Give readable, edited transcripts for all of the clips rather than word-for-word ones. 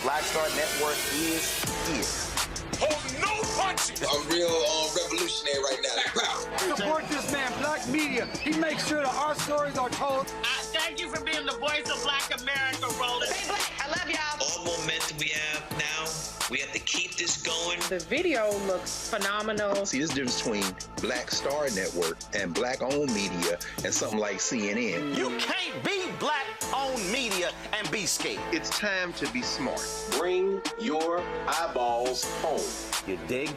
Black Star Network is here. Hold no punches! I'm real revolutionary right now. Support this man, Black Media. He makes sure that our stories are told. Thank you for being the voice of Black America, Roland. Hey, Black, I love y'all. All momentum we have now, we have to keep this going The video looks phenomenal. See, there's a difference between Black Star Network and black-owned media and something like CNN. You can't be black-owned media and be scared. It's time to be smart. Bring your eyeballs home. You dig?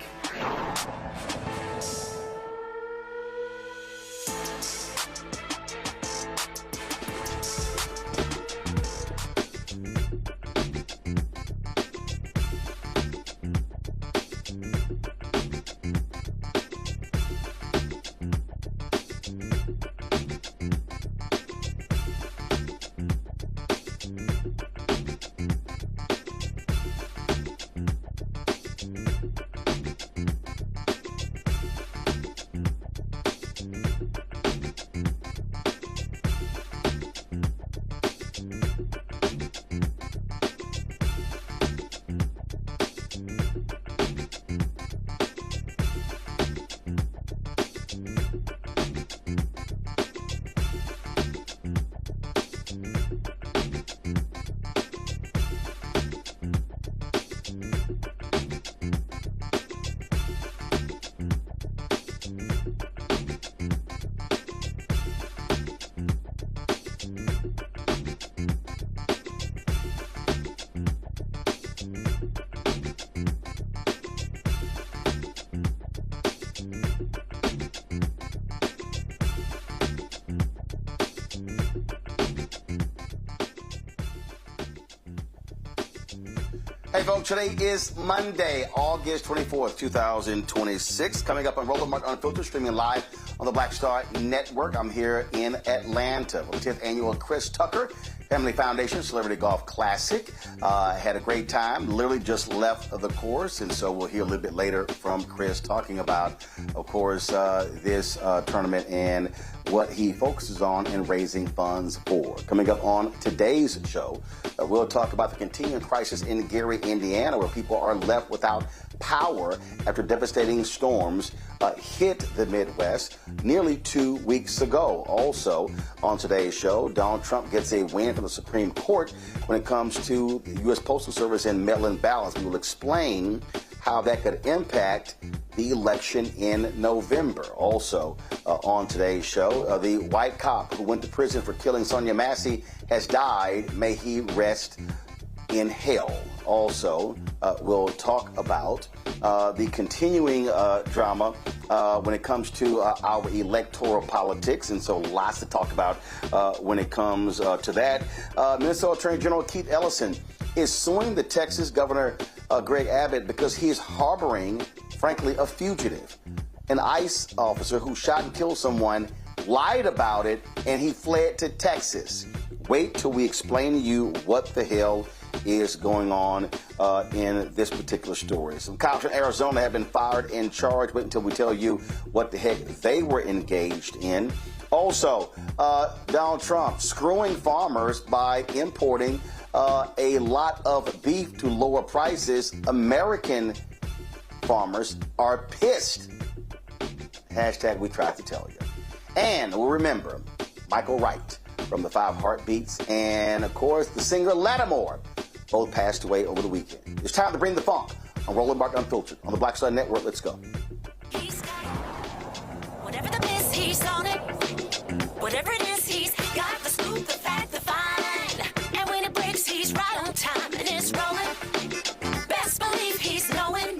Hey, folks, today is Monday, August 24th, 2026. Coming up on Roland Unfiltered, streaming live on the Black Star Network. I'm here in Atlanta for the 10th annual Chris Tucker Family Foundation Celebrity Golf Classic. Had a great time, literally just left the course, and so we'll hear a little bit later from Chris talking about, of course, this tournament and what he focuses on in raising funds for. Coming up on today's show, we'll talk about the continuing crisis in Gary, Indiana, where people are left without power after devastating storms hit the Midwest nearly 2 weeks ago. Also, on today's show, Donald Trump gets a win from the Supreme Court when it comes to the U.S. Postal Service and mail-in ballots. We will explain how that could impact the election in November. Also, on today's show, the white cop who went to prison for killing Sonia Massey has died. May he rest in hell. Also, we'll talk about the continuing drama when it comes to our electoral politics, and so lots to talk about when it comes to that. Minnesota Attorney General Keith Ellison is suing the Texas Governor Greg Abbott because he is harboring, frankly, a fugitive. An ICE officer who shot and killed someone lied about it, and he fled to Texas. Wait till we explain to you what the hell is going on in this particular story. Some cops in Arizona have been fired and charged. Wait until we tell you what the heck they were engaged in. Also, Donald Trump screwing farmers by importing a lot of beef to lower prices. American farmers are pissed. Hashtag we tried to tell you. And we'll remember Michael Wright from the Five Heartbeats and, of course, the singer Lattimore. Both passed away over the weekend. It's time to bring the funk on Roland Unfiltered on the Black Star Network. Let's go. He's got it. Whatever the miss, he's on it. Whatever it is, he's got the scoop, the fact, the find. And when it breaks, he's right on time and it's rolling. Best believe he's knowing.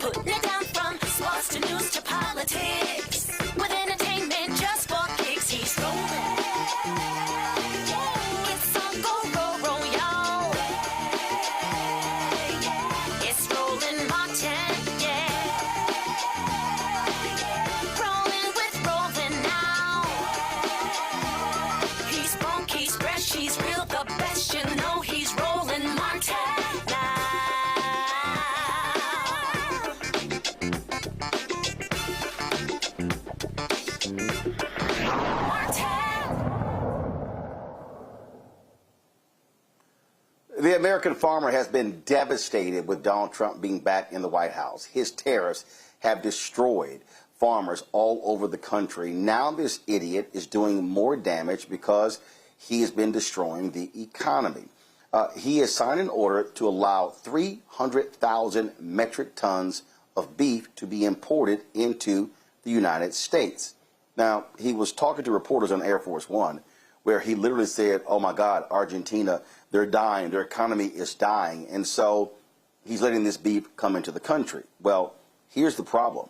Putting it down from sports to news to politics. With entertainment just for kicks, he's rolling. It's on go, roll, y'all. It's Roland Martin, yeah. Rolling with Roland now. He's funky, he's fresh, he's real, the best, you know he's Roland Martin now. The American farmer has been devastated with Donald Trump being back in the White House. His tariffs have destroyed farmers all over the country. Now this idiot is doing more damage because he has been destroying the economy. He has signed an order to allow 300,000 metric tons of beef to be imported into the United States. Now, he was talking to reporters on Air Force One, where he literally said, oh my God, Argentina, they're dying, their economy is dying. And so he's letting this beef come into the country. Well, here's the problem.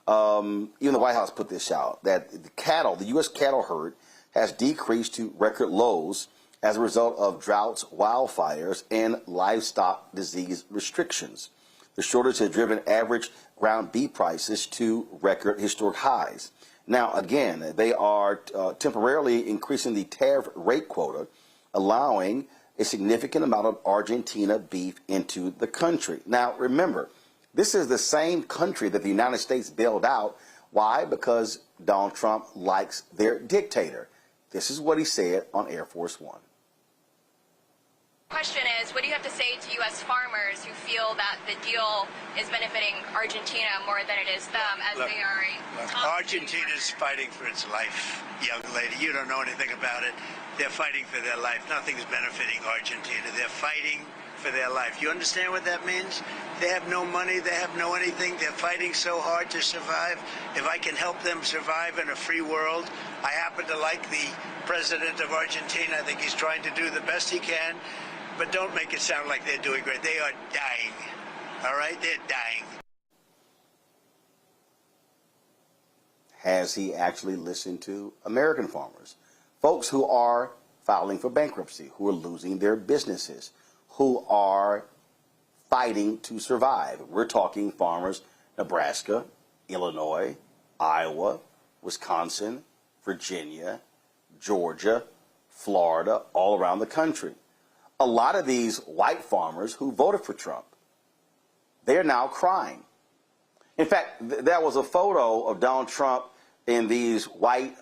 Even the White House put this out, that the U.S. cattle herd has decreased to record lows as a result of droughts, wildfires, and livestock disease restrictions. The shortage has driven average ground beef prices to record historic highs. Now, again, they are temporarily increasing the tariff rate quota, allowing a significant amount of Argentina beef into the country. Now, remember, this is the same country that the United States bailed out. Why? Because Donald Trump likes their dictator. This is what he said on Air Force One. Question is, what do you have to say to U.S. farmers who feel that the deal is benefiting Argentina more than it is them, as they are Argentina's fighting for its life, young lady. You don't know anything about it. They're fighting for their life. Nothing's benefiting Argentina. They're fighting for their life. You understand what that means? They have no money. They have no anything. They're fighting so hard to survive. If I can help them survive in a free world, I happen to like the president of Argentina. I think he's trying to do the best he can. But don't make it sound like they're doing great. They are dying. All right? They're dying. Has he actually listened to American farmers? Folks who are filing for bankruptcy, who are losing their businesses, who are fighting to survive. We're talking farmers, Nebraska, Illinois, Iowa, Wisconsin, Virginia, Georgia, Florida, all around the country. A lot of these white farmers who voted for Trump, they're now crying. In fact, there was a photo of Donald Trump and these white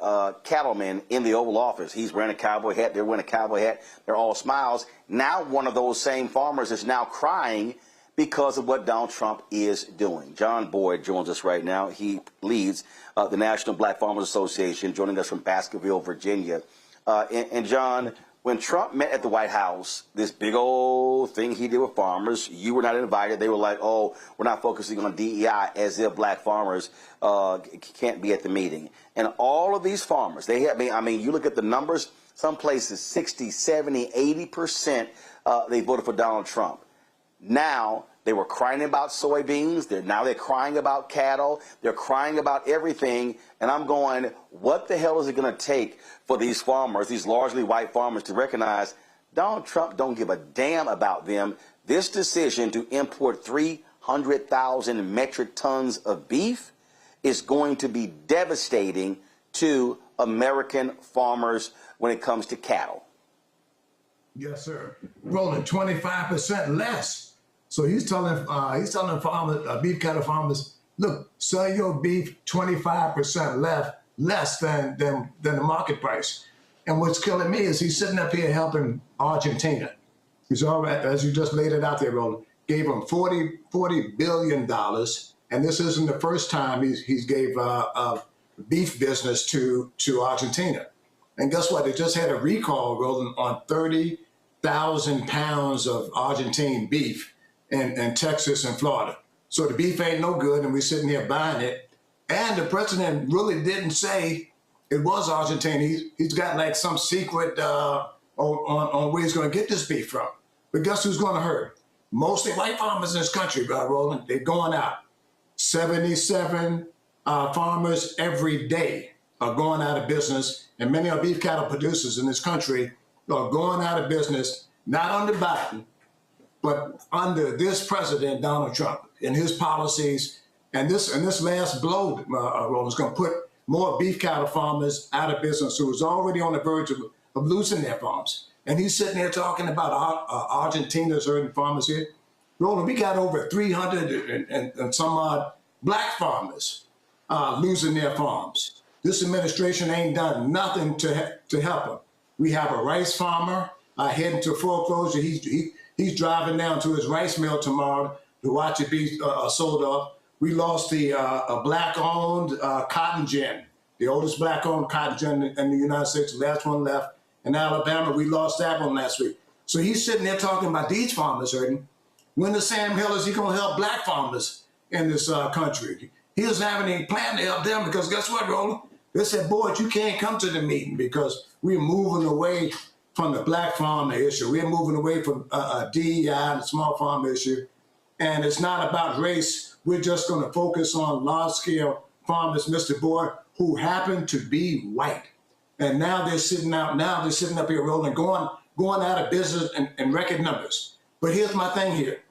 cattlemen in the Oval Office. He's wearing a cowboy hat. They're wearing a cowboy hat. They're all smiles. Now one of those same farmers is now crying because of what Donald Trump is doing. John Boyd joins us right now. He leads the National Black Farmers Association, joining us from Baskerville, Virginia. And John, when Trump met at the White House, this big old thing he did with farmers, you were not invited. They were like, oh, we're not focusing on DEI, as if black farmers can't be at the meeting. And all of these farmers, I mean, you look at the numbers, some places 60, 70, 80%, they voted for Donald Trump. Now they were crying about soybeans. Now they're crying about cattle. They're crying about everything. And I'm going, what the hell is it going to take for these farmers, these largely white farmers, to recognize Donald Trump don't give a damn about them? This decision to import 300,000 metric tons of beef is going to be devastating to American farmers when it comes to cattle. Yes, sir. Roland, 25% less. So he's telling farmers, beef cattle farmers, look, sell your beef 25% less than the market price. And what's killing me is he's sitting up here helping Argentina. He's all right, as you just laid it out there, Roland, gave him $40 billion. And this isn't the first time he's gave beef business to Argentina. And guess what? They just had a recall, Roland, on 30,000 pounds of Argentine beef in Texas and Florida. So the beef ain't no good, and we're sitting here buying it. And the president really didn't say it was Argentina. He's got like some secret on where he's going to get this beef from. But guess who's going to hurt? Mostly white farmers in this country, Roland. They're going out. 77 farmers every day are going out of business, and many of beef cattle producers in this country are going out of business, not under Biden, but under this president, Donald Trump, and his policies. And this last blow, Roland, is going to put more beef cattle farmers out of business who was already on the verge of losing their farms. And he's sitting there talking about Argentina's hurting farmers here. Roland, we got over 300 and some odd black farmers losing their farms. This administration ain't done nothing to help them. We have a rice farmer heading to foreclosure. He's driving down to his rice mill tomorrow to watch it be sold off. We lost the black-owned cotton gin, the oldest black-owned cotton gin in the United States, the last one left. In Alabama, we lost that one last week. So he's sitting there talking about these farmers hurting. When the Sam Hill is he going to help black farmers in this country? He doesn't have any plan to help them because guess what, Roland? They said, boy, you can't come to the meeting because we're moving away from the black farmer issue. We're moving away from DEI and the small farm issue. And it's not about race. We're just going to focus on large-scale farmers, Mr. Boyd, who happen to be white. And now they're sitting up here, Roland, going out of business in record numbers. But here's my thing here.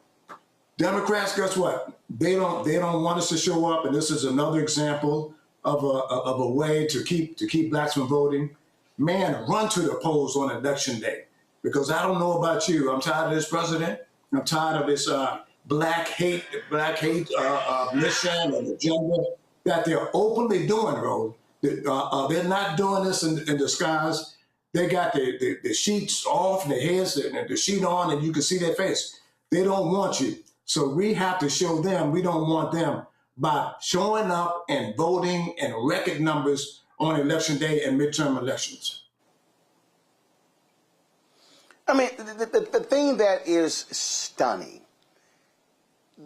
Democrats, guess what? They don't want us to show up, and this is another example of a way to keep blacks from voting. Man, run to the polls on election day, because I don't know about you. I'm tired of this president. I'm tired of this black hate mission and agenda that they're openly doing, Roland. They're not doing this in disguise. They got the sheets off and their heads and the sheet on, and you can see their face. They don't want you. So we have to show them we don't want them by showing up and voting in record numbers on election day and midterm elections. I mean, the thing that is stunning,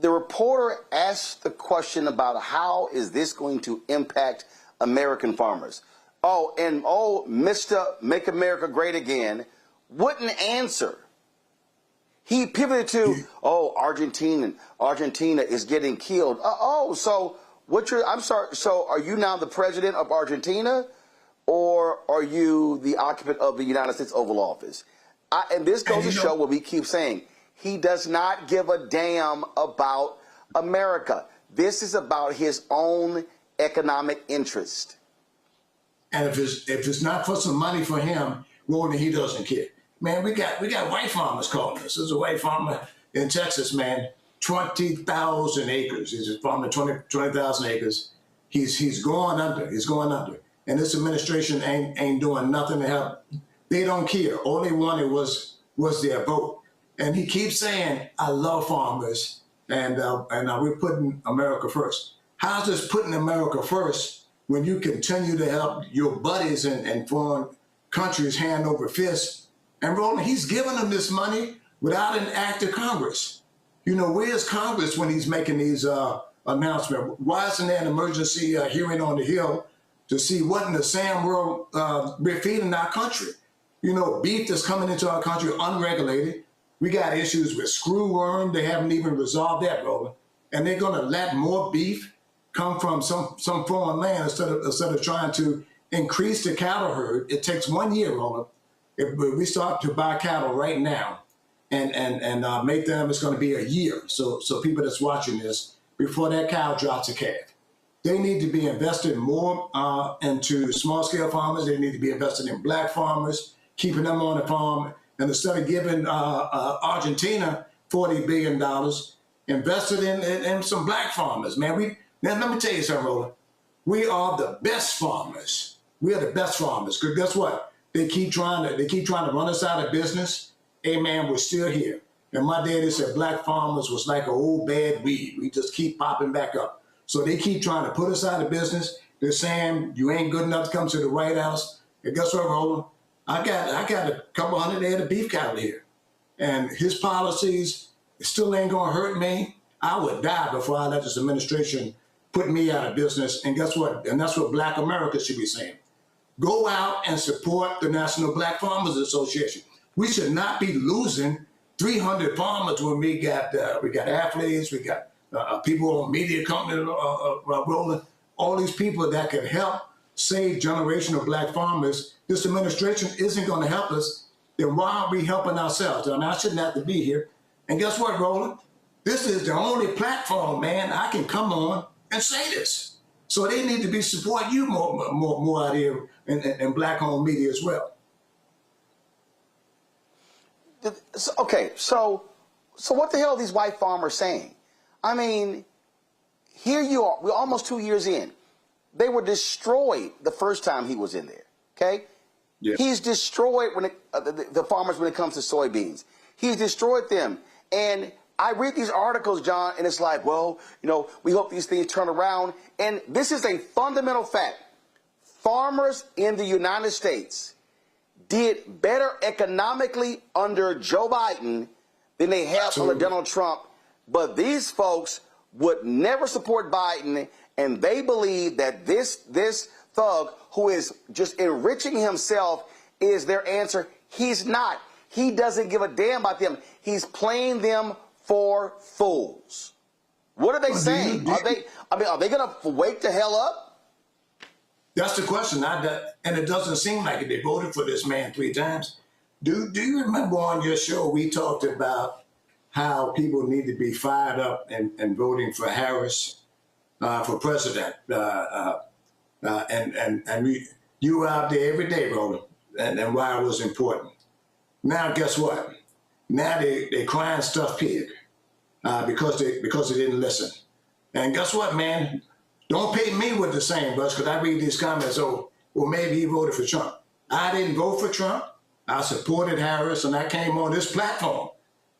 the reporter asked the question about how is this going to impact American farmers. Mr. Make America Great Again wouldn't answer. He pivoted to, Argentina is getting killed. So are you now the president of Argentina, or are you the occupant of the United States Oval Office? And this goes to show what we keep saying. He does not give a damn about America. This is about his own economic interest. And if it's not for some money for him, Roland, he doesn't care. Man, we got white farmers calling us. There's a white farmer in Texas, man, 20,000 acres. He's a farmer, 20,000 acres. He's going under. He's going under. And this administration ain't doing nothing to help. They don't care. All they wanted was their vote. And he keeps saying, I love farmers, and we're putting America first. How's this putting America first when you continue to help your buddies in foreign countries hand over fist? And Roland, he's giving them this money without an act of Congress. You know, where's Congress when he's making these announcements? Why isn't there an emergency hearing on the Hill to see what in the Sam world we're feeding our country? You know, beef that's coming into our country unregulated. We got issues with screwworm. They haven't even resolved that, Roland. And they're going to let more beef come from some foreign land instead of trying to increase the cattle herd. It takes 1 year, Roland. If we start to buy cattle right now and make them, it's going to be a year. So people that's watching this, before that cow drops a calf. They need to be invested more into small-scale farmers. They need to be invested in black farmers, keeping them on the farm. And instead of giving Argentina $40 billion, invested in some black farmers, man. Now, let me tell you something, Roland. We are the best farmers. We are the best farmers. Because guess what? They keep trying to run us out of business. Hey, man, we're still here. And my daddy said black farmers was like an old bad weed. We just keep popping back up. So they keep trying to put us out of business. They're saying you ain't good enough to come to the White House. And guess what, Roland? I got a couple hundred head of beef cattle here. And his policies still ain't going to hurt me. I would die before I let this administration put me out of business. And guess what? And that's what black America should be saying. Go out and support the National Black Farmers Association. We should not be losing 300 farmers when we got athletes, we got people on media companies rolling, all these people that can help save generational black farmers. This administration isn't going to help us. Then why aren't we helping ourselves? And I shouldn't have to be here. And guess what, Roland? This is the only platform, man, I can come on and say this. So they need to be supporting you more out here in black-owned media as well. Okay, so what the hell are these white farmers saying? I mean, here you are. We're almost 2 years in. They were destroyed the first time he was in there, okay? Yeah. He's destroyed the farmers when it comes to soybeans. He's destroyed them. And I read these articles, John, and it's like, well, you know, we hope these things turn around. And this is a fundamental fact. Farmers in the United States did better economically under Joe Biden than they have under Donald Trump. But these folks would never support Biden, and they believe that this thug who is just enriching himself is their answer. He's not. He doesn't give a damn about them. He's playing them for fools. What are they saying? Are they going to wake the hell up? That's the question. And it doesn't seem like it. They voted for this man 3 times. Do you remember on your show we talked about how people need to be fired up and voting for Harris for president? You were out there every day, Roland, and why it was important. Now, guess what? Now they crying stuffed pig because they didn't listen. And guess what, man? Don't pay me with the same brush, because I read these comments, well, maybe he voted for Trump. I didn't vote for Trump. I supported Harris, and I came on this platform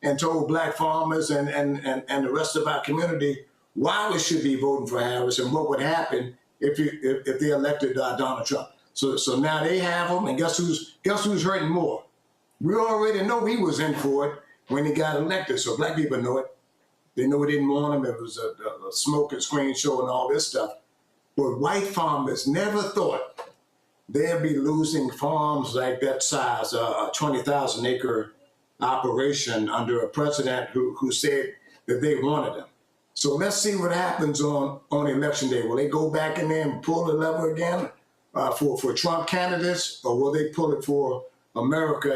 and told black farmers and the rest of our community why we should be voting for Harris and what would happen if they elected Donald Trump. So now they have him, and guess who's hurting more? We already know he was in for it when he got elected, so black people know it. They know we didn't want him. It was a smoke and screen show and all this stuff. But white farmers never thought they'd be losing farms like that size, a 20,000 acre operation under a president who said that they wanted them. So let's see what happens on election day. Will they go back in there and pull the lever again for Trump candidates, or will they pull it for America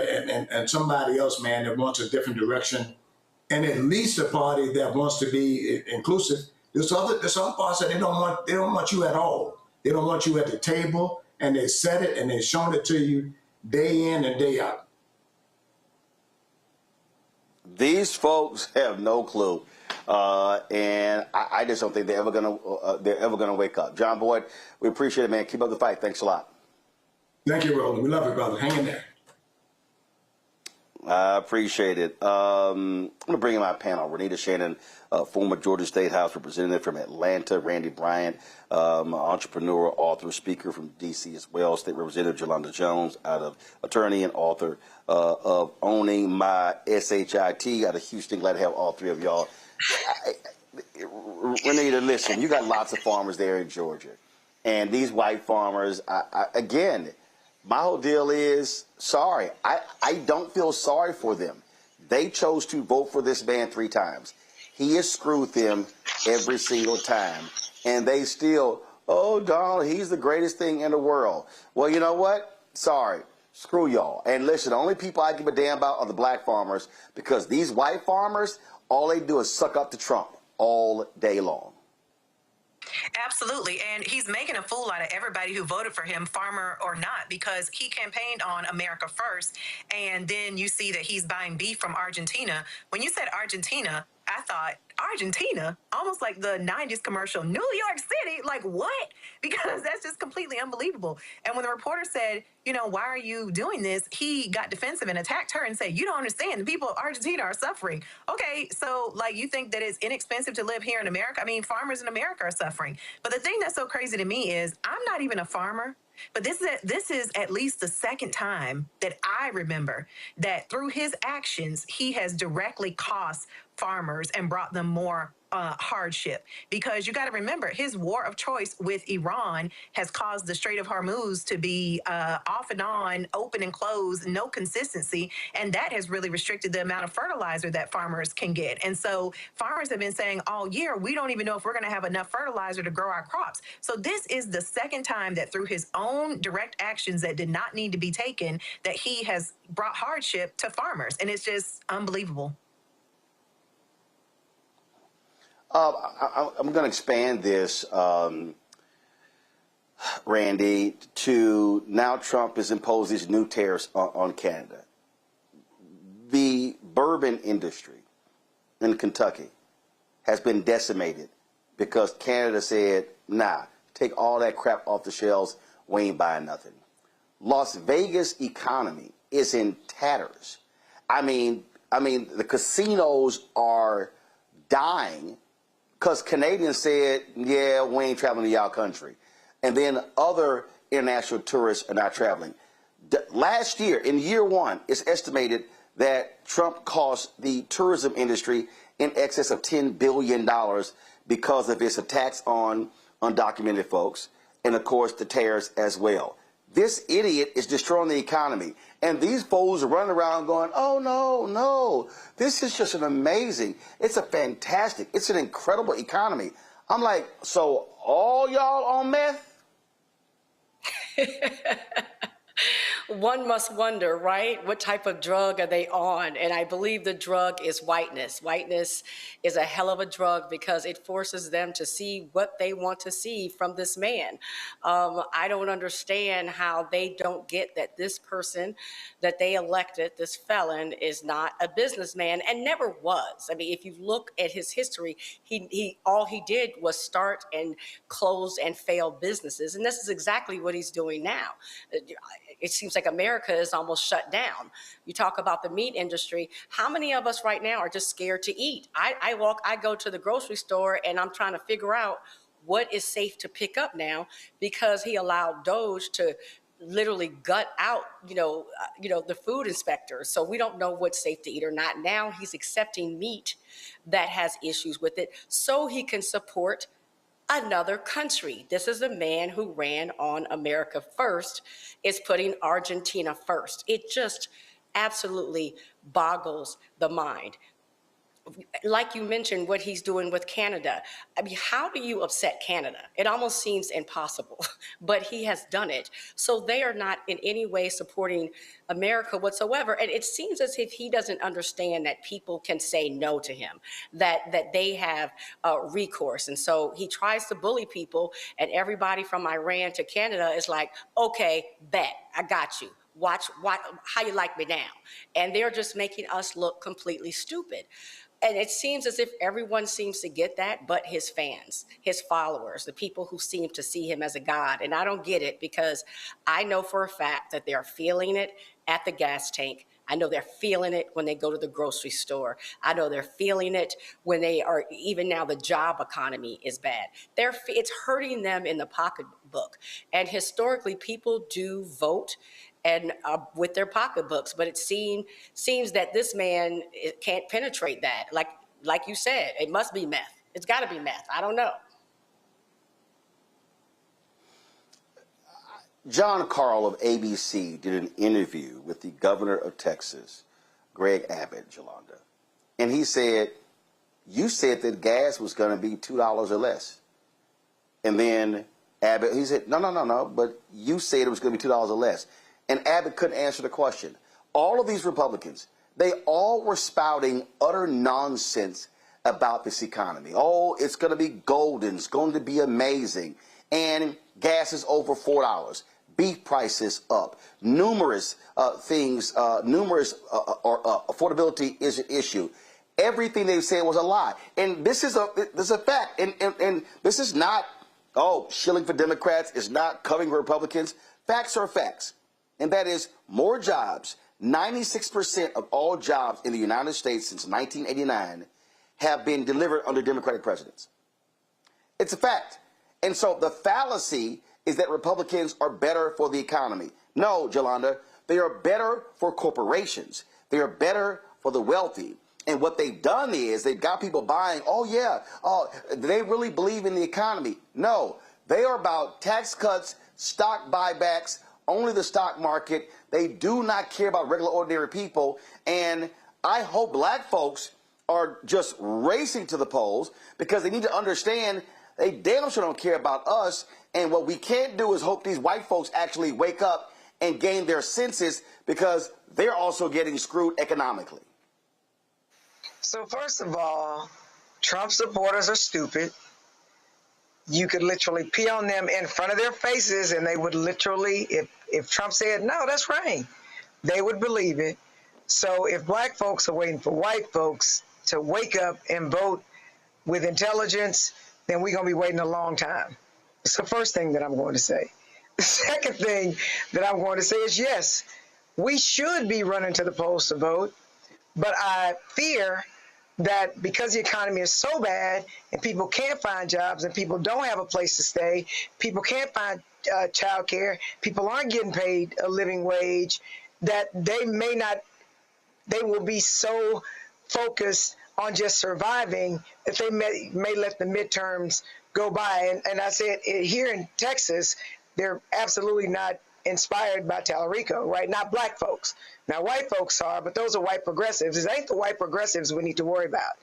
and somebody else, man, that wants a different direction? And at least a party that wants to be inclusive. There's some parts that they don't want you at all. They don't want you at the table, and they said it and they've shown it to you day in and day out. These folks have no clue, and I just don't think they're ever gonna wake up. John Boyd, we appreciate it, man. Keep up the fight. Thanks a lot. Thank you, Roland. We love you, brother. Hang in there. I appreciate it. I'm going to bring in my panel. Renita Shannon, former Georgia State House representative from Atlanta. Randy Bryant, entrepreneur, author, speaker from D.C. as well. State Representative Jolanda Jones, attorney and author of Owning My SHIT out of Houston. Glad to have all three of y'all. Renita, listen, you got lots of farmers there in Georgia. And these white farmers, again, my whole deal is, sorry, I don't feel sorry for them. They chose to vote for this man 3 times. He has screwed them every single time. And they still, oh, Donald, he's the greatest thing in the world. Well, you know what? Sorry. Screw y'all. And listen, the only people I give a damn about are the black farmers, because these white farmers, all they do is suck up to Trump all day long. Absolutely. And he's making a fool out of everybody who voted for him, farmer or not, because he campaigned on America first. And then you see that he's buying beef from Argentina. When you said Argentina, I thought, Argentina? Almost like the 90s commercial, New York City? Like, what? Because that's just completely unbelievable. And when the reporter said, you know, why are you doing this? He got defensive and attacked her and said, you don't understand. The people of Argentina are suffering. Okay, so, like, you think that it's inexpensive to live here in America? I mean, farmers in America are suffering. But the thing that's so crazy to me is I'm not even a farmer. But this is at least the second time that I remember that through his actions, he has directly cost farmers and brought them more hardship. Because you got to remember, his war of choice with Iran has caused the Strait of Hormuz to be off and on, open and closed, no consistency. And that has really restricted the amount of fertilizer that farmers can get. And so farmers have been saying all year, we don't even know if we're going to have enough fertilizer to grow our crops. So this is the second time that through his own direct actions that did not need to be taken, that he has brought hardship to farmers. And it's just unbelievable. I'm going to expand this, Randy, to now Trump has imposed these new tariffs on Canada. The bourbon industry in Kentucky has been decimated because Canada said, nah, take all that crap off the shelves, we ain't buying nothing. Las Vegas economy is in tatters. I mean, the casinos are dying because Canadians said, yeah, we ain't traveling to y'all country. And then other international tourists are not traveling. Last year, in year one, it's estimated that Trump cost the tourism industry in excess of $10 billion because of his attacks on undocumented folks and, of course, the tariffs as well. This idiot is destroying the economy. And these fools are running around going, oh, no, this is just it's a fantastic, it's an incredible economy. I'm like, so all y'all on meth? One must wonder, right? What type of drug are they on? And I believe the drug is whiteness. Whiteness is a hell of a drug because it forces them to see what they want to see from this man. I don't understand how they don't get that this person that they elected, this felon, is not a businessman and never was. I mean, if you look at his history, he all he did was start and close and fail businesses. And this is exactly what he's doing now. It seems like America is almost shut down. You talk about the meat industry. How many of us right now are just scared to eat? I go to the grocery store and I'm trying to figure out what is safe to pick up now because he allowed Doge to literally gut out, the food inspectors. So we don't know what's safe to eat or not. Now he's accepting meat that has issues with it so he can support another country. This is a man who ran on America First, is putting Argentina first. It just absolutely boggles the mind. Like you mentioned, what he's doing with Canada. I mean, how do you upset Canada? It almost seems impossible, but he has done it. So they are not in any way supporting America whatsoever. And it seems as if he doesn't understand that people can say no to him, that they have recourse. And so he tries to bully people, and everybody from Iran to Canada is like, okay, bet, I got you. Watch how you like me now. And they're just making us look completely stupid. And it seems as if everyone seems to get that, but his fans, his followers, the people who seem to see him as a god. And I don't get it because I know for a fact that they're feeling it at the gas tank. I know they're feeling it when they go to the grocery store. I know they're feeling it when they are, even now the job economy is bad. It's hurting them in the pocketbook. And historically, people do vote and with their pocketbooks, but it seems that this man can't penetrate that. Like you said, it must be meth. It's got to be meth. I don't know. John Carl of ABC did an interview with the governor of Texas, Greg Abbott, Yolanda, and he said, you said that gas was going to be $2 or less. And then Abbott, he said, no, but you said it was going to be $2 or less. And Abbott couldn't answer the question. All of these Republicans, they all were spouting utter nonsense about this economy. Oh, it's going to be golden. It's going to be amazing. And gas is over $4. Beef prices up. Numerous things, affordability is an issue. Everything they said was a lie. And this is a fact. And this is not, shilling for Democrats. It's not covering Republicans. Facts are facts. And that is more jobs. 96% of all jobs in the United States since 1989 have been delivered under Democratic presidents. It's a fact. And so the fallacy is that Republicans are better for the economy. No, Yolanda, they are better for corporations. They are better for the wealthy. And what they've done is they've got people buying, they really believe in the economy. No, they are about tax cuts, stock buybacks, only the stock market. They do not care about regular, ordinary people. And I hope black folks are just racing to the polls because they need to understand they damn sure don't care about us. And what we can't do is hope these white folks actually wake up and gain their senses because they're also getting screwed economically. So first of all, Trump supporters are stupid. You could literally pee on them in front of their faces and they would literally, if Trump said, no, that's rain, they would believe it. So if black folks are waiting for white folks to wake up and vote with intelligence, then we're going to be waiting a long time. It's the first thing that I'm going to say. The second thing that I'm going to say is, yes, we should be running to the polls to vote, but I fear that because the economy is so bad and people can't find jobs and people don't have a place to stay, people can't find child care. People aren't getting paid a living wage, that they will be so focused on just surviving that they may let the midterms go by. And I said, here in Texas, they're absolutely not inspired by Tallarico, right? Not black folks. Now, white folks are, but those are white progressives. It ain't the white progressives we need to worry about.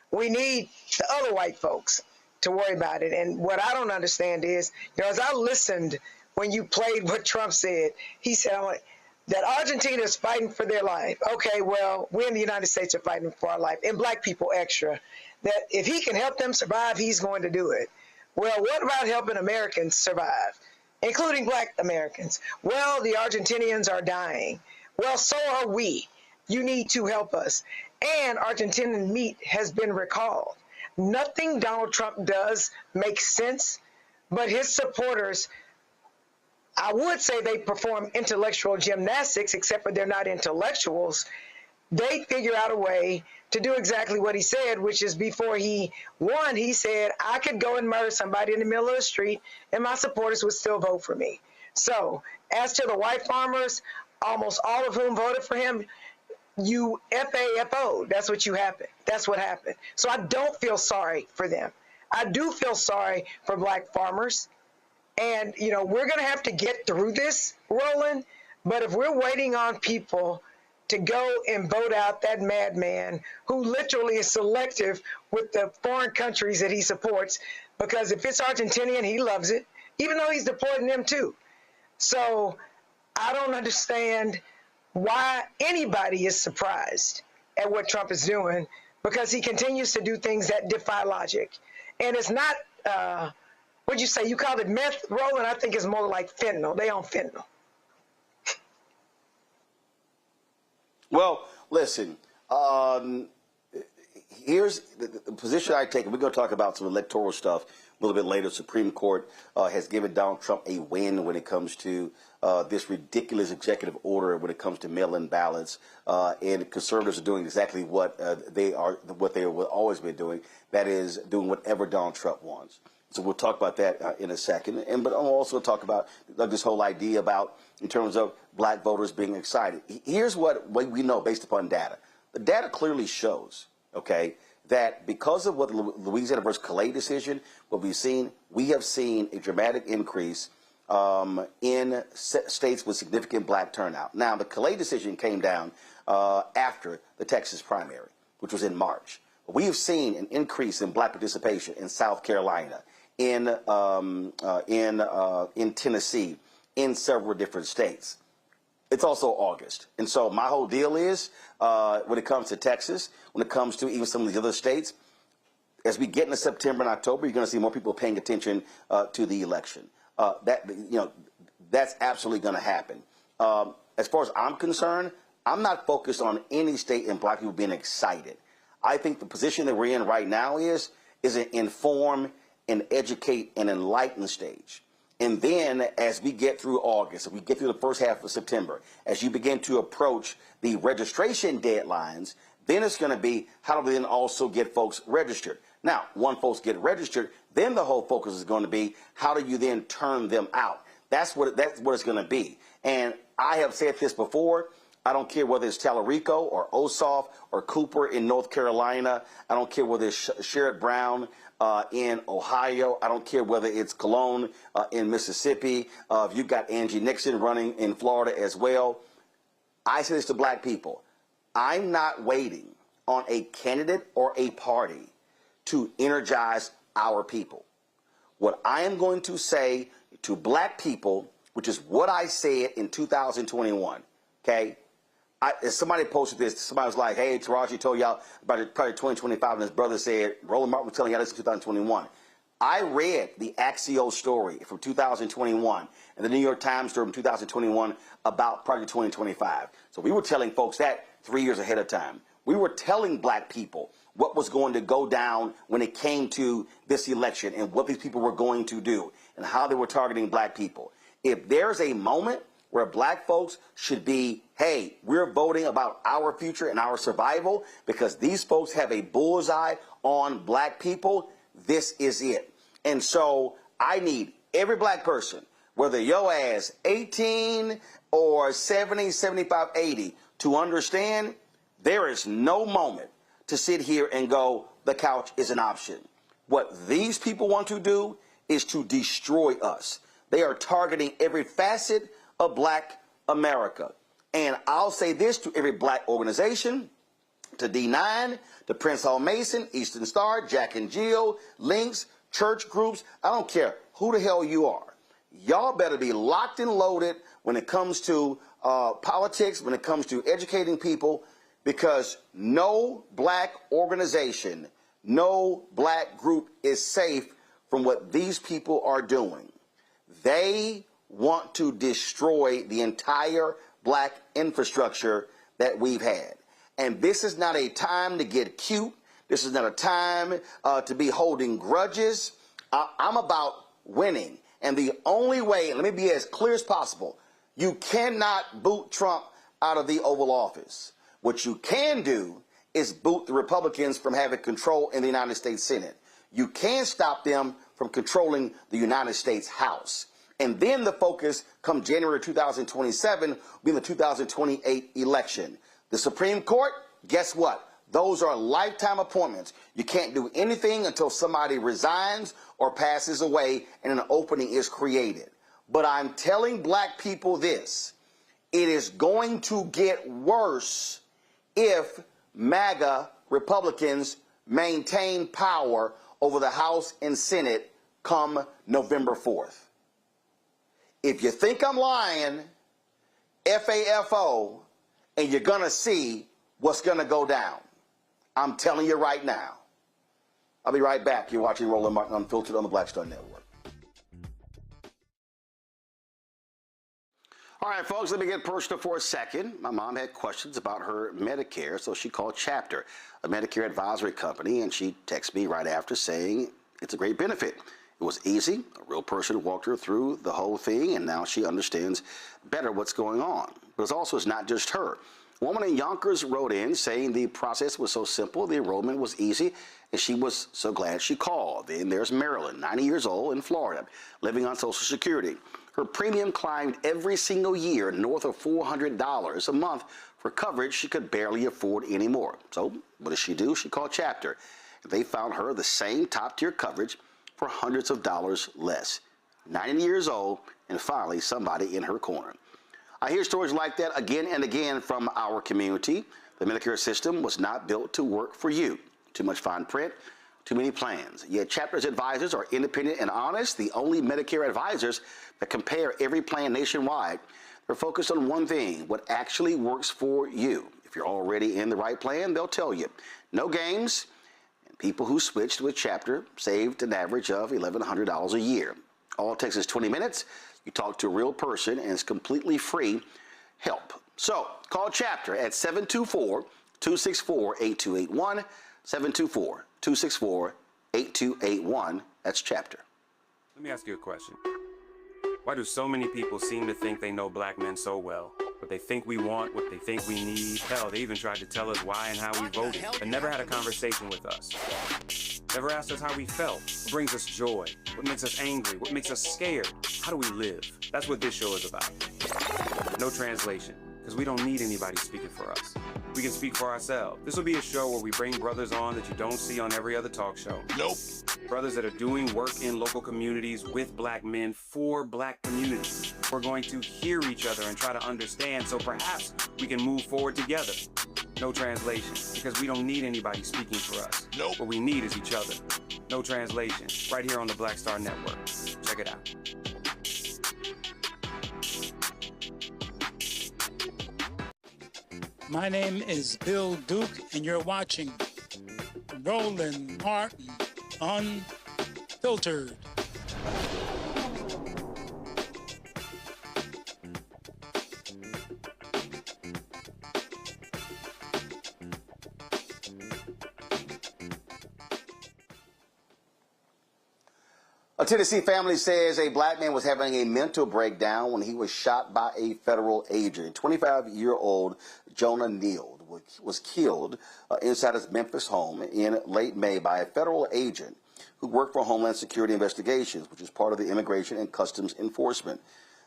We need the other white folks to worry about it. And what I don't understand is, as I listened when you played what Trump said, he said that Argentina is fighting for their life. Okay, well, we in the United States are fighting for our life, and black people extra. That if he can help them survive, he's going to do it. Well, what about helping Americans survive, including black Americans? Well, the Argentinians are dying. Well, so are we. You need to help us. And Argentinian meat has been recalled. Nothing Donald Trump does makes sense, but his supporters, I would say they perform intellectual gymnastics, except for they're not intellectuals. They figure out a way to do exactly what he said, which is before he won, he said, I could go and murder somebody in the middle of the street and my supporters would still vote for me. So as to the white farmers, almost all of whom voted for him, you FAFO, that's what happened. That's what happened. So I don't feel sorry for them. I do feel sorry for black farmers. And, we're going to have to get through this, Roland. But if we're waiting on people to go and vote out that madman who literally is selective with the foreign countries that he supports, because if it's Argentinian, he loves it, even though he's deporting them too. So I don't understand why anybody is surprised at what Trump is doing, because he continues to do things that defy logic. And it's not, what'd you say? You called it meth, Roland? I think it's more like fentanyl. They on fentanyl. Well, listen, here's the position I take. We're going to talk about some electoral stuff a little bit later. Supreme Court has given Donald Trump a win when it comes to this ridiculous executive order when it comes to mail-in ballots. And conservatives are doing exactly what they have always been doing. That is doing whatever Donald Trump wants. So we'll talk about that in a second. But I'll also talk about this whole idea about in terms of black voters being excited. Here's what we know based upon data. The data clearly shows, okay, that because of what the Louisiana versus Calais decision, what we have seen a dramatic increase in states with significant black turnout. Now, the Calais decision came down after the Texas primary, which was in March. We have seen an increase in black participation in South Carolina, in Tennessee, in several different states. It's also August. And so my whole deal is when it comes to Texas, when it comes to even some of the other states, as we get into September and October, you're going to see more people paying attention to the election. That's absolutely going to happen. As far as I'm concerned, I'm not focused on any state and black people being excited. I think the position that we're in right now is an inform and educate and enlighten stage. And then as we get through August, if we get through the first half of September, as you begin to approach the registration deadlines, then it's going to be how do we then also get folks registered? Now, once folks get registered, then the whole focus is going to be how do you then turn them out? That's what it's going to be. And I have said this before. I don't care whether it's Tallarico or Ossoff or Cooper in North Carolina. I don't care whether it's Sherrod Brown in Ohio. I don't care whether it's Cologne in Mississippi. If you've got Angie Nixon running in Florida as well. I say this to black people. I'm not waiting on a candidate or a party to energize our people. What I am going to say to black people, which is what I said in 2021, okay? Somebody posted this. Somebody was like, hey, Taraji told y'all about it probably 2025, and his brother said, Roland Martin was telling y'all this in 2021. I read the Axios story from 2021 and the New York Times story from 2021 about Project 2025. So we were telling folks that 3 years ahead of time. We were telling black people what was going to go down when it came to this election and what these people were going to do and how they were targeting black people. If there's a moment where black folks should be, hey, we're voting about our future and our survival because these folks have a bullseye on black people, this is it. And so I need every black person, whether your ass 18 or 70, 75, 80, to understand there is no moment to sit here and go, the couch is an option. What these people want to do is to destroy us. They are targeting every facet of black America. And I'll say this to every black organization, to D9, to Prince Hall Mason, Eastern Star, Jack and Jill, Links, church groups. I don't care who the hell you are. Y'all better be locked and loaded when it comes to politics, when it comes to educating people, because no black organization, no black group is safe from what these people are doing. They want to destroy the entire black infrastructure that we've had. And this is not a time to get cute. This is not a time to be holding grudges. I'm about winning. And the only way, and let me be as clear as possible, you cannot boot Trump out of the Oval Office. What you can do is boot the Republicans from having control in the United States Senate. You can stop them from controlling the United States House. And then the focus come January 2027 will be the 2028 election. The Supreme Court, guess what? Those are lifetime appointments. You can't do anything until somebody resigns or passes away and an opening is created. But I'm telling black people this, it is going to get worse if MAGA Republicans maintain power over the House and Senate come November 4th. If you think I'm lying, FAFO, and you're going to see what's going to go down. I'm telling you right now. I'll be right back. You're watching Roland Martin Unfiltered on the Black Star Network. All right, folks, let me get personal for a second. My mom had questions about her Medicare, so she called Chapter, a Medicare advisory company, and she texted me right after saying it's a great benefit. It was easy. A real person walked her through the whole thing, and now she understands better what's going on. But it's not just her. A woman in Yonkers wrote in saying the process was so simple, the enrollment was easy, and she was so glad she called. Then there's Marilyn, 90 years old, in Florida, living on Social Security. Her premium climbed every single year north of $400 a month for coverage she could barely afford anymore. So what does she do? She called Chapter. They found her the same top-tier coverage for hundreds of dollars less. 90 years old, and finally somebody in her corner. I hear stories like that again and again from our community. The Medicare system was not built to work for you. Too much fine print, too many plans. Yet Chapter's advisors are independent and honest, the only Medicare advisors that compare every plan nationwide. They're focused on one thing, what actually works for you. If you're already in the right plan, they'll tell you. No games. And people who switched with Chapter saved an average of $1,100 a year. All it takes is 20 minutes. You talk to a real person, and it's completely free help. So call Chapter at 724-264-8281, 724-264-8281. That's Chapter. Let me ask you a question. Why do so many people seem to think they know black men so well? What they think we want, what they think we need. Hell, they even tried to tell us why and how we voted, but never had a conversation with us. Never asked us how we felt, what brings us joy, what makes us angry, what makes us scared. How do we live? That's what this show is about. No translation, because we don't need anybody speaking for us. We can speak for ourselves. This will be a show where we bring brothers on that you don't see on every other talk show. Nope. Brothers that are doing work in local communities with black men for black communities. We're going to hear each other and try to understand so perhaps we can move forward together. No translation, because we don't need anybody speaking for us. Nope. What we need is each other. No translation, right here on the Black Star Network. Check it out. My name is Bill Duke, and you're watching Roland Martin Unfiltered. A Tennessee family says a black man was having a mental breakdown when he was shot by a federal agent. 25-year-old Jonah Neal was killed inside his Memphis home in late May by a federal agent who worked for Homeland Security Investigations, which is part of the Immigration and Customs Enforcement.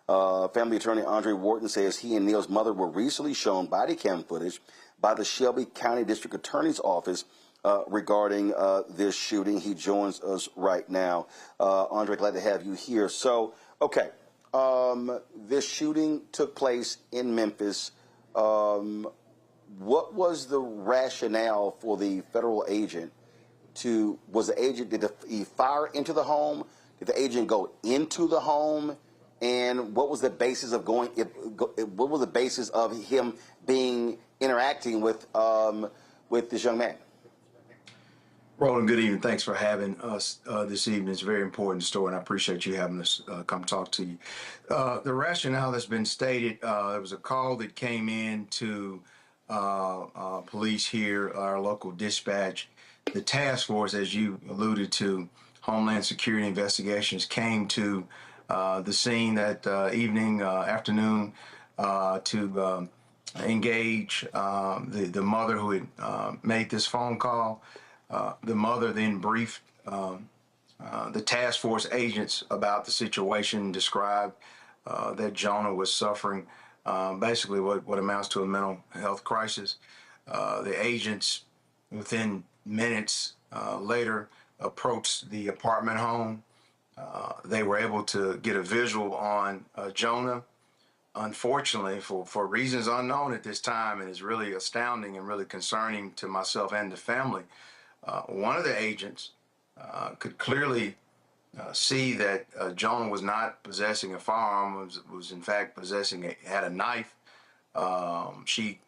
Family attorney Andre Wharton says he and Neal's mother were recently shown body cam footage by the Shelby County District Attorney's Office regarding this shooting. He joins us right now. Andre, glad to have you here. So, okay, this shooting took place in Memphis. What was the rationale for the federal agent did he fire into the home? Did the agent go into the home? And what was the basis of what was the basis of him interacting with this young man? Roland, good evening. Thanks for having us this evening. It's a very important story, and I appreciate you having us come talk to you. The rationale that's been stated, there was a call that came in to police here, our local dispatch. The task force, as you alluded to, Homeland Security Investigations, came to the scene that afternoon to engage the mother who had made this phone call. The mother then briefed the task force agents about the situation, described that Jonah was suffering basically what amounts to a mental health crisis. The agents, within minutes later, approached the apartment home. They were able to get a visual on Jonah. Unfortunately, for reasons unknown at this time, and is really astounding and really concerning to myself and the family, one of the agents could clearly see that Jonah was not possessing a firearm, was in fact had a knife. She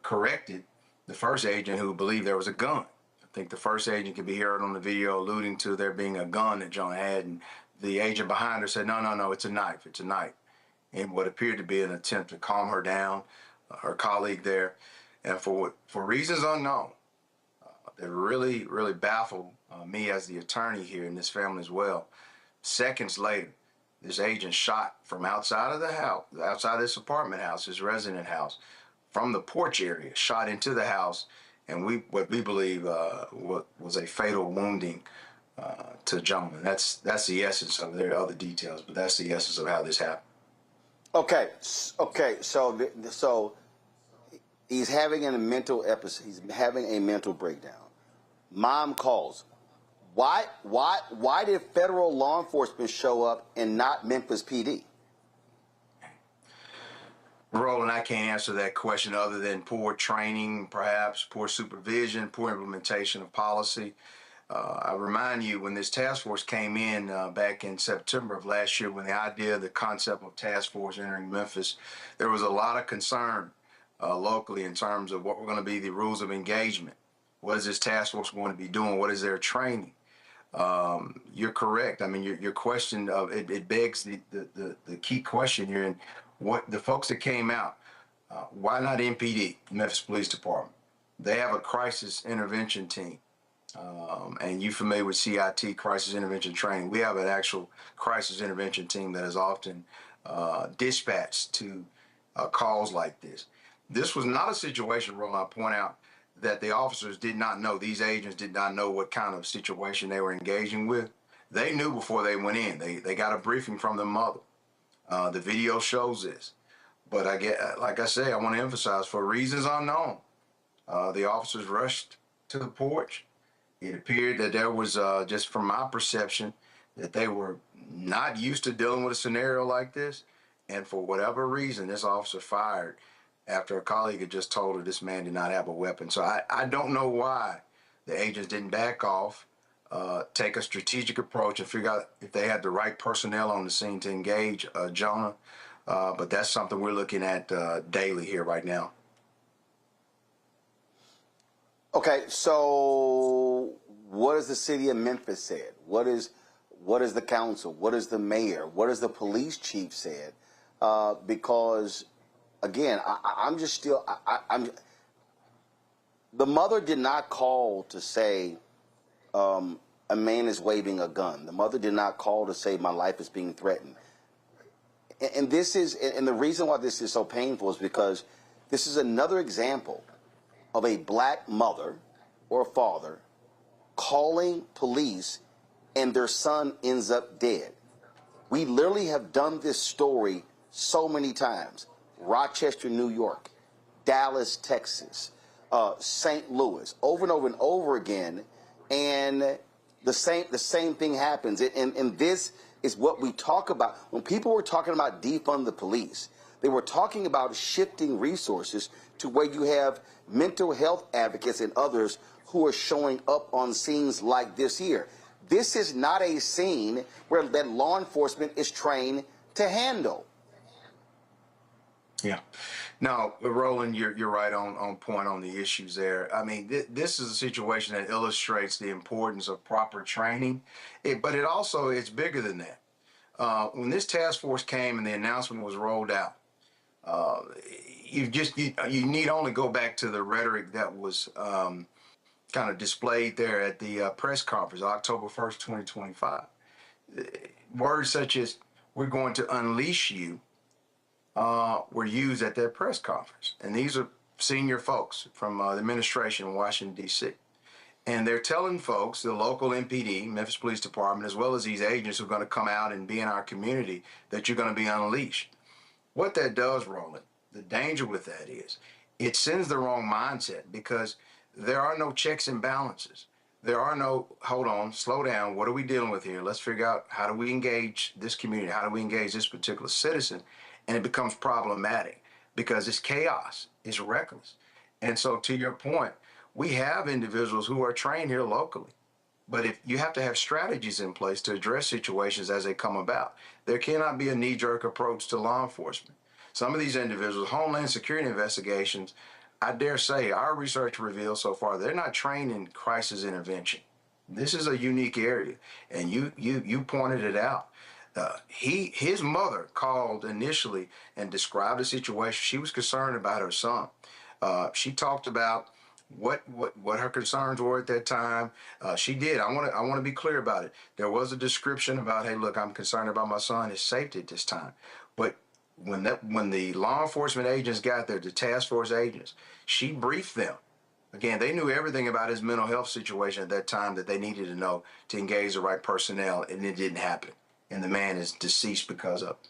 corrected the first agent who believed there was a gun. I think the first agent could be heard on the video alluding to there being a gun that Jonah had, and the agent behind her said, no, it's a knife, it's a knife. In what appeared to be an attempt to calm her down, her colleague there. And for reasons unknown, that really, really baffled me as the attorney here in this family as well. Seconds later, this agent shot from outside of the house, outside this apartment house, his resident house, from the porch area, shot into the house, and what we believe was a fatal wounding to Jonah. That's the essence of it. There are other details, but that's the essence of how this happened. Okay. So he's having a mental episode. He's having a mental breakdown. Mom calls. Why did federal law enforcement show up and not Memphis PD? Roland, I can't answer that question other than poor training, perhaps poor supervision, poor implementation of policy. I remind you, when this task force came in back in September of last year, when the concept of task force entering Memphis, there was a lot of concern locally in terms of what were going to be the rules of engagement. What is this task force going to be doing? What is their training? You're correct. I mean, your question it begs the key question here, and what the folks that came out, why not MPD, Memphis Police Department? They have a crisis intervention team. And you're familiar with CIT, crisis intervention training. We have an actual crisis intervention team that is often dispatched to calls like this. This was not a situation, Roland, I point out, that the officers did not know. These agents did not know what kind of situation they were engaging with. They knew before they went in. They got a briefing from the mother. The video shows this. But like I say, I want to emphasize, for reasons unknown, the officers rushed to the porch. It appeared that there was, just from my perception, that they were not used to dealing with a scenario like this. And for whatever reason, this officer fired after a colleague had just told her this man did not have a weapon. So I don't know why the agents didn't back off, take a strategic approach and figure out if they had the right personnel on the scene to engage Jonah. But that's something we're looking at daily here right now. Okay, so what has the city of Memphis said? What is the council? What is the mayor? What has the police chief said? Because, again, the mother did not call to say a man is waving a gun. The mother did not call to say my life is being threatened. And the reason why this is so painful is because this is another example of a black mother or father calling police and their son ends up dead. We literally have done this story so many times. Rochester, New York, Dallas, Texas, St. Louis, over and over and over again, and the same thing happens. And this is what we talk about. When people were talking about defund the police, they were talking about shifting resources to where you have mental health advocates and others who are showing up on scenes like this here. This is not a scene where that law enforcement is trained to handle. Yeah. No, Roland, you're right on point on the issues there. I mean, this is a situation that illustrates the importance of proper training, but it also, it's bigger than that. When this task force came and the announcement was rolled out, you need only go back to the rhetoric that was kind of displayed there at the press conference, October 1st, 2025. Words such as, we're going to unleash you, were used at that press conference. And these are senior folks from the administration in Washington, D.C. And they're telling folks, the local MPD, Memphis Police Department, as well as these agents who are going to come out and be in our community, that you're going to be unleashed. What that does, Roland, the danger with that is, it sends the wrong mindset, because there are no checks and balances. There are no, hold on, slow down, what are we dealing with here? Let's figure out, how do we engage this community? How do we engage this particular citizen? And it becomes problematic because it's chaos, it's reckless. And so, to your point, we have individuals who are trained here locally, but if you have to have strategies in place to address situations as they come about. There cannot be a knee-jerk approach to law enforcement. Some of these individuals, Homeland Security investigations, I dare say, our research reveals so far, they're not trained in crisis intervention. This is a unique area, and you pointed it out. His mother called initially and described the situation. She was concerned about her son. She talked about what her concerns were at that time. She did. I want to be clear about it. There was a description about, hey, look, I'm concerned about my son, his safety at this time. But when the law enforcement agents got there, the task force agents, she briefed them. Again, they knew everything about his mental health situation at that time that they needed to know to engage the right personnel, and it didn't happen. And the man is deceased because of it.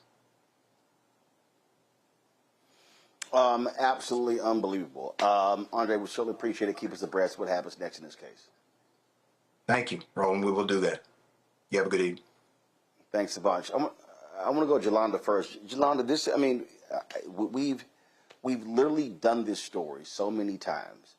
Absolutely unbelievable. Andre, we certainly appreciate it. Keep us abreast of what happens next in this case. Thank you, Roland. We will do that. You have a good evening. Thanks a bunch. I want to go to Jolanda first. Jolanda, we've literally done this story so many times.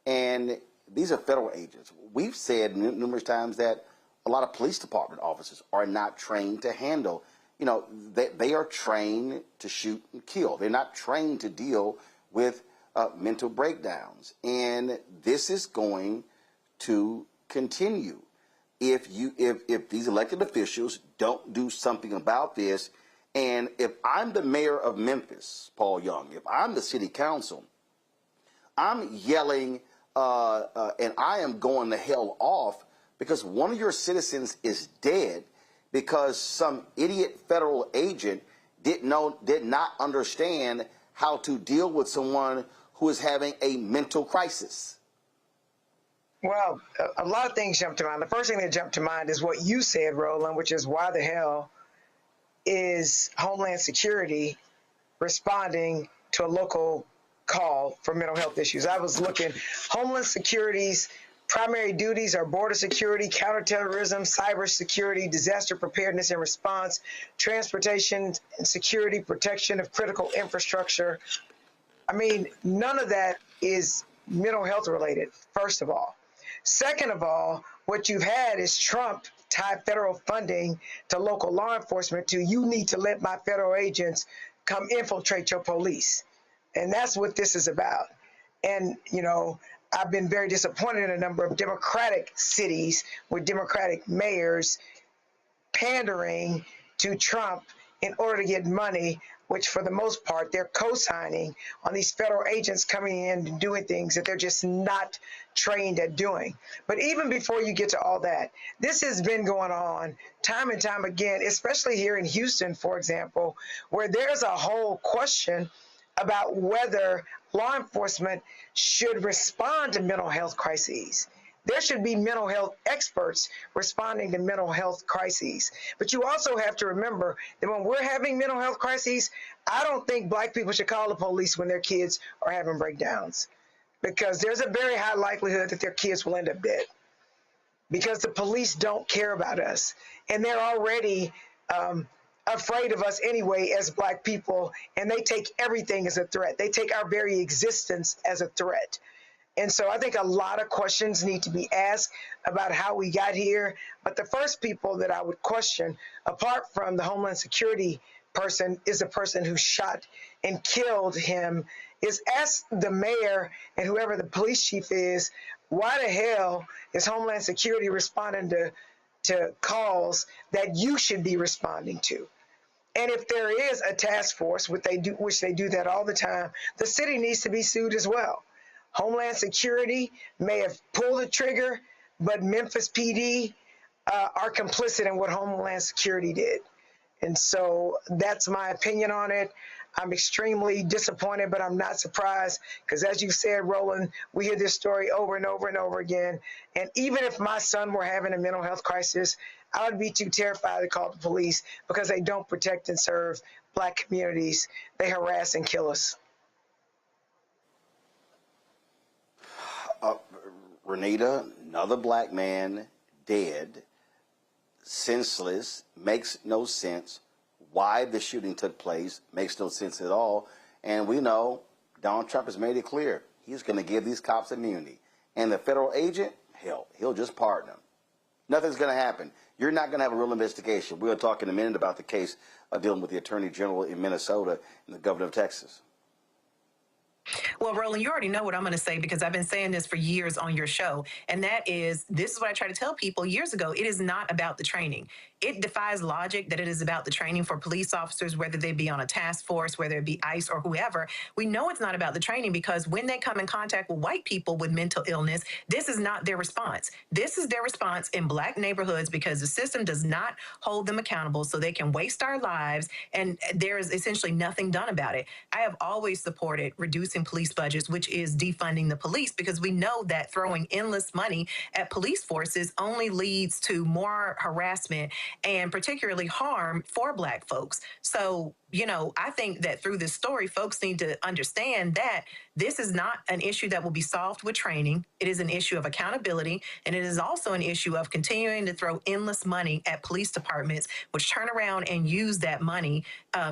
And these are federal agents. We've said numerous times that a lot of police department officers are not trained to handle, they are trained to shoot and kill. They're not trained to deal with mental breakdowns. And this is going to continue if these elected officials don't do something about this. And if I'm the mayor of Memphis, Paul Young, if I'm the city council, I'm yelling and I am going the hell off because one of your citizens is dead because some idiot federal agent did not understand how to deal with someone who is having a mental crisis. Well, a lot of things jump to mind. The first thing that jumped to mind is what you said, Roland, which is why the hell is Homeland Security responding to a local call for mental health issues? I was looking, Homeland Security's primary duties are border security, counterterrorism, cybersecurity, disaster preparedness and response, transportation and security, protection of critical infrastructure. I mean, none of that is mental health related, first of all. Second of all, what you've had is Trump tie federal funding to local law enforcement to, you need to let my federal agents come infiltrate your police. And that's what this is about. And, I've been very disappointed in a number of Democratic cities with Democratic mayors pandering to Trump in order to get money, which for the most part, they're co-signing on these federal agents coming in and doing things that they're just not trained at doing. But even before you get to all that, this has been going on time and time again, especially here in Houston, for example, where there's a whole question about whether law enforcement should respond to mental health crises. There should be mental health experts responding to mental health crises. But you also have to remember that when we're having mental health crises, I don't think Black people should call the police when their kids are having breakdowns, because there's a very high likelihood that their kids will end up dead, because the police don't care about us. And they're already afraid of us anyway as Black people, and they take everything as a threat. They take our very existence as a threat. And so I think a lot of questions need to be asked about how we got here. But the first people that I would question, apart from the Homeland Security person, is the person who shot and killed him, is ask the mayor and whoever the police chief is, why the hell is Homeland Security responding to calls that you should be responding to? And if there is a task force, which they do that all the time, the city needs to be sued as well. Homeland Security may have pulled the trigger, but Memphis PD are complicit in what Homeland Security did. And so that's my opinion on it. I'm extremely disappointed, but I'm not surprised, because as you said, Roland, we hear this story over and over and over again. And even if my son were having a mental health crisis, I would be too terrified to call the police, because they don't protect and serve Black communities. They harass and kill us. Renita, another Black man dead, senseless, makes no sense. Why the shooting took place makes no sense at all. And we know Donald Trump has made it clear he's going to give these cops immunity. And the federal agent, hell, he'll just pardon them. Nothing's going to happen. You're not going to have a real investigation. We'll talk in a minute about the case dealing with the Attorney General in Minnesota and the Governor of Texas. Well, Roland, you already know what I'm going to say, because I've been saying this for years on your show. And that is, this is what I try to tell people years ago. It is not about the training. It defies logic that it is about the training for police officers, whether they be on a task force, whether it be ICE or whoever. We know it's not about the training, because when they come in contact with white people with mental illness, this is not their response. This is their response in Black neighborhoods, because the system does not hold them accountable, so they can waste our lives, and there is essentially nothing done about it. I have always supported reducing police budgets, which is defunding the police, because we know that throwing endless money at police forces only leads to more harassment and particularly harm for Black folks. So, you know, I think that through this story, folks need to understand that this is not an issue that will be solved with training. It is an issue of accountability, and it is also an issue of continuing to throw endless money at police departments, which turn around and use that money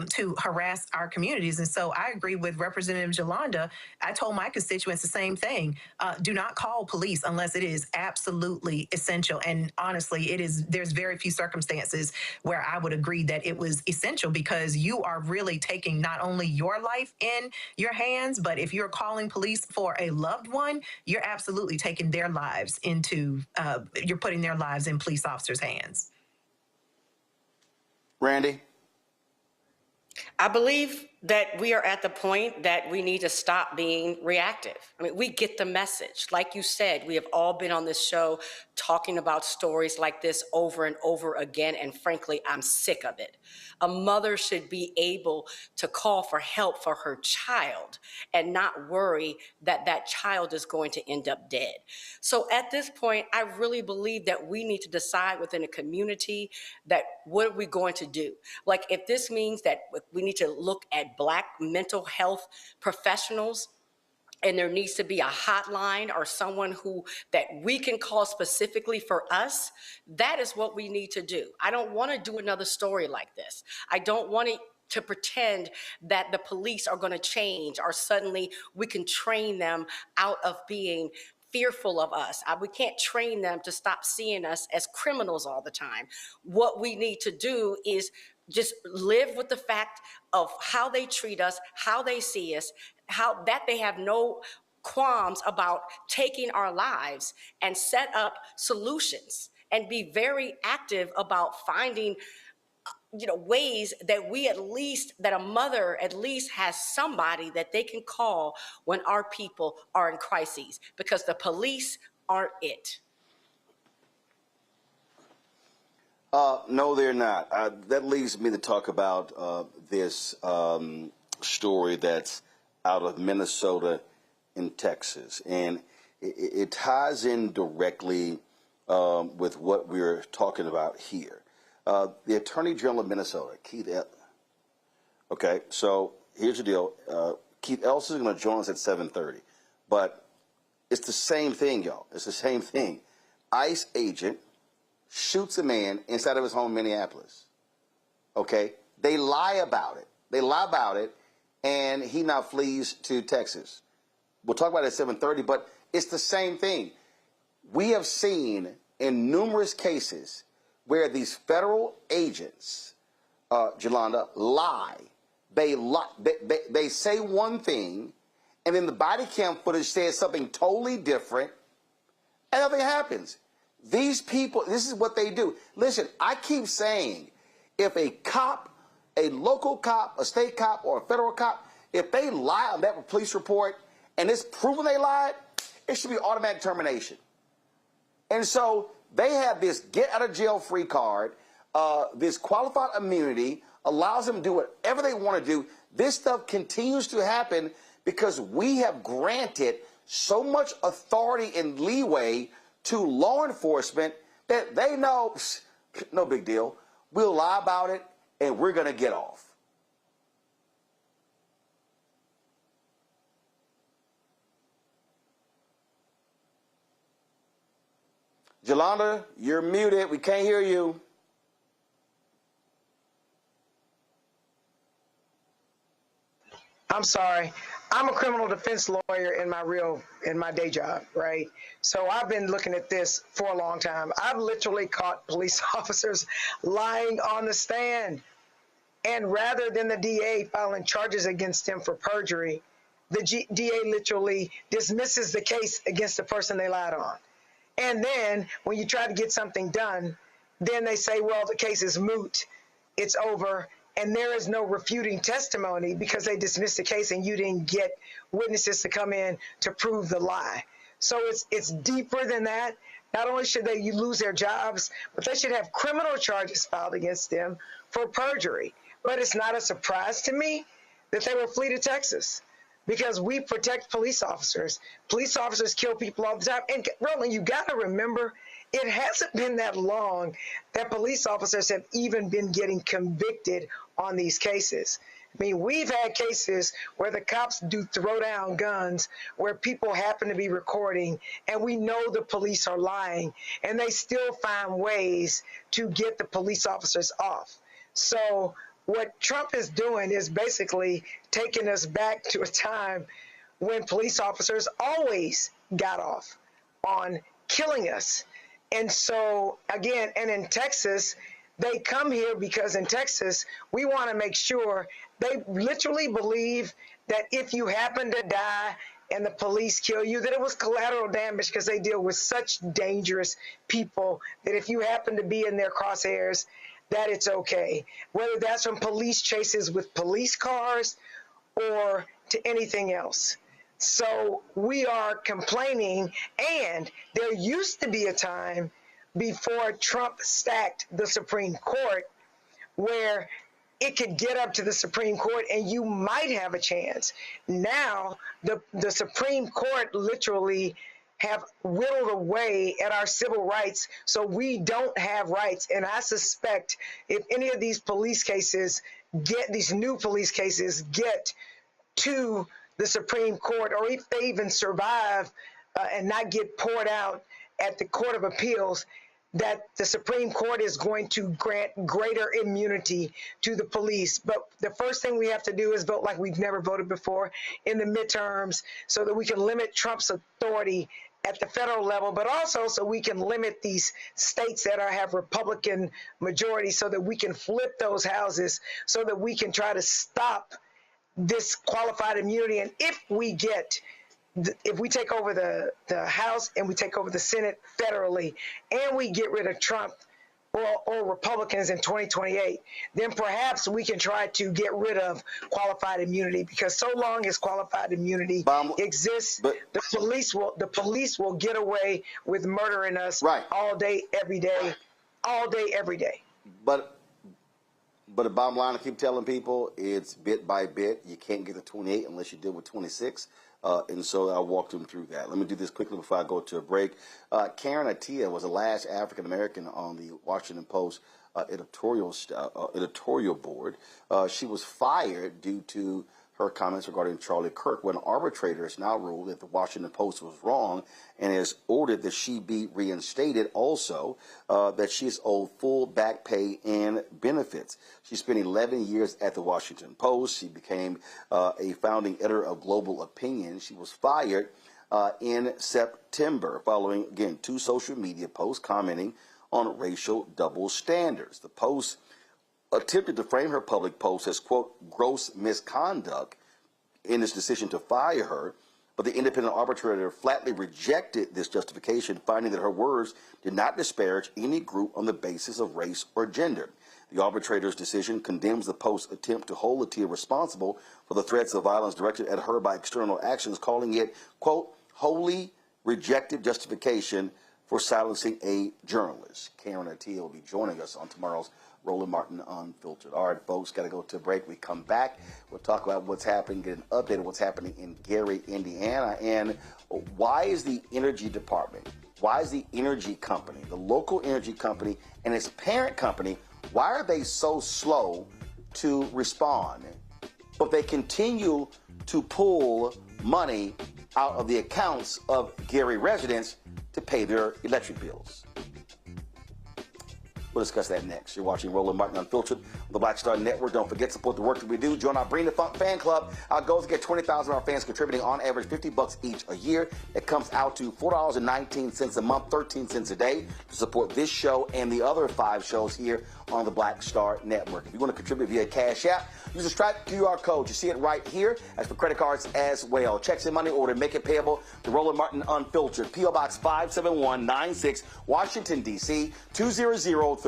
to harass our communities. And so I agree with Representative Jolanda. I told my constituents the same thing. Do not call police unless it is absolutely essential. And honestly, there's very few circumstances where I would agree that it was essential, because you are really taking not only your life in your hands, but if you're calling police for a loved one, you're absolutely taking their lives you're putting their lives in police officers' hands. Randy? I believe that we are at the point that we need to stop being reactive. I mean, we get the message. Like you said, we have all been on this show talking about stories like this over and over again, and frankly, I'm sick of it. A mother should be able to call for help for her child and not worry that that child is going to end up dead. So at this point, I really believe that we need to decide within a community that what are we going to do? Like, if this means that we need to look at Black mental health professionals, and there needs to be a hotline or someone that we can call specifically for us, that is what we need to do. I don't want to do another story like this. I don't want to pretend that the police are going to change, or suddenly we can train them out of being fearful of us. We can't train them to stop seeing us as criminals all the time. What we need to do is just live with the fact of how they treat us, how they see us, how that they have no qualms about taking our lives, and set up solutions and be very active about finding ways that that a mother at least has somebody that they can call when our people are in crises, because the police aren't it. No, they're not. That leads me to talk about this story that's out of Minnesota and Texas. And it ties in directly with what we're talking about here. The Attorney General of Minnesota, Keith Okay, so here's the deal. Keith Ellis is going to join us at 7:30, but it's the same thing, y'all. It's the same thing. ICE agent shoots a man inside of his home in Minneapolis. Okay, they lie about it. And he now flees to Texas. We'll talk about it at 7:30, but it's the same thing. We have seen in numerous cases where these federal agents, Jolanda, lie. They say one thing, and then the body cam footage says something totally different, and nothing happens. These people, this is what they do. Listen, I keep saying, if a cop, a local cop, a state cop, or a federal cop, if they lie on that police report and it's proven they lied, it should be automatic termination. And so they have this get out of jail free card, this qualified immunity, allows them to do whatever they want to do. This stuff continues to happen because we have granted so much authority and leeway to law enforcement that they know, no big deal. We'll lie about it and we're going to get off. Jolanda, you're muted. We can't hear you. I'm sorry. I'm a criminal defense lawyer in my day job, right? So I've been looking at this for a long time. I've literally caught police officers lying on the stand. And rather than the DA filing charges against him for perjury, the DA literally dismisses the case against the person they lied on. And then when you try to get something done, then they say, well, the case is moot, it's over, and there is no refuting testimony because they dismissed the case and you didn't get witnesses to come in to prove the lie. So it's deeper than that. Not only should they lose their jobs, but they should have criminal charges filed against them for perjury. But it's not a surprise to me that they will flee to Texas, because we protect police officers. Police officers kill people all the time. And Roland, you got to remember, it hasn't been that long that police officers have even been getting convicted on these cases. I mean, we've had cases where the cops do throw down guns, where people happen to be recording, and we know the police are lying, and they still find ways to get the police officers off. So what Trump is doing is basically taking us back to a time when police officers always got off on killing us. And so, again, and in Texas, they come here because in Texas, we want to make sure they literally believe that if you happen to die and the police kill you, that it was collateral damage because they deal with such dangerous people that if you happen to be in their crosshairs, that it's okay, whether that's from police chases with police cars or to anything else. So we are complaining, and there used to be a time before Trump stacked the Supreme Court where it could get up to the Supreme Court and you might have a chance. Now, the Supreme Court literally have whittled away at our civil rights, so we don't have rights. And I suspect if any of these police cases these new police cases get to the Supreme Court, or if they even survive and not get poured out at the Court of Appeals, that the Supreme Court is going to grant greater immunity to the police. But the first thing we have to do is vote like we've never voted before in the midterms, so that we can limit Trump's authority at the federal level, but also so we can limit these states that have Republican majority, so that we can flip those houses, so that we can try to stop this qualified immunity. And if we take over the House and we take over the Senate federally, and we get rid of Trump or Republicans in 2028, then perhaps we can try to get rid of qualified immunity, because so long as qualified immunity exists, the police will get away with murdering us all day, every day, all day, every day. But But the bottom line, I keep telling people, it's bit by bit. You can't get to 28 unless you deal with 26. And so I'll walk them through that. Let me do this quickly before I go to a break. Karen Attiah was the last African-American on the Washington Post editorial board. She was fired due to her comments regarding Charlie Kirk, when arbitrators now ruled that the Washington Post was wrong and has ordered that she be reinstated. Also, that she is owed full back pay and benefits. She spent 11 years at the Washington Post. She became a founding editor of Global Opinion. She was fired in September following, again, 2 social media posts commenting on racial double standards. The Post attempted to frame her public post as, quote, gross misconduct in its decision to fire her, but the independent arbitrator flatly rejected this justification, finding that her words did not disparage any group on the basis of race or gender. The arbitrator's decision condemns the Post's attempt to hold Attiah responsible for the threats of violence directed at her by external actions, calling it, quote, wholly rejected justification for silencing a journalist. Karen Attiah will be joining us on tomorrow's Roland Martin Unfiltered. All right, folks, got to go to a break. We come back. We'll talk about what's happening, get an update on what's happening in Gary, Indiana, and why is the energy department, why is the energy company, the local energy company and its parent company, why are they so slow to respond? But they continue to pull money out of the accounts of Gary residents to pay their electric bills. We'll discuss that next. You're watching Roland Martin Unfiltered on the Black Star Network. Don't forget to support the work that we do. Join our Bring the Funk fan club. Our goal is to get 20,000 of our fans contributing on average $50 each a year. It comes out to $4.19 a month, 13 cents a day to support this show and the other 5 shows here on the Black Star Network. If you want to contribute via Cash App, use the Stripe QR code. You see it right here. As for credit cards as well. Checks and money order, make it payable to Roland Martin Unfiltered. P.O. Box 57196, Washington, D.C. 20037-0196.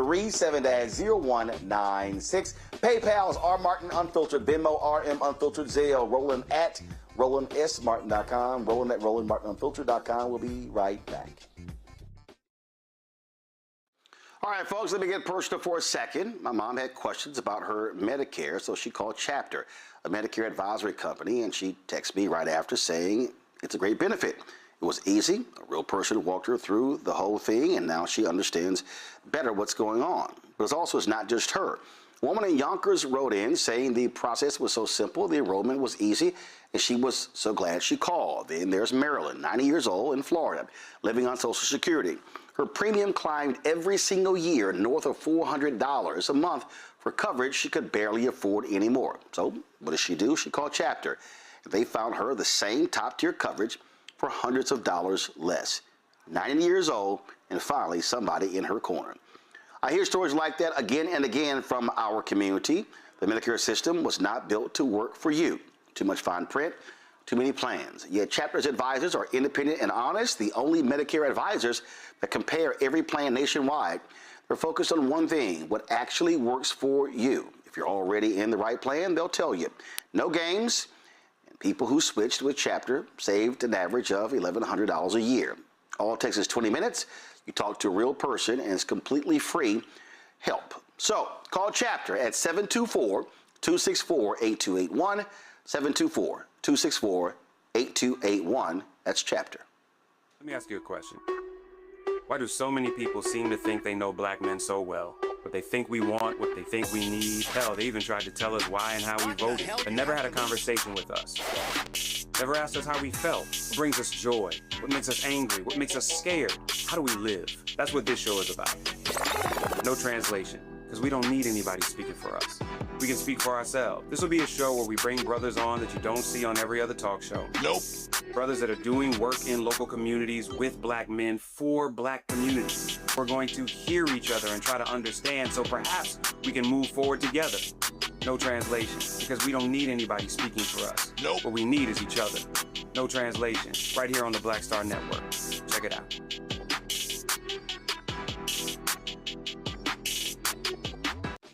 PayPal is R Martin Unfiltered. Venmo RM Unfiltered. Zelle Roland at RolandSMartin.com. Roland at RolandMartinUnfiltered.com. We'll be right back. All right, folks, let me get personal for a second. My mom had questions about her Medicare, so she called Chapter, a Medicare advisory company, and she texted me right after saying it's a great benefit. It was easy. A real person walked her through the whole thing, and now she understands better what's going on. But it's not just her. A woman in Yonkers wrote in saying the process was so simple, the enrollment was easy, and she was so glad she called. Then there's Marilyn, 90 years old, in Florida, living on Social Security. Her premium climbed every single year north of $400 a month for coverage she could barely afford anymore. So what does she do? She called Chapter. They found her the same top-tier coverage for hundreds of dollars less. 90 years old, and finally somebody in her corner. I hear stories like that again and again from our community. The Medicare system was not built to work for you. Too much fine print, too many plans. Yet Chapter's advisors are independent and honest, the only Medicare advisors that compare every plan nationwide. They're focused on one thing, what actually works for you. If you're already in the right plan, they'll tell you. No games. And people who switched with Chapter saved an average of $1,100 a year. All it takes is 20 minutes. You talk to a real person, and it's completely free help. So call Chapter at 724-264-8281, 724-264-8281. That's Chapter. Let me ask you a question. Why do so many people seem to think they know black men so well? What they think we want, what they think we need. Hell, they even tried to tell us why and how we voted, but never had a conversation with us. Never asked us how we felt, what brings us joy, what makes us angry, what makes us scared. How do we live? That's what this show is about. No translation, because we don't need anybody speaking for us. We can speak for ourselves. This will be a show where we bring brothers on that you don't see on every other talk show. Nope. Brothers that are doing work in local communities with black men for black communities. We're going to hear each other and try to understand so perhaps we can move forward together. No translation, because we don't need anybody speaking for us. Nope. What we need is each other. No translation, right here on the Black Star Network. Check it out.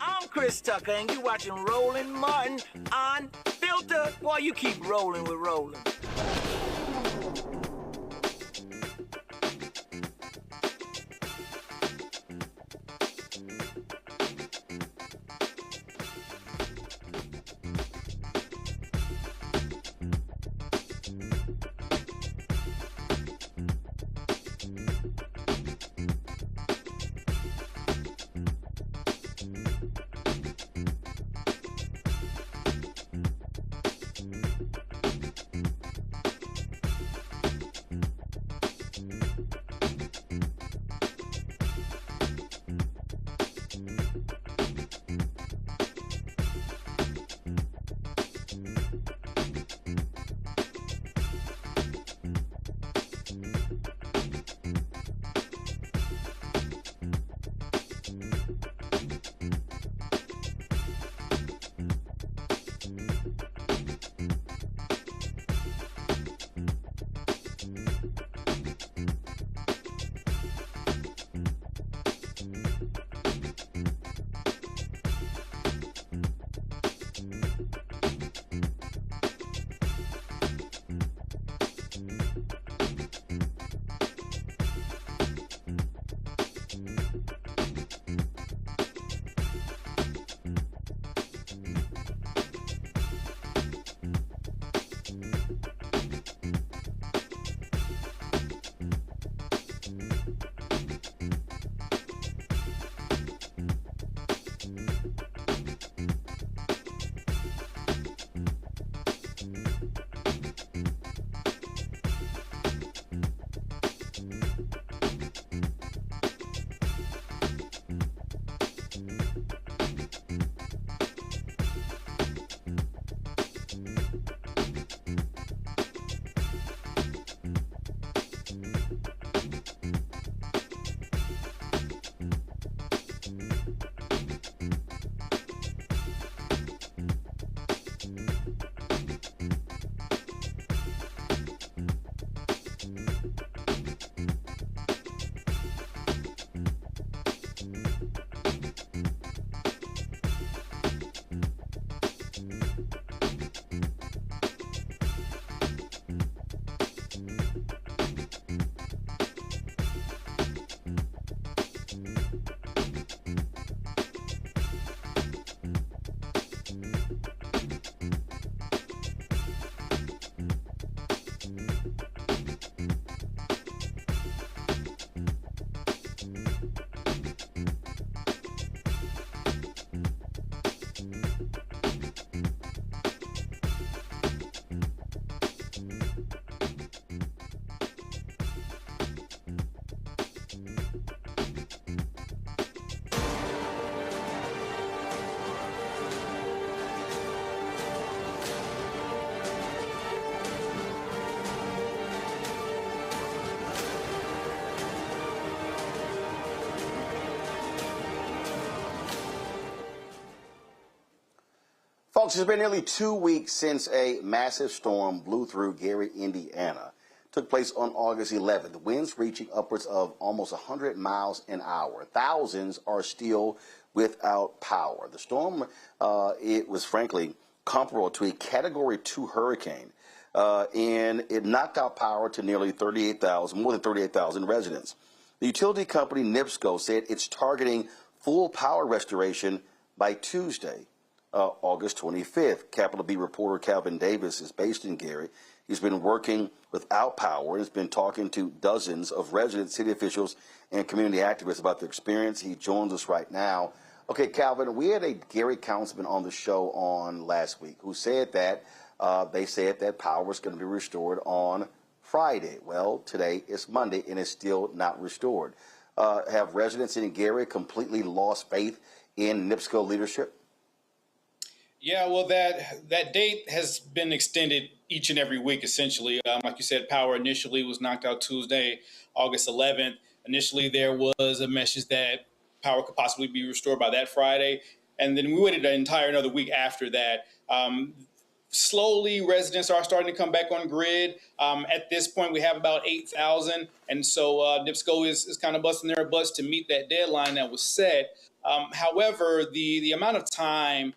I'm Chris Tucker, and you watching Roland Martin Unfiltered. Boy, you keep rolling with Roland. Folks, it's been nearly 2 weeks since a massive storm blew through Gary, Indiana. It took place on August 11th. Winds reaching upwards of almost 100 miles an hour. Thousands are still without power. The storm, it was frankly comparable to a Category 2 hurricane, and it knocked out power to nearly more than 38,000 residents. The utility company NIPSCO said it's targeting full power restoration by Tuesday, August 25th. Capital B reporter Calvin Davis is based in Gary. He's been working without power and has been talking to dozens of residents, city officials, and community activists about their experience. He joins us right now. Okay, Calvin, we had a Gary councilman on the show on last week who said that they said that power is going to be restored on Friday. Well, today is Monday and it's still not restored. Have residents in Gary completely lost faith in NIPSCO leadership? Yeah, well, that date has been extended each and every week, essentially. Like you said, power initially was knocked out Tuesday, August 11th. Initially, there was a message that power could possibly be restored by that Friday. And then we waited an entire another week after that. Slowly, residents are starting to come back on grid. At this point, we have about 8,000. And so NIPSCO is kind of busting their butts to meet that deadline that was set. However, the amount of time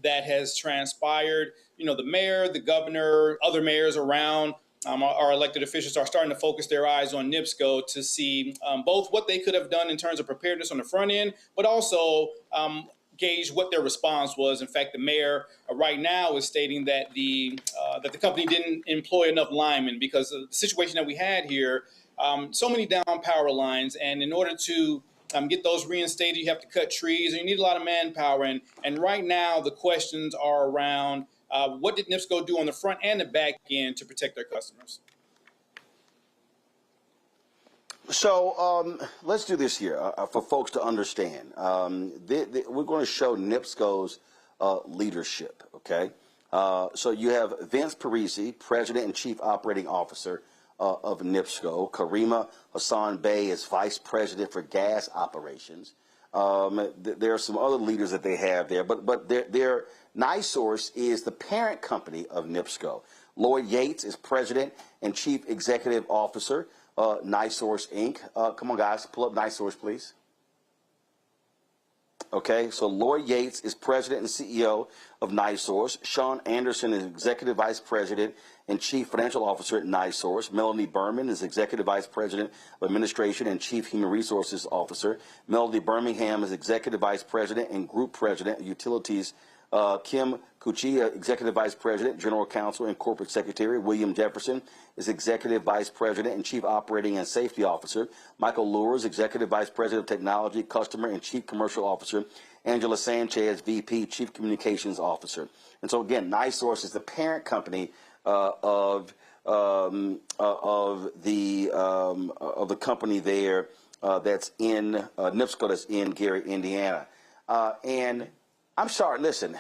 that has transpired, the mayor, the governor, other mayors around, our elected officials are starting to focus their eyes on NIPSCO to see both what they could have done in terms of preparedness on the front end, but also gauge what their response was. In fact, the mayor right now is stating that the company didn't employ enough linemen because of the situation that we had here. So many down power lines, and in order to get those reinstated, you have to cut trees, and you need a lot of manpower. And right now, the questions are around What did NIPSCO do on the front and the back end to protect their customers? So let's do this here for folks to understand. We're going to show NIPSCO's leadership, okay? So you have Vince Parisi, President and Chief Operating Officer of NIPSCO. Karima Hassan Bey is Vice President for Gas Operations. There are some other leaders that they have there, but their NiSource is the parent company of NIPSCO. Lloyd Yates is President and Chief Executive Officer, NiSource Inc. Come on, guys, pull up NiSource, please. Okay, so Lloyd Yates is President and CEO of NiSource. Sean Anderson is Executive Vice President and Chief Financial Officer at NiSource. Melanie Berman is Executive Vice President of Administration and Chief Human Resources Officer. Melody Birmingham is Executive Vice President and Group President of Utilities. Kim Kuchia, Executive Vice President, General Counsel, and Corporate Secretary. William Jefferson is Executive Vice President and Chief Operating and Safety Officer. Michael Lures, Executive Vice President of Technology, Customer, and Chief Commercial Officer. Angela Sanchez, VP, Chief Communications Officer. And so again, NiSource is the parent company of the company there that's in NIPSCO, that's in Gary, Indiana. And I'm sorry, listen,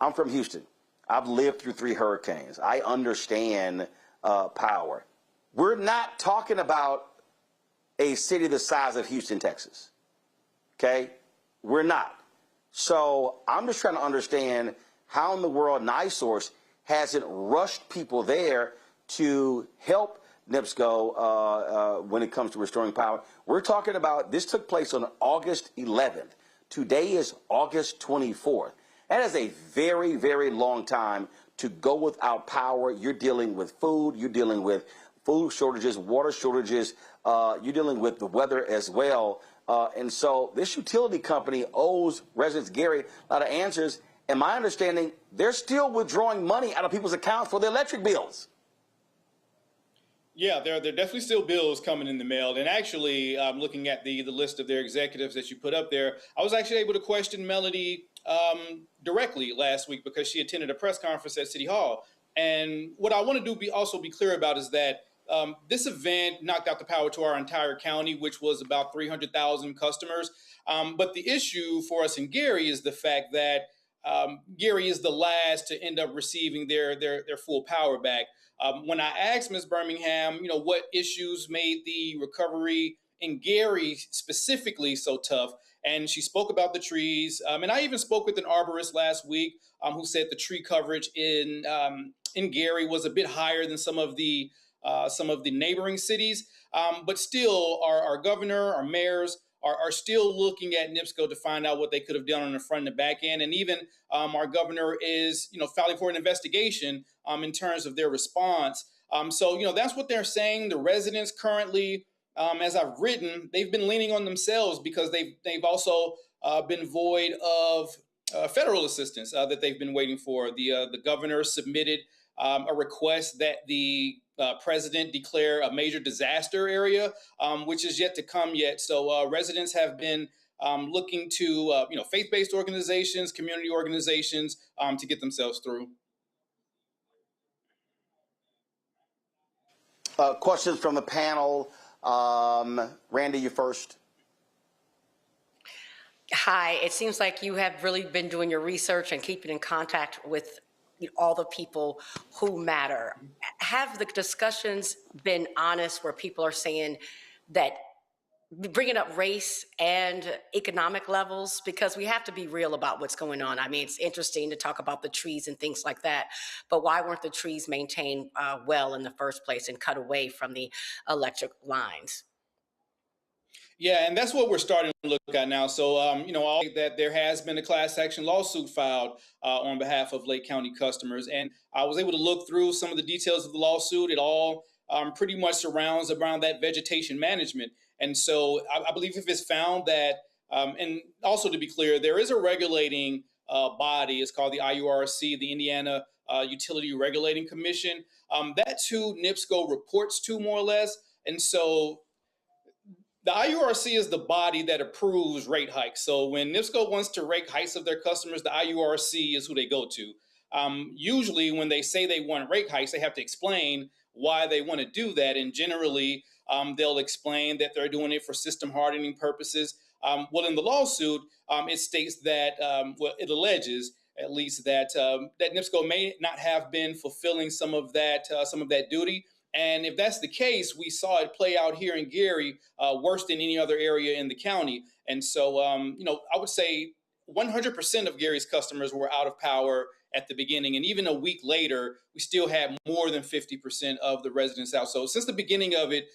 I'm from Houston. I've lived through 3 hurricanes. I understand power. We're not talking about a city the size of Houston, Texas. Okay? We're not. So I'm just trying to understand how in the world NiSource hasn't rushed people there to help NIPSCO when it comes to restoring power. We're talking about, this took place on August 11th. Today is August 24th. That is a very, very long time to go without power. You're dealing with food. You're dealing with food shortages, water shortages. You're dealing with the weather as well. And so this utility company owes residents Gary a lot of answers. And my understanding, they're still withdrawing money out of people's accounts for their electric bills. Yeah, there are definitely still bills coming in the mail. And actually, looking at the list of their executives that you put up there, I was actually able to question Melody directly last week because she attended a press conference at City Hall. And what I want to also be clear about is that this event knocked out the power to our entire county, which was about 300,000 customers. But the issue for us in Gary is the fact that Gary is the last to end up receiving their full power back. When I asked Ms. Birmingham, what issues made the recovery in Gary specifically so tough, and she spoke about the trees. And I even spoke with an arborist last week who said the tree coverage in Gary was a bit higher than some of the neighboring cities. But still, our governor, our mayors are still looking at NIPSCO to find out what they could have done on the front and the back end. And even our governor is, filing for an investigation in terms of their response. So, that's what they're saying. The residents currently, as I've written, they've been leaning on themselves because they've also been void of federal assistance that they've been waiting for. The governor submitted a request that the president declare a major disaster area, which is yet to come yet. So residents have been looking to faith-based organizations, community organizations to get themselves through. Questions from the panel. Randy, you first. Hi, it seems like you have really been doing your research and keeping in contact with all the people who matter. Have the discussions been honest where people are saying that bringing up race and economic levels, because we have to be real about what's going on. I mean, it's interesting to talk about the trees and things like that, but why weren't the trees maintained well in the first place and cut away from the electric lines? Yeah, and that's what we're starting to look at now. So, that there has been a class action lawsuit filed on behalf of Lake County customers. And I was able to look through some of the details of the lawsuit. It all pretty much surrounds around that vegetation management. And so I believe if it's found that, and also to be clear, there is a regulating body. It's called the IURC, the Indiana Utility Regulating Commission. That's who NIPSCO reports to, more or less. And so the IURC is the body that approves rate hikes. So when NIPSCO wants to rate hikes of their customers, the IURC is who they go to. Usually when they say they want rate hikes, they have to explain why they want to do that. And generally, they'll explain that they're doing it for system hardening purposes. Well, in the lawsuit, it states that, well, it alleges at least that that NIPSCO may not have been fulfilling some of that duty. And if that's the case, we saw it play out here in Gary worse than any other area in the county. And so, I would say 100% of Gary's customers were out of power at the beginning. And even a week later, we still had more than 50% of the residents out. So since the beginning of it,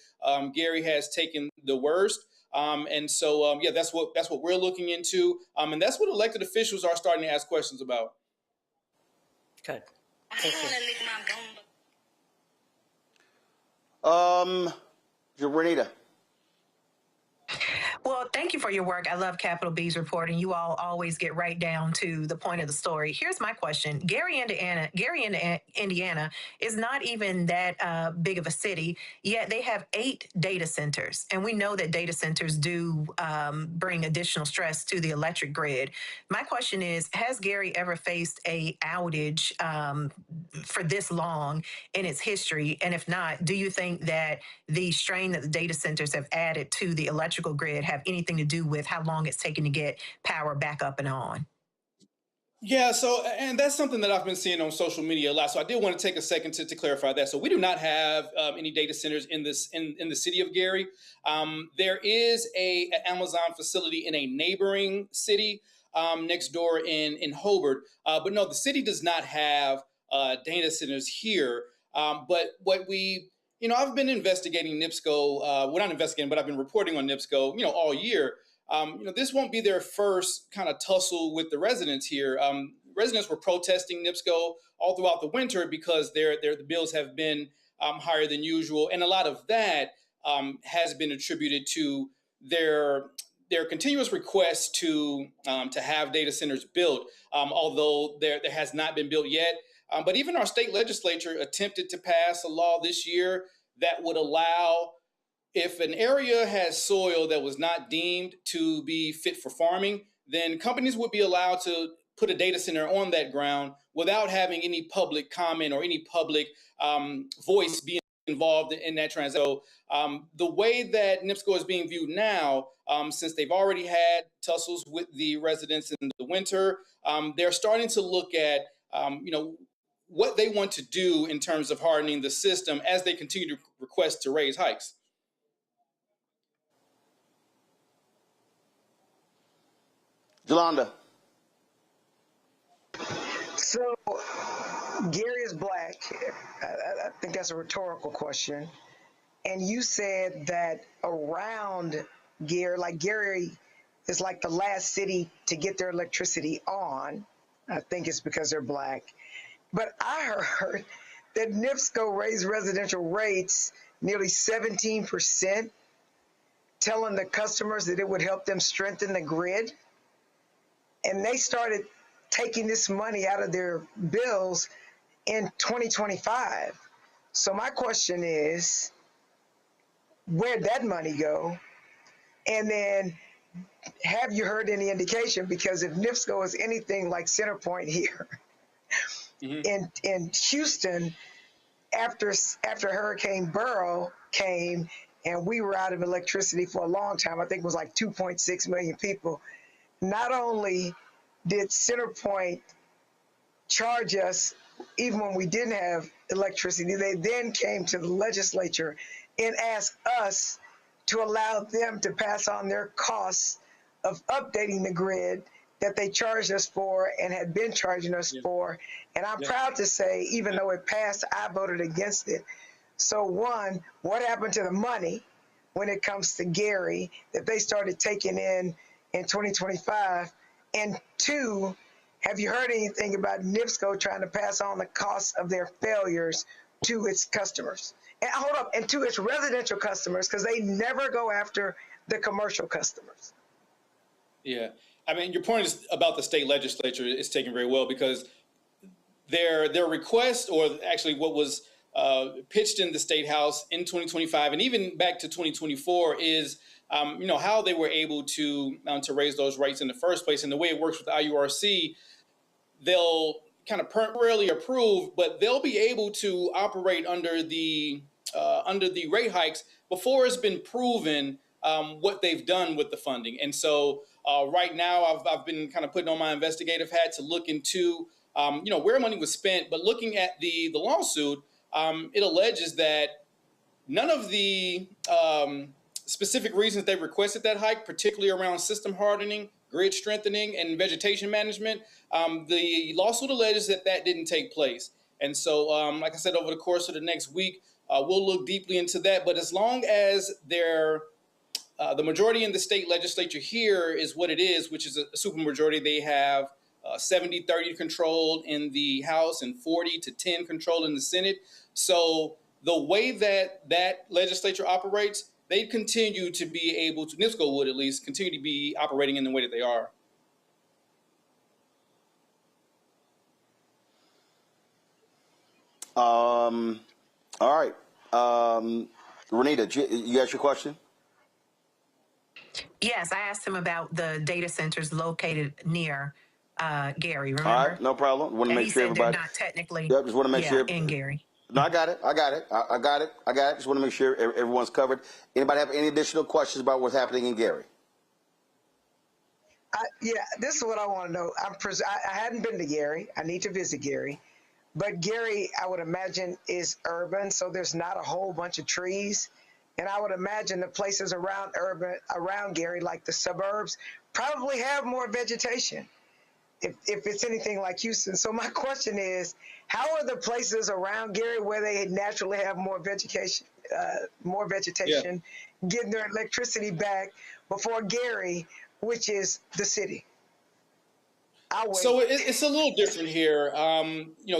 Gary has taken the worst. And so, that's what we're looking into. And that's what elected officials are starting to ask questions about. Good. Renita. Well, thank you for your work. I love Capital B's reporting. You all always get right down to the point of the story. Here's my question. Gary, Indiana is not even that big of a city, yet they have 8 data centers. And we know that data centers do bring additional stress to the electric grid. My question is, has Gary ever faced a outage for this long in its history? And if not, do you think that the strain that the data centers have added to the electrical grid have anything to do with how long it's taken to get power back up and on? Yeah, so, and that's something that I've been seeing on social media a lot. So I did want to take a second to clarify that. So we do not have any data centers in the city of Gary. There is an Amazon facility in a neighboring city next door in Hobart. But no, the city does not have data centers here. But what we, I've been investigating NIPSCO. Well, not investigating, but I've been reporting on NIPSCO, all year. This won't be their first kind of tussle with the residents here. Residents were protesting NIPSCO all throughout the winter because the bills have been higher than usual, and a lot of that has been attributed to their continuous request to have data centers built, although there has not been built yet. But even our state legislature attempted to pass a law this year that would allow, if an area has soil that was not deemed to be fit for farming, then companies would be allowed to put a data center on that ground without having any public comment or any public voice being involved in that transaction. So the way that NIPSCO is being viewed now, since they've already had tussles with the residents in the winter, they're starting to look at, what they want to do in terms of hardening the system as they continue to request to raise hikes. Yolanda. So, Gary is black. I think that's a rhetorical question. And you said that around Gary, like Gary is like the last city to get their electricity on. I think it's because they're black. But I heard that NIPSCO raised residential rates nearly 17%, telling the customers that it would help them strengthen the grid. And they started taking this money out of their bills in 2025. So my question is, where'd that money go? And then have you heard any indication? Because if NIPSCO is anything like Centerpoint here, in Houston, after Hurricane Beryl came and we were out of electricity for a long time, I think it was like 2.6 million people. Not only did Centerpoint charge us even when we didn't have electricity, they then came to the legislature and asked us to allow them to pass on their costs of updating the grid that they charged us for and had been charging us for. And I'm proud to say, even though it passed, I voted against it. So one, what happened to the money when it comes to Gary that they started taking in 2025? And two, have you heard anything about NIPSCO trying to pass on the costs of their failures to its customers? And hold up, and to its residential customers, because they never go after the commercial customers. Yeah. I mean, your point is about the state legislature is taken very well, because their request, or actually what was pitched in the State House in 2025 and even back to 2024 is, how they were able to raise those rates in the first place. And the way it works with IURC, they'll kind of permanently approved, but they'll be able to operate under the rate hikes before it's been proven what they've done with the funding. And so right now, I've been kind of putting on my investigative hat to look into where money was spent. But looking at the lawsuit, it alleges that none of the specific reasons they requested that hike, particularly around system hardening, grid strengthening, and vegetation management, the lawsuit alleges that didn't take place. And so, like I said, over the course of the next week, we'll look deeply into that. But as long as the majority in the state legislature here is what it is, which is a supermajority, they have 70-30 control in the House and 40-10 control in the Senate. So the way that legislature operates, they continue to be able to, NIPSCO would at least, continue to be operating in the way that they are. All right. Renita, you asked your question? Yes, I asked him about the data centers located near Gary, remember? All right, no problem. Want to make sure everybody. They're not technically Yep, just want to make sure. in Gary. No, I got it. I got it. Just want to make sure everyone's covered. Anybody have any additional questions about what's happening in Gary? Yeah, this is what I want to know. I hadn't been to Gary. I need to visit Gary. But Gary, I would imagine, is urban, so there's not a whole bunch of trees. And I would imagine the places around Gary, like the suburbs, probably have more vegetation if it's anything like Houston. So my question is, how are the places around Gary where they naturally have more vegetation, getting their electricity back before Gary, which is the city? So it's a little different here.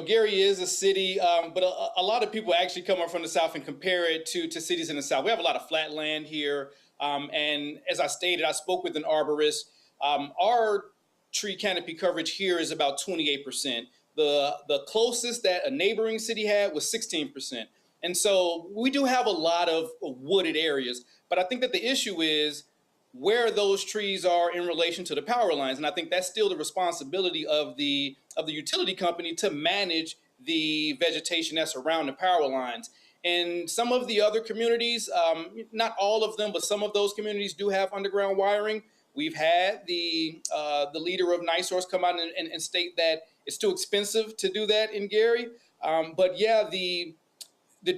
Gary is a city, but a lot of people actually come up from the South and compare it to cities in the South. We have a lot of flat land here. And as I stated, I spoke with an arborist. Our tree canopy coverage here is about 28%. The closest that a neighboring city had was 16%. And so we do have a lot of wooded areas. But I think that the issue is where those trees are in relation to the power lines. And I think that's still the responsibility of the utility company to manage the vegetation that's around the power lines. And some of the other communities, not all of them, but some of those communities do have underground wiring. We've had the leader of NiSource come out and state that it's too expensive to do that in Gary. But yeah, the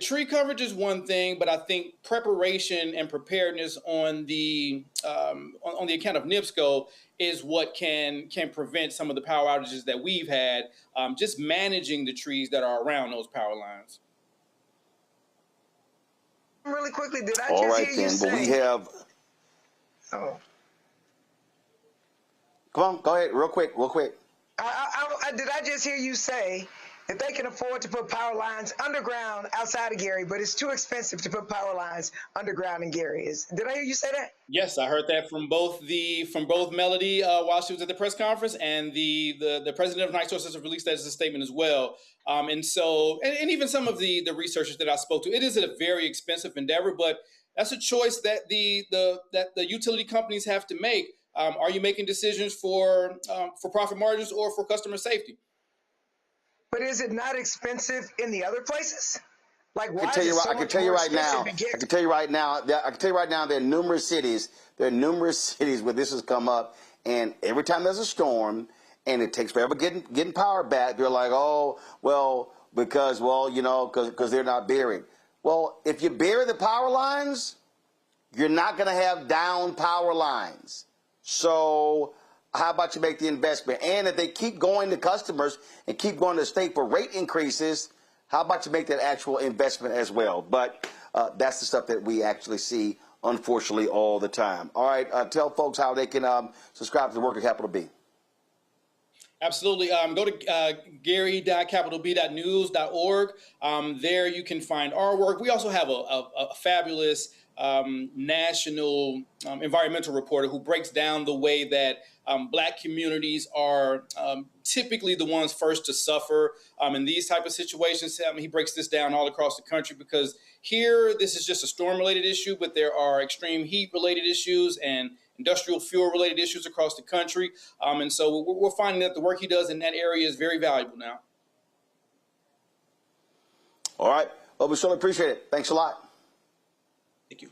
tree coverage is one thing, but I think preparation and preparedness on the account of NIPSCO is what can prevent some of the power outages that we've had, just managing the trees that are around those power lines. Really quickly, did I just hear you say? But we have. Oh. Come on, go ahead, real quick. Did I just hear you say that they can afford to put power lines underground outside of Gary, but it's too expensive to put power lines underground in Gary? Did I hear you say that? Yes, I heard that from both Melody while she was at the press conference, and the president of NiSource has released that as a statement as well. And even some of the researchers that I spoke to, it is a very expensive endeavor, but that's a choice that the utility companies have to make. Are you making decisions for profit margins or for customer safety? But is it not expensive in the other places? Like, why I can tell you right now. There are numerous cities. Where this has come up, and every time there's a storm, and it takes forever getting power back, they're like, because they're not buried. Well, if you bury the power lines, you're not going to have down power lines. So how about you make the investment? And if they keep going to customers and keep going to the state for rate increases, how about you make that actual investment as well? But that's the stuff that we actually see, unfortunately, all the time. All right, tell folks how they can subscribe to the work of Capital B. Absolutely. Go to gary.capitalb.news.org. There you can find our work. We also have a fabulous national environmental reporter who breaks down the way that Black communities are typically the ones first to suffer in these type of situations. He breaks this down all across the country because here this is just a storm-related issue, but there are extreme heat-related issues and industrial fuel-related issues across the country. And so we're finding that the work he does in that area is very valuable now. All right. Well, we certainly appreciate it. Thanks a lot. Thank you.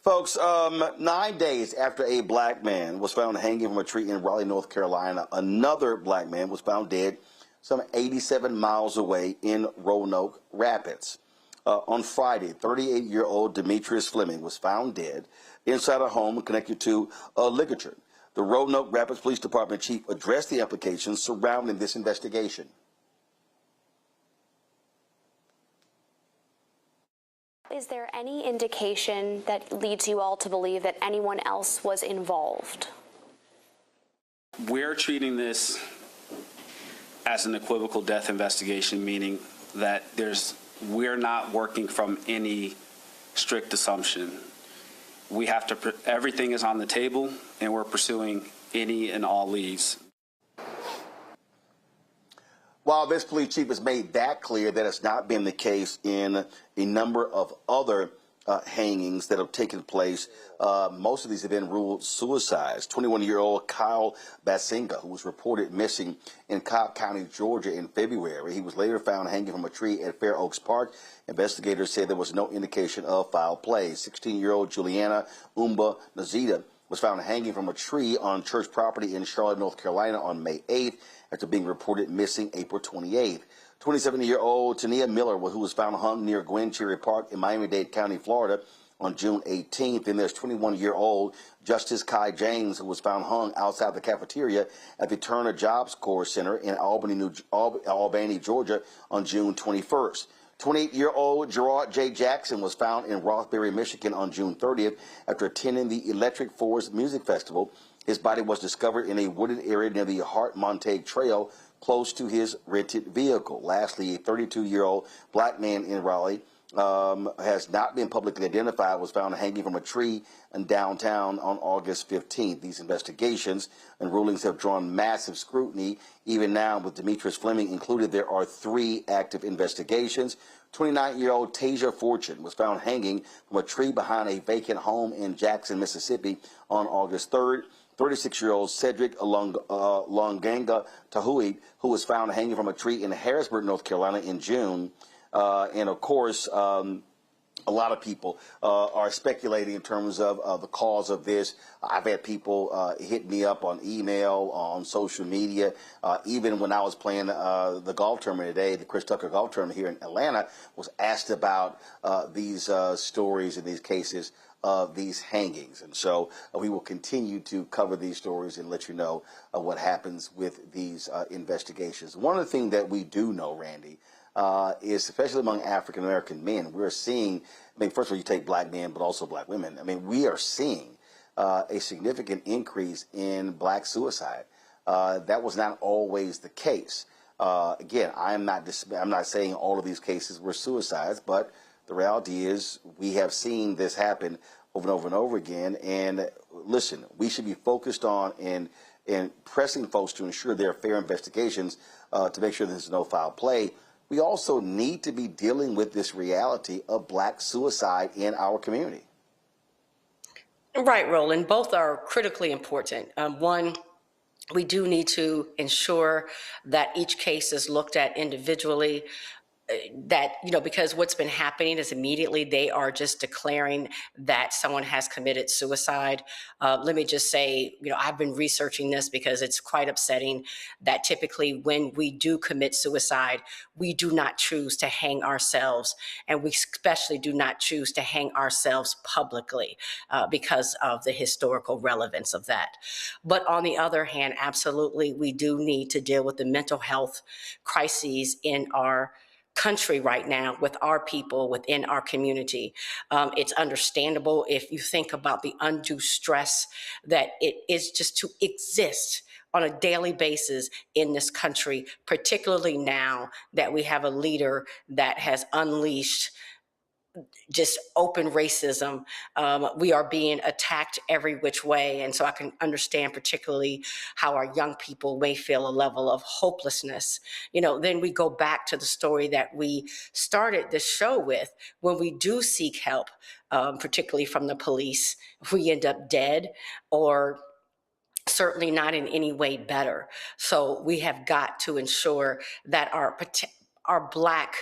Folks, 9 days after a black man was found hanging from a tree in Raleigh, North Carolina, another black man was found dead some 87 miles away in Roanoke Rapids. On Friday, 38-year-old Demetrius Fleming was found dead inside a home connected to a ligature. The Roanoke Rapids Police Department chief addressed the implications surrounding this investigation. Is there any indication that leads you all to believe that anyone else was involved? We're treating this as an equivocal death investigation, meaning that we're not working from any strict assumption. We have to, everything is on the table, and we're pursuing any and all leads. While this police chief has made that clear, that has not been the case in a number of other hangings that have taken place. Most of these have been ruled suicides. 21-year-old Kyle Basinga, who was reported missing in Cobb County, Georgia in February. He was later found hanging from a tree at Fair Oaks Park. Investigators said there was no indication of foul play. 16-year-old Juliana Umba Nazita was found hanging from a tree on church property in Charlotte, North Carolina on May 8th after being reported missing April 28th. 27-year-old Tania Miller, who was found hung near Gwen Cherry Park in Miami-Dade County, Florida on June 18th. And there's 21-year-old Justice Kai James, who was found hung outside the cafeteria at the Turner Jobs Corps Center in Albany, Georgia on June 21st. 28-year-old Gerard J. Jackson was found in Rothbury, Michigan on June 30th after attending the Electric Forest Music Festival. His body was discovered in a wooded area near the Hart Montague Trail close to his rented vehicle. Lastly, a 32-year-old black man in Raleigh has not been publicly identified, was found hanging from a tree in downtown on August 15th. These investigations and rulings have drawn massive scrutiny. Even now, with Demetrius Fleming included, there are 3 active investigations. 29-year-old Tasia Fortune was found hanging from a tree behind a vacant home in Jackson, Mississippi on August 3rd. 36-year-old Cedric Longanga Tahui, who was found hanging from a tree in Harrisburg, North Carolina in June. And of course, a lot of people are speculating in terms of the cause of this. I've had people hit me up on email, on social media. Even when I was playing the golf tournament today, the Chris Tucker golf tournament here in Atlanta, was asked about these stories and these cases of these hangings. And so we will continue to cover these stories and let you know what happens with these investigations. One of the things that we do know, Randy, is especially among African American men, we're seeing, I mean, first of all, you take black men, but also black women. I mean, we are seeing a significant increase in black suicide. That was not always the case. Again, I'm not saying all of these cases were suicides, but the reality is we have seen this happen over and over and over again. And listen, we should be focused on and pressing folks to ensure there are fair investigations to make sure there's no foul play. We also need to be dealing with this reality of black suicide in our community. Right, Roland. Both are critically important. One, we do need to ensure that each case is looked at individually. That, because what's been happening is immediately they are just declaring that someone has committed suicide. Let me just say, I've been researching this because it's quite upsetting that typically when we do commit suicide, we do not choose to hang ourselves. And we especially do not choose to hang ourselves publicly because of the historical relevance of that. But on the other hand, absolutely, we do need to deal with the mental health crises in our country right now with our people within our community. It's understandable if you think about the undue stress that it is just to exist on a daily basis in this country, particularly now that we have a leader that has unleashed just open racism. We are being attacked every which way. And so I can understand particularly how our young people may feel a level of hopelessness. Then we go back to the story that we started this show with. When we do seek help, particularly from the police, we end up dead or certainly not in any way better. So we have got to ensure that our Black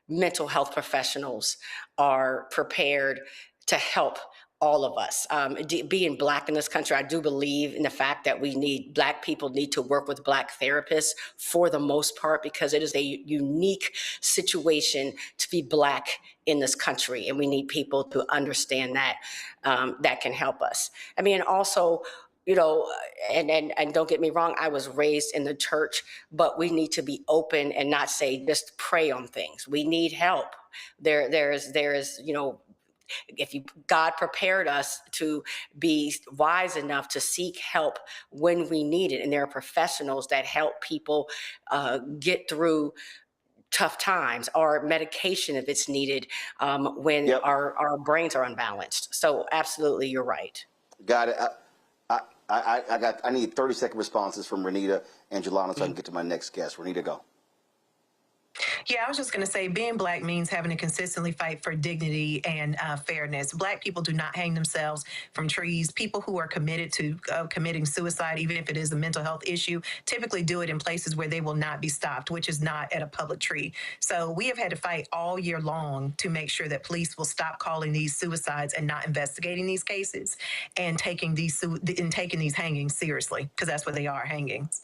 mental health professionals are prepared to help all of us. Being Black in this country, I do believe in the fact that Black people need to work with Black therapists for the most part, because it is a unique situation to be Black in this country. And we need people to understand that that can help us. I mean, also, and don't get me wrong, I was raised in the church, but we need to be open and not say just pray on things. We need help. There's if God prepared us to be wise enough to seek help when we need it, and there are professionals that help people get through tough times, or medication if it's needed when our brains are unbalanced. So absolutely, you're right. Got it. I need 30-second responses from Renita and Jelana so I can get to my next guest. Renita, go. Yeah, I was just going to say, being Black means having to consistently fight for dignity and fairness. Black people do not hang themselves from trees. People who are committed to committing suicide, even if it is a mental health issue, typically do it in places where they will not be stopped, which is not at a public tree. So we have had to fight all year long to make sure that police will stop calling these suicides and not investigating these cases and taking these hangings seriously, because that's what they are, hangings.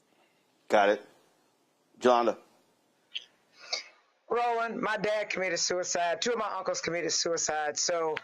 Got it. Jonah. Roland, my dad committed suicide. 2 of my uncles committed suicide. So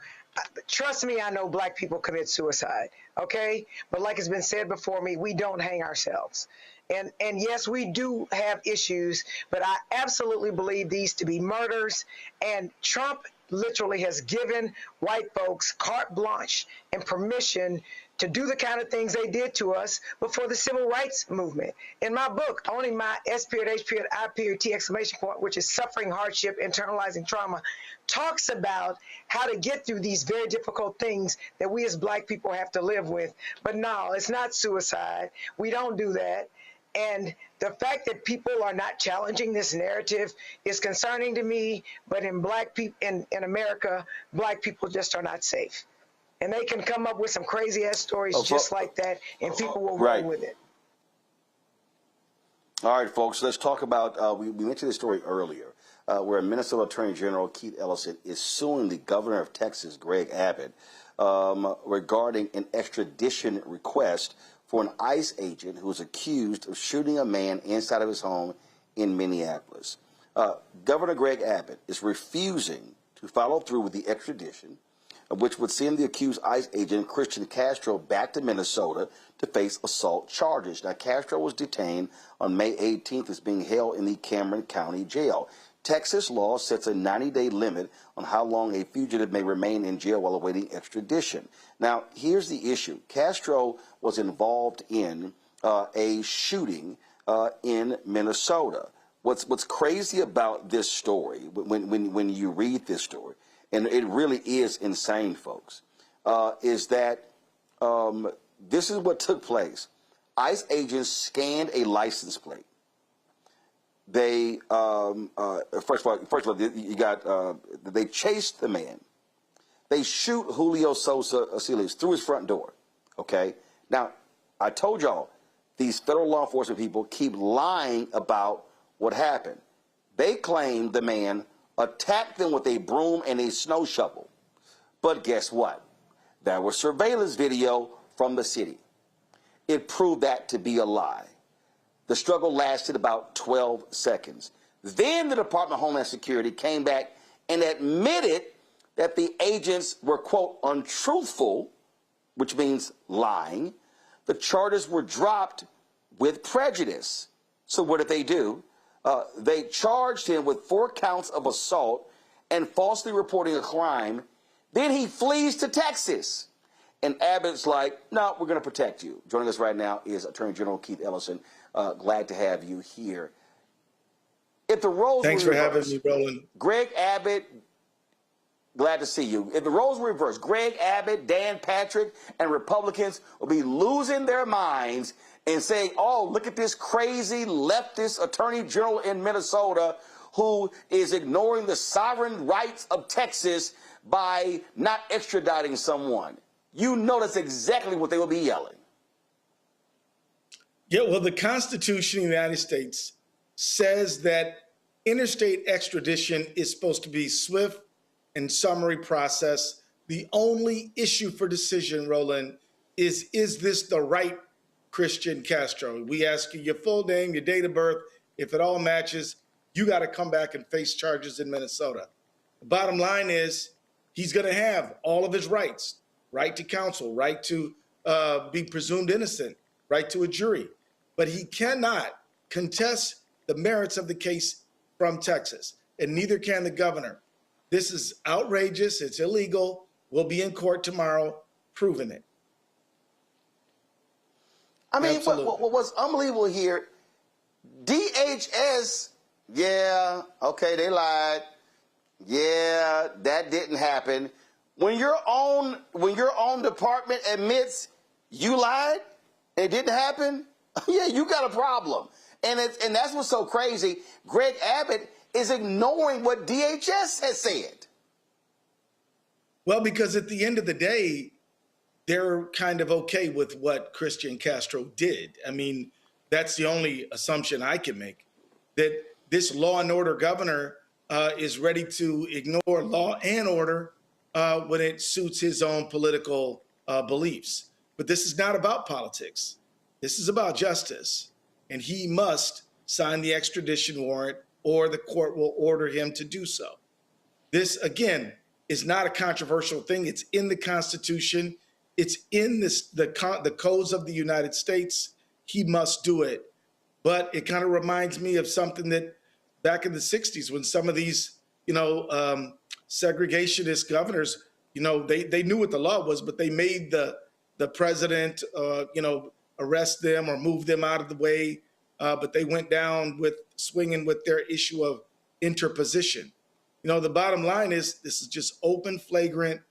trust me, I know Black people commit suicide, okay? But like it's been said before me, we don't hang ourselves. And yes, we do have issues, but I absolutely believe these to be murders. And Trump literally has given white folks carte blanche and permission to do the kind of things they did to us before the civil rights movement. In my book, Owning My S.H.I.T exclamation point, which is Suffering, Hardship, Internalizing Trauma, talks about how to get through these very difficult things that we as Black people have to live with. But no, it's not suicide. We don't do that. And the fact that people are not challenging this narrative is concerning to me. But in Black people in America, Black people just are not safe. And they can come up with some crazy ass stories just like that, and people will roll with it. All right, folks, let's talk about, we mentioned this story earlier, where Minnesota Attorney General Keith Ellison is suing the governor of Texas, Greg Abbott, regarding an extradition request for an ICE agent who was accused of shooting a man inside of his home in Minneapolis. Governor Greg Abbott is refusing to follow through with the extradition, which would send the accused ICE agent Christian Castro back to Minnesota to face assault charges. Now, Castro was detained on May 18th, is being held in the Cameron County Jail. Texas law sets a 90-day limit on how long a fugitive may remain in jail while awaiting extradition. Now, here's the issue. Castro was involved in a shooting in Minnesota. What's crazy about this story, when you read this story, and it really is insane, folks, is that this is what took place. ICE agents scanned a license plate. They first of all, you got they chased the man. They shoot Julio Sosa Asiles through his front door. Okay. Now, I told y'all these federal law enforcement people keep lying about what happened. They claim the man attacked them with a broom and a snow shovel. But guess what? There was surveillance video from the city. It proved that to be a lie. The struggle lasted about 12 seconds. Then the Department of Homeland Security came back and admitted that the agents were, quote, untruthful, which means lying. The charges were dropped with prejudice. So what did they do? They charged him with 4 counts of assault and falsely reporting a crime. Then he flees to Texas. And Abbott's like, no, we're going to protect you. Joining us right now is Attorney General Keith Ellison. Glad to have you here. If the roles Thanks for having me, Roland. Greg Abbott Glad to see you. If the roles were reversed, Greg Abbott, Dan Patrick, and Republicans will be losing their minds and saying, oh, look at this crazy leftist attorney general in Minnesota who is ignoring the sovereign rights of Texas by not extraditing someone. You know that's exactly what they will be yelling. Yeah, well, the Constitution of the United States says that interstate extradition is supposed to be swift and summary process. The only issue for decision, Roland, is this the right Christian Castro? We ask you your full name, your date of birth. If it all matches, you got to come back and face charges in Minnesota. The bottom line is he's going to have all of his rights, right to counsel, right to be presumed innocent, right to a jury. But he cannot contest the merits of the case from Texas, and neither can the governor. This is outrageous. It's illegal. We'll be in court tomorrow proving it. I mean, what's unbelievable here, DHS, yeah, okay, they lied. Yeah, that didn't happen. When your own department admits you lied and it didn't happen, yeah, you got a problem. And that's what's so crazy. Greg Abbott is ignoring what DHS has said. Well, because at the end of the day, they're kind of okay with what Christian Castro did. I mean, that's the only assumption I can make, that this law and order governor is ready to ignore law and order when it suits his own political beliefs. But this is not about politics. This is about justice. And he must sign the extradition warrant or the court will order him to do so. This, again, is not a controversial thing. It's in the Constitution. It's in the codes of the United States. He must do it. But it kind of reminds me of something that back in the 60s when some of these, segregationist governors, they knew what the law was, but they made the president, arrest them or move them out of the way. But they went down swinging with their issue of interposition. The bottom line is this is just open, flagrant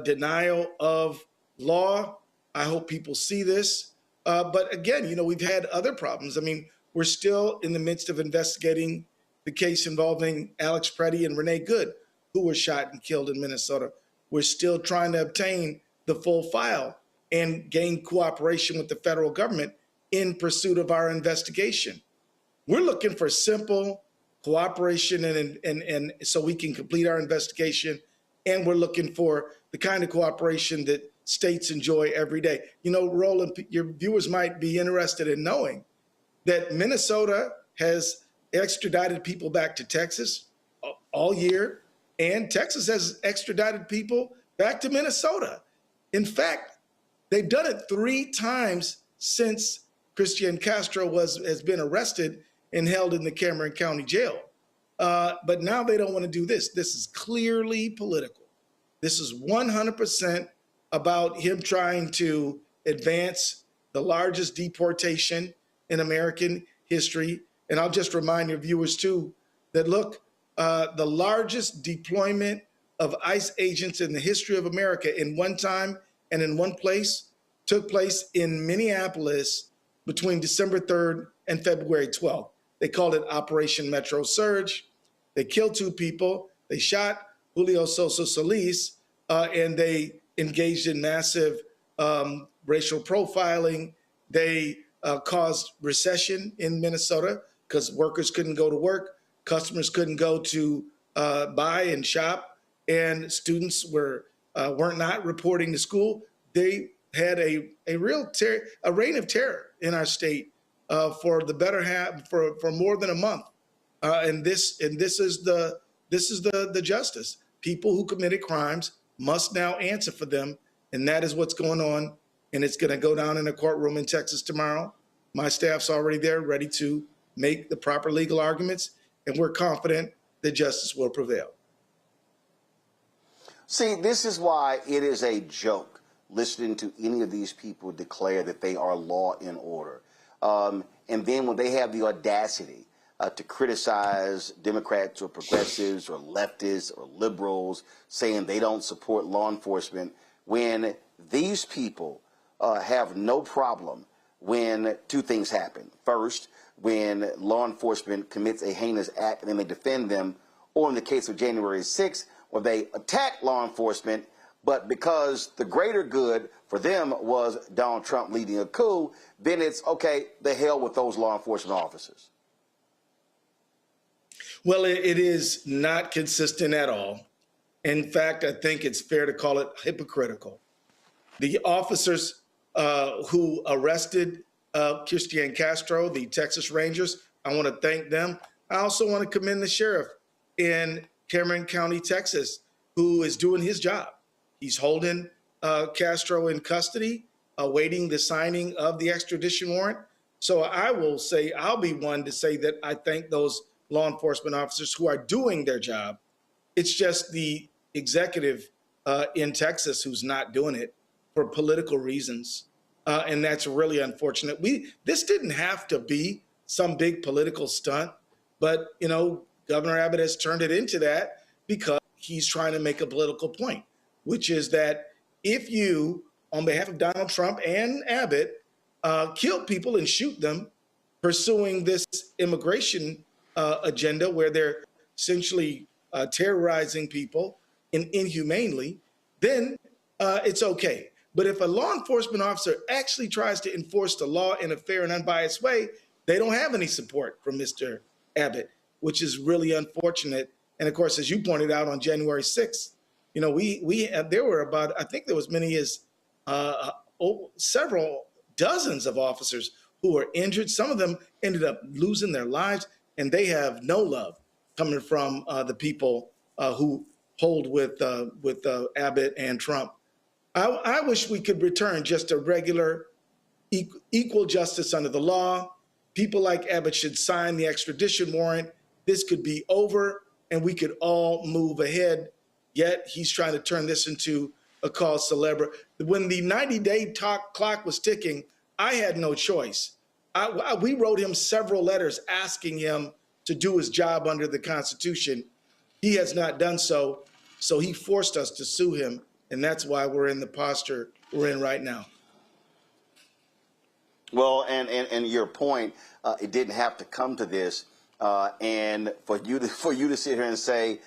denial of law. I hope people see this. But again, we've had other problems. I mean, we're still in the midst of investigating the case involving Alex Preddy and Renee Good, who were shot and killed in Minnesota. We're still trying to obtain the full file and gain cooperation with the federal government in pursuit of our investigation. We're looking for simple cooperation and so we can complete our investigation. And we're looking for the kind of cooperation that states enjoy every day. Roland, your viewers might be interested in knowing that Minnesota has extradited people back to Texas all year, and Texas has extradited people back to Minnesota. In fact, they've done it 3 times since Christian Castro has been arrested and held in the Cameron County Jail. But now they don't want to do this. This is clearly political. This is 100% about him trying to advance the largest deportation in American history. And I'll just remind your viewers, too, that, look, the largest deployment of ICE agents in the history of America in one time and in one place took place in Minneapolis between December 3rd and February 12th. They called it Operation Metro Surge. They killed 2 people. They shot Julio Sosa Solis, and they engaged in massive racial profiling. They caused recession in Minnesota because workers couldn't go to work, customers couldn't go to buy and shop, and students weren't not reporting to school. They had a real reign of terror in our state for the better half for more than a month, and this is the justice. People who committed crimes must now answer for them, and that is what's going on. And it's going to go down in a courtroom in Texas tomorrow. My staff's already there, ready to make the proper legal arguments, and we're confident that justice will prevail. See, this is why it is a joke listening to any of these people declare that they are law and order. And then when they have the audacity to criticize Democrats or progressives or leftists or liberals, saying they don't support law enforcement, when these people have no problem when two things happen. First, when law enforcement commits a heinous act and then they defend them, or in the case of January 6th, where they attack law enforcement, but because the greater good for them was Donald Trump leading a coup, then it's, okay, the hell with those law enforcement officers. Well, it is not consistent at all. In fact, I think it's fair to call it hypocritical. The officers who arrested Christian Castro, the Texas Rangers, I want to thank them. I also want to commend the sheriff in Cameron County, Texas, who is doing his job. He's holding Castro in custody, awaiting the signing of the extradition warrant. So I will say, I'll be one to say that I thank those law enforcement officers who are doing their job. It's just the executive in Texas who's not doing it for political reasons. And that's really unfortunate. This didn't have to be some big political stunt, but, you know, Governor Abbott has turned it into that because he's trying to make a political point, which is that if you, on behalf of Donald Trump and Abbott, kill people and shoot them pursuing this immigration agenda where they're essentially terrorizing people inhumanely, then it's okay. But if a law enforcement officer actually tries to enforce the law in a fair and unbiased way, they don't have any support from Mr. Abbott, which is really unfortunate. And of course, as you pointed out on January 6th, you know, there were about, I think there was many as several dozens of officers who were injured. Some of them ended up losing their lives, and they have no love coming from the people who hold with Abbott and Trump. I wish we could return just a regular equal justice under the law. People like Abbott should sign the extradition warrant. This could be over and we could all move ahead. Yet he's trying to turn this into a cause célèbre. When the 90-day clock was ticking, I had no choice. We wrote him several letters asking him to do his job under the Constitution. He has not done so, so he forced us to sue him, and that's why we're in the posture we're in right now. Well, and your point, it didn't have to come to this, and for you to sit here and say,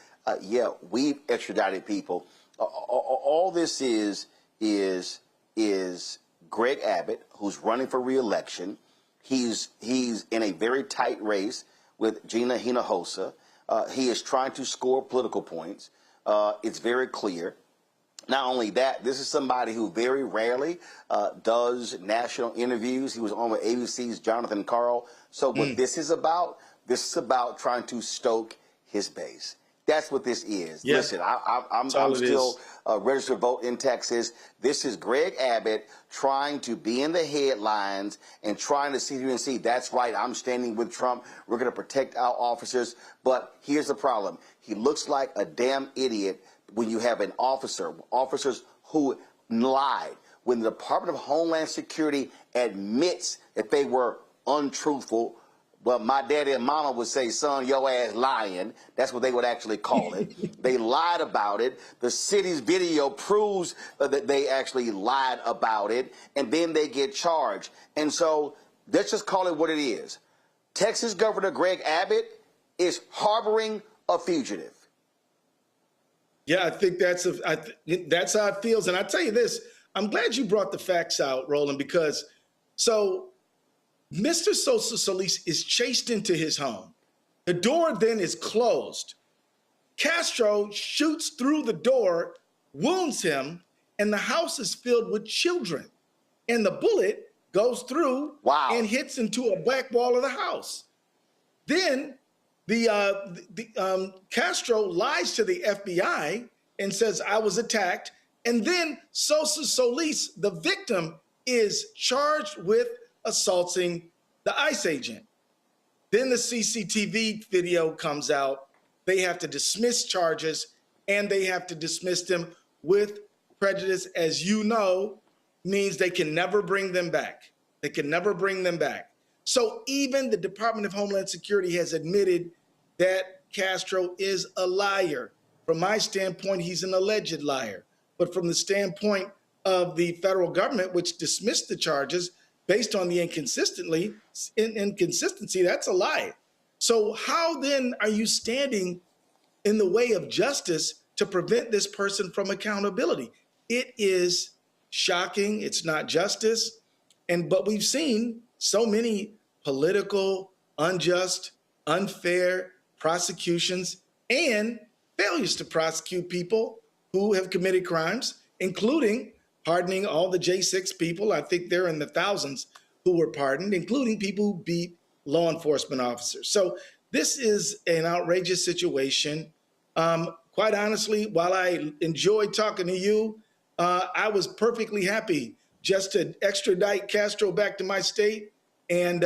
yeah, we've extradited people. All this is Greg Abbott, who's running for re-election. He's in a very tight race with Gina Hinojosa. He is trying to score political points. It's very clear. Not only that, this is somebody who very rarely does national interviews. He was on with ABC's Jonathan Karl. So what this is about trying to stoke his base. That's what this is. Yeah. Listen, I'm still a registered vote in Texas. This is Greg Abbott trying to be in the headlines and trying to see, that's right, I'm standing with Trump. We're going to protect our officers. But here's the problem. He looks like a damn idiot when you have officers who lied. When the Department of Homeland Security admits that they were untruthful, well, my daddy and mama would say, son, your ass lying. That's what they would actually call it. They lied about it. The city's video proves that they actually lied about it, and then they get charged. And so let's just call it what it is. Texas Governor Greg Abbott is harboring a fugitive. Yeah, I think that's how it feels. And I tell you this, I'm glad you brought the facts out, Roland, because Mr. Sosa Solis is chased into his home. The door then is closed. Castro shoots through the door, wounds him, and the house is filled with children. And the bullet goes through and hits into a back wall of the house. Then Castro lies to the FBI and says, I was attacked. And then Sosa Solis, the victim, is charged with assaulting the ICE agent. Then the CCTV video comes out. They have to dismiss charges, and they have to dismiss them with prejudice, as you know, means they can never bring them back. They can never bring them back. So even the Department of Homeland Security has admitted that Castro is a liar. From my standpoint, he's an alleged liar. But from the standpoint of the federal government, which dismissed the charges based on the inconsistency, that's a lie. So how then are you standing in the way of justice to prevent this person from accountability? It is shocking. It's not justice. But we've seen so many political, unjust, unfair prosecutions and failures to prosecute people who have committed crimes, including pardoning all the J6 people. I think they're in the thousands who were pardoned, including people who beat law enforcement officers. So this is an outrageous situation. Quite honestly, while I enjoyed talking to you, I was perfectly happy just to extradite Castro back to my state and,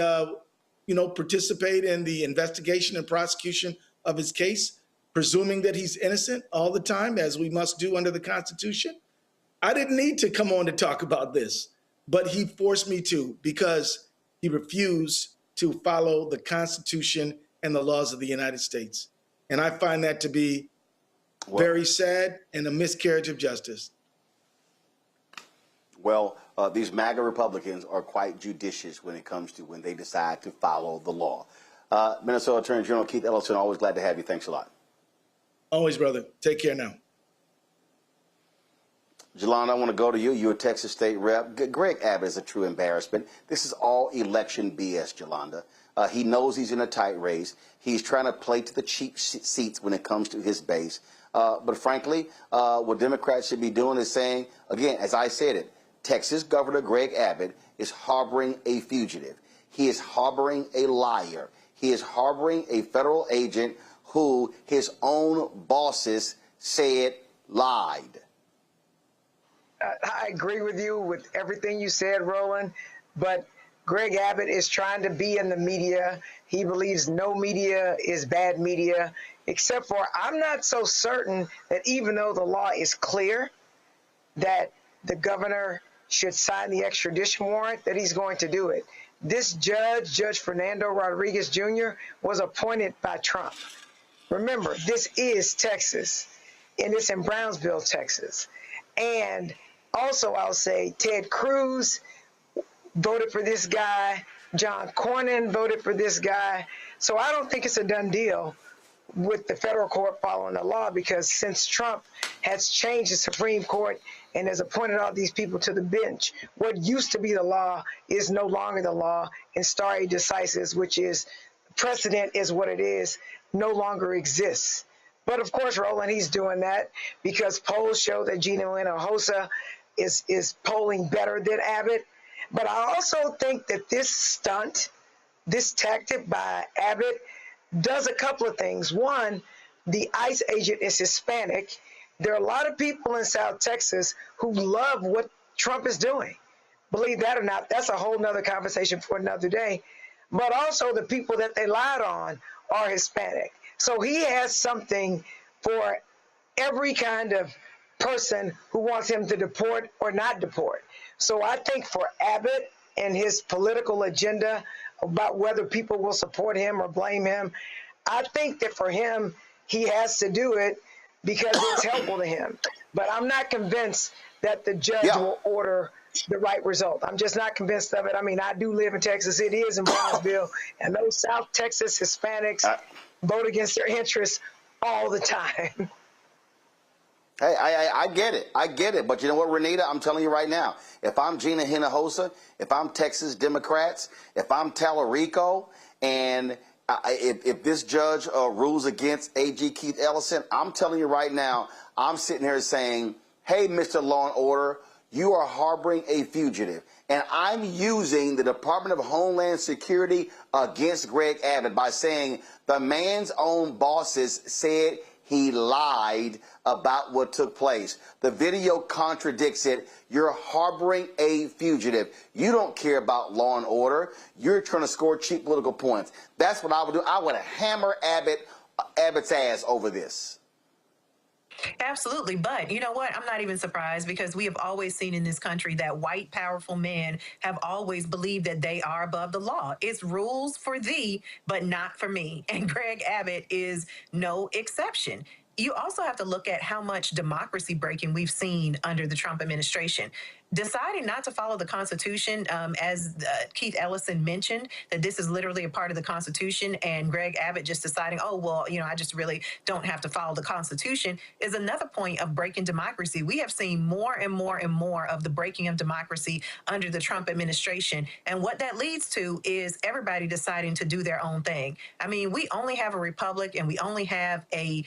participate in the investigation and prosecution of his case, presuming that he's innocent all the time, as we must do under the Constitution. I didn't need to come on to talk about this, but he forced me to because he refused to follow the Constitution and the laws of the United States. And I find that to be very sad and a miscarriage of justice. Well, these MAGA Republicans are quite judicious when it comes to when they decide to follow the law. Minnesota Attorney General Keith Ellison, always glad to have you. Thanks a lot. Always, brother. Take care now. Jelanda, I want to go to you. You're a Texas state rep. Greg Abbott is a true embarrassment. This is all election BS, Jelanda. He knows he's in a tight race. He's trying to play to the cheap seats when it comes to his base. But frankly, what Democrats should be doing is saying, again, as I said it, Texas Governor Greg Abbott is harboring a fugitive. He is harboring a liar. He is harboring a federal agent who his own bosses said lied. I agree with you with everything you said, Roland, but Greg Abbott is trying to be in the media. He believes no media is bad media, except for I'm not so certain that even though the law is clear that the governor should sign the extradition warrant, that he's going to do it. This judge, Judge Fernando Rodriguez Jr., was appointed by Trump. Remember, this is Texas, and it's in Brownsville, Texas. And also, I'll say Ted Cruz voted for this guy. John Cornyn voted for this guy. So I don't think it's a done deal with the federal court following the law, because since Trump has changed the Supreme Court and has appointed all these people to the bench, what used to be the law is no longer the law, and stare decisis, which is precedent is what it is, no longer exists. But of course, Roland, he's doing that because polls show that Gina Hinojosa is polling better than Abbott. But I also think that this stunt, this tactic by Abbott, does a couple of things. One, the ICE agent is Hispanic. There are a lot of people in South Texas who love what Trump is doing. Believe that or not, that's a whole nother conversation for another day. But also the people that they lied on are Hispanic. So he has something for every kind of person who wants him to deport or not deport. So I think for Abbott and his political agenda about whether people will support him or blame him, I think that for him, he has to do it because it's helpful to him. But I'm not convinced that the judge will order the right result. I'm just not convinced of it. I mean, I do live in Texas. It is in Brownsville, and those South Texas Hispanics vote against their interests all the time. Hey, I get it. I get it. But you know what, Renita? I'm telling you right now, if I'm Gina Hinojosa, if I'm Texas Democrats, if I'm Tallarico, and if this judge rules against AG Keith Ellison, I'm telling you right now, I'm sitting here saying, hey, Mr. Law and Order, you are harboring a fugitive. And I'm using the Department of Homeland Security against Greg Abbott by saying the man's own bosses said he lied about what took place. The video contradicts it. You're harboring a fugitive. You don't care about law and order. You're trying to score cheap political points. That's what I would do. I would hammer Abbott's ass over this. Absolutely. But you know what? I'm not even surprised because we have always seen in this country that white, powerful men have always believed that they are above the law. It's rules for thee, but not for me. And Greg Abbott is no exception. You also have to look at how much democracy breaking we've seen under the Trump administration. Deciding not to follow the Constitution, as Keith Ellison mentioned, that this is literally a part of the Constitution, and Greg Abbott just deciding, oh, well, I just really don't have to follow the Constitution, is another point of breaking democracy. We have seen more and more and more of the breaking of democracy under the Trump administration. And what that leads to is everybody deciding to do their own thing. I mean, we only have a republic and we only have a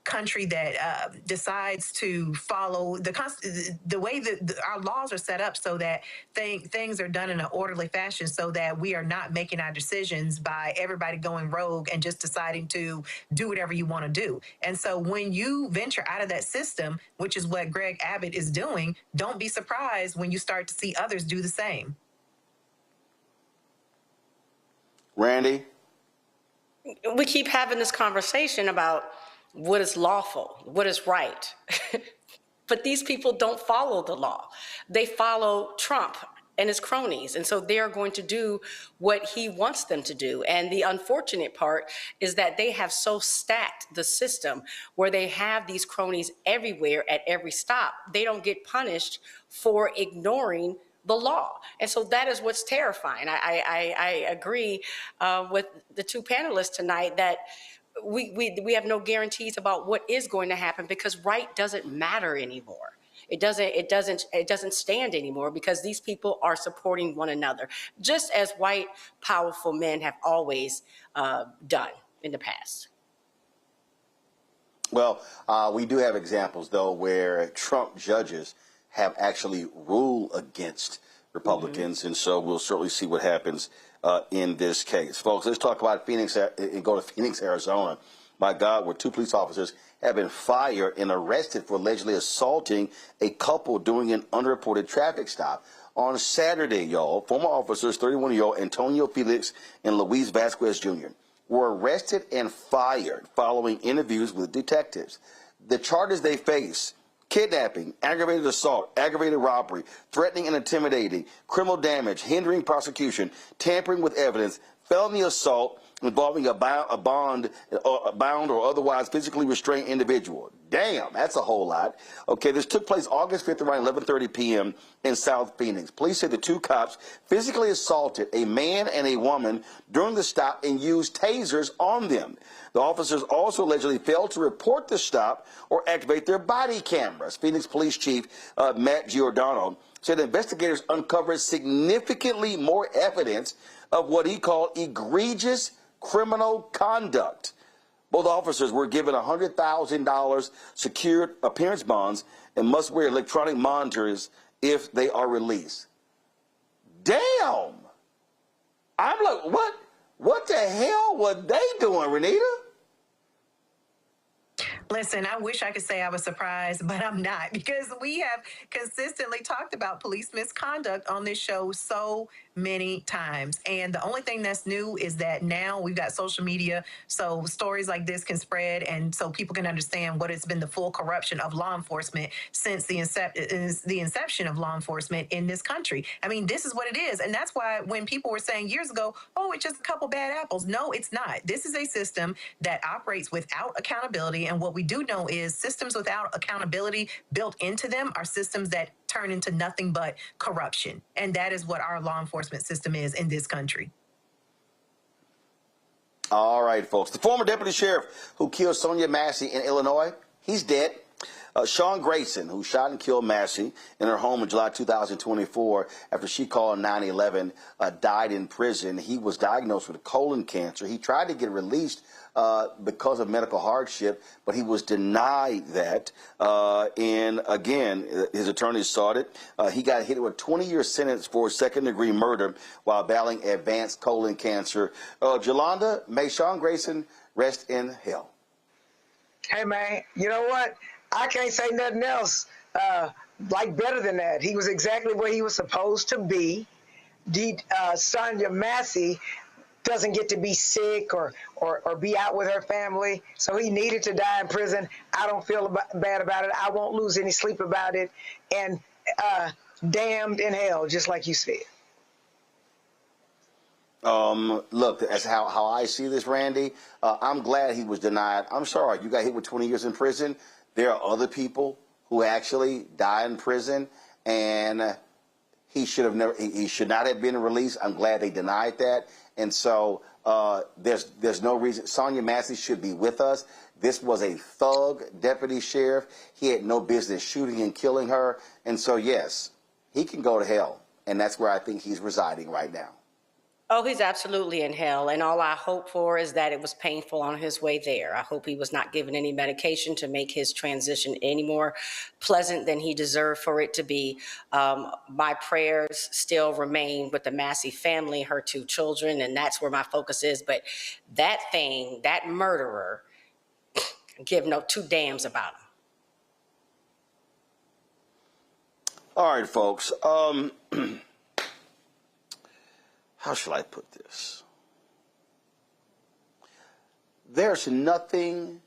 country that decides to follow the way that our laws are set up, so that things are done in an orderly fashion, so that we are not making our decisions by everybody going rogue and just deciding to do whatever you want to do. And so when you venture out of that system, which is what Greg Abbott is doing, don't be surprised when you start to see others do the same. Randy? We keep having this conversation about what is lawful, what is right. But these people don't follow the law. They follow Trump and his cronies. And so they're going to do what he wants them to do. And the unfortunate part is that they have so stacked the system where they have these cronies everywhere at every stop. They don't get punished for ignoring the law. And so that is what's terrifying. I agree with the two panelists tonight that we have no guarantees about what is going to happen, because right doesn't matter anymore. It doesn't stand anymore, because these people are supporting one another, just as white, powerful men have always done in the past. Well, we do have examples, though, where Trump judges have actually ruled against Republicans, and so we'll certainly see what happens in this case. Folks, let's talk about Phoenix and go to Phoenix, Arizona. My God, where two police officers have been fired and arrested for allegedly assaulting a couple during an unreported traffic stop. On Saturday, y'all, former officers 31-year-old Antonio Felix and Luis Vasquez Jr. were arrested and fired following interviews with detectives. The charges they face: kidnapping, aggravated assault, aggravated robbery, threatening and intimidating, criminal damage, hindering prosecution, tampering with evidence, felony assault involving a bound or otherwise physically restrained individual. Damn, that's a whole lot. Okay, this took place August 5th around 11:30 p.m. in South Phoenix. Police said the two cops physically assaulted a man and a woman during the stop and used tasers on them. The officers also allegedly failed to report the stop or activate their body cameras. Phoenix Police Chief Matt Giordano said investigators uncovered significantly more evidence of what he called egregious criminal conduct. Both officers were given $100,000 secured appearance bonds and must wear electronic monitors if they are released. Damn! I'm like, what the hell were they doing, Renita? Listen, I wish I could say I was surprised, but I'm not, because we have consistently talked about police misconduct on this show so many times. And the only thing that's new is that now we've got social media, so stories like this can spread, and so people can understand what has been the full corruption of law enforcement since the inception of law enforcement in this country. I mean, this is what it is. And that's why when people were saying years ago, oh, it's just a couple bad apples. No, it's not. This is a system that operates without accountability. And what we do know is systems without accountability built into them are systems that turn into nothing but corruption. And that is what our law enforcement system is in this country. All right, folks. The former deputy sheriff who killed Sonia Massey in Illinois, he's dead. Sean Grayson, who shot and killed Massey in her home in July 2024 after she called 911, died in prison. He was diagnosed with colon cancer. He tried to get released because of medical hardship, but he was denied that. And again, his attorneys sought it. He got hit with a 20-year sentence for second-degree murder while battling advanced colon cancer. Jolanda, may Sean Grayson rest in hell. Hey, man, you know what? I can't say nothing else better than that. He was exactly where he was supposed to be. Sonia Massey doesn't get to be sick or be out with her family. So he needed to die in prison. I don't feel bad about it. I won't lose any sleep about it. And damned in hell, just like you said. Look, that's how I see this, Randy. I'm glad he was denied. I'm sorry, you got hit with 20 years in prison. There are other people who actually die in prison, and he should not have been released. I'm glad they denied that. And so there's no reason. Sonia Massey should be with us. This was a thug deputy sheriff. He had no business shooting and killing her. And so, yes, he can go to hell. And that's where I think he's residing right now. Oh, he's absolutely in hell. And all I hope for is that it was painful on his way there. I hope he was not given any medication to make his transition any more pleasant than he deserved for it to be. My prayers still remain with the Massey family, her 2 children, and that's where my focus is. But that thing, that murderer, give no 2 damns about him. All right, folks. How shall I put this? There's nothing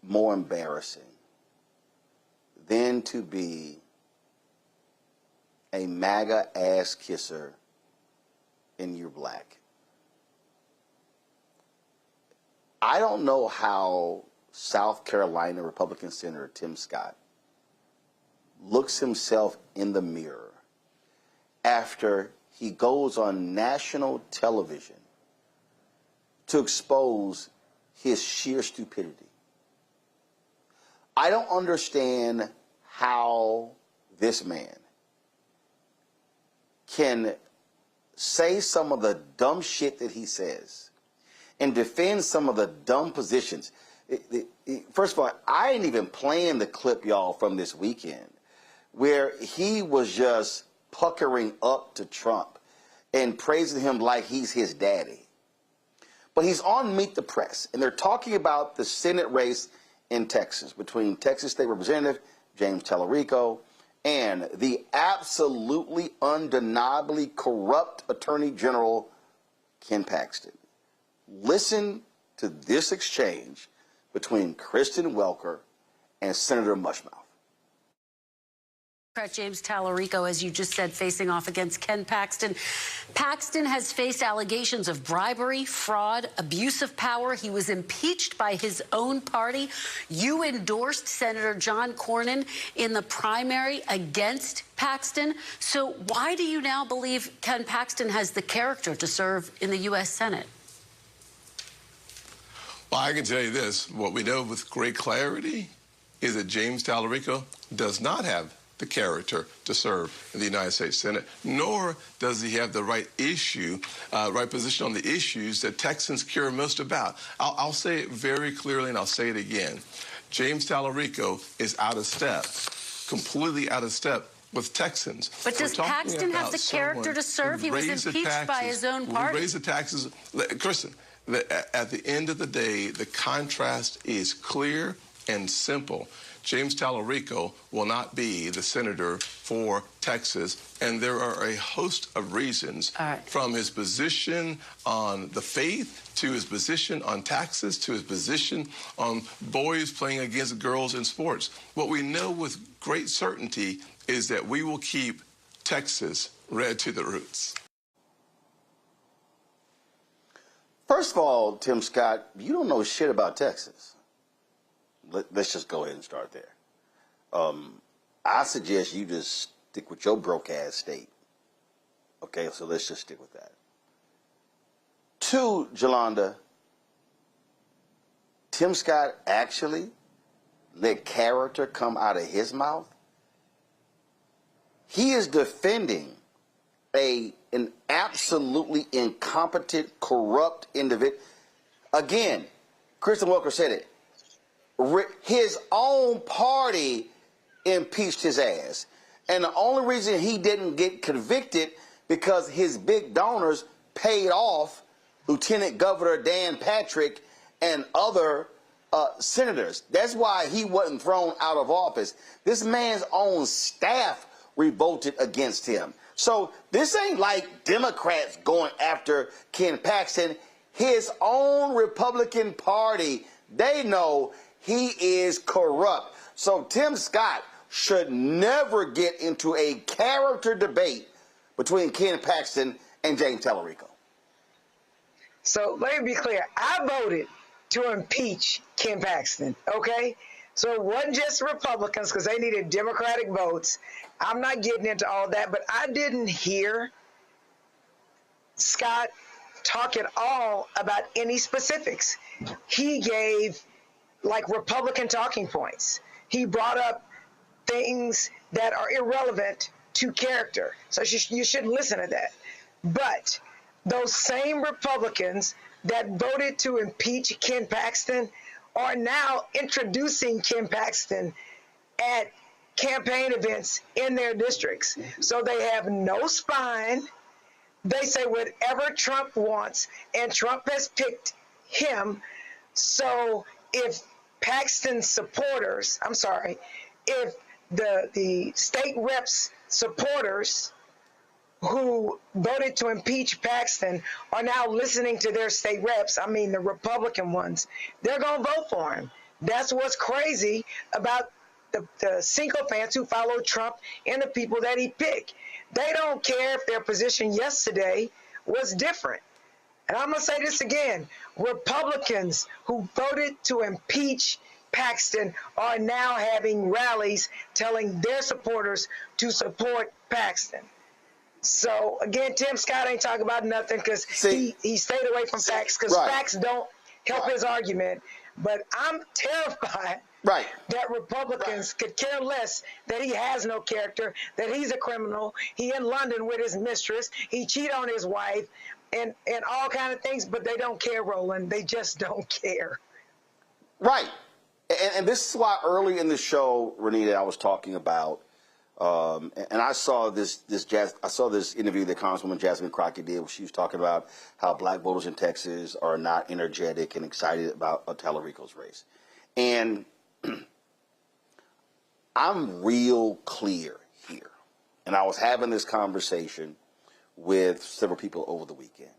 more embarrassing than to be a MAGA ass kisser and you're black. I don't know how South Carolina Republican Senator Tim Scott looks himself in the mirror after he goes on national television to expose his sheer stupidity. I don't understand how this man can say some of the dumb shit that he says and defend some of the dumb positions. First of all, I ain't even playing the clip, y'all, from this weekend where he was just puckering up to Trump and praising him like he's his daddy. But he's on Meet the Press, and they're talking about the Senate race in Texas between Texas State Representative James Tallarico and the absolutely undeniably corrupt Attorney General Ken Paxton. Listen to this exchange between Kristen Welker and Senator Mushmouth. James Tallarico, as you just said, facing off against Ken Paxton. Paxton has faced allegations of bribery, fraud, abuse of power. He was impeached by his own party. You endorsed Senator John Cornyn in the primary against Paxton. So why do you now believe Ken Paxton has the character to serve in the U.S. Senate? Well, I can tell you this. What we know with great clarity is that James Tallarico does not have the character to serve in the United States Senate, nor does he have the right position on the issues that Texans care most about. I'll say it very clearly, and I'll say it again. James Tallarico is out of step, completely out of step with Texans. But does Paxton have the character to serve? He was impeached by his own party. We raise the taxes. Kristen, at the end of the day, the contrast is clear and simple. James Tallarico will not be the senator for Texas, and there are a host of reasons, from his position on the faith to his position on taxes to his position on boys playing against girls in sports. What we know with great certainty is that we will keep Texas red to the roots. First of all, Tim Scott, you don't know shit about Texas. Let's just go ahead and start there. I suggest you just stick with your broke-ass state. Okay, so let's just stick with that. 2, Jolanda, Tim Scott actually let character come out of his mouth. He is defending an absolutely incompetent, corrupt individual. Again, Kristen Welker said it. His own party impeached his ass. And the only reason he didn't get convicted because his big donors paid off Lieutenant Governor Dan Patrick and other senators. That's why he wasn't thrown out of office. This man's own staff revolted against him. So this ain't like Democrats going after Ken Paxton. His own Republican Party, they know he is corrupt. So Tim Scott should never get into a character debate between Ken Paxton and James Tallarico. So let me be clear. I voted to impeach Ken Paxton, okay? So it wasn't just Republicans because they needed Democratic votes. I'm not getting into all that, but I didn't hear Scott talk at all about any specifics. He gave like Republican talking points. He brought up things that are irrelevant to character. So you shouldn't listen to that. But those same Republicans that voted to impeach Ken Paxton are now introducing Ken Paxton at campaign events in their districts. So they have no spine. They say whatever Trump wants, and Trump has picked him. So if Paxton's supporters, if the state reps supporters who voted to impeach Paxton are now listening to their state reps, I mean the Republican ones, they're going to vote for him. That's what's crazy about the sycophants who follow Trump and the people that he picked. They don't care if their position yesterday was different. And I'm going to say this again. Republicans who voted to impeach Paxton are now having rallies telling their supporters to support Paxton. So, again, Tim Scott ain't talking about nothing because he stayed away from facts because facts don't help his argument. But I'm terrified that Republicans could care less that he has no character, that he's a criminal, he in London with his mistress, he cheated on his wife, and all kind of things, but they don't care, Roland. They just don't care. Right. And this is why early in the show, Renita, I was talking about, and I saw this interview that Congresswoman Jasmine Crockett did where she was talking about how black voters in Texas are not energetic and excited about Tallarico's race. And I'm real clear here. And I was having this conversation with several people over the weekend.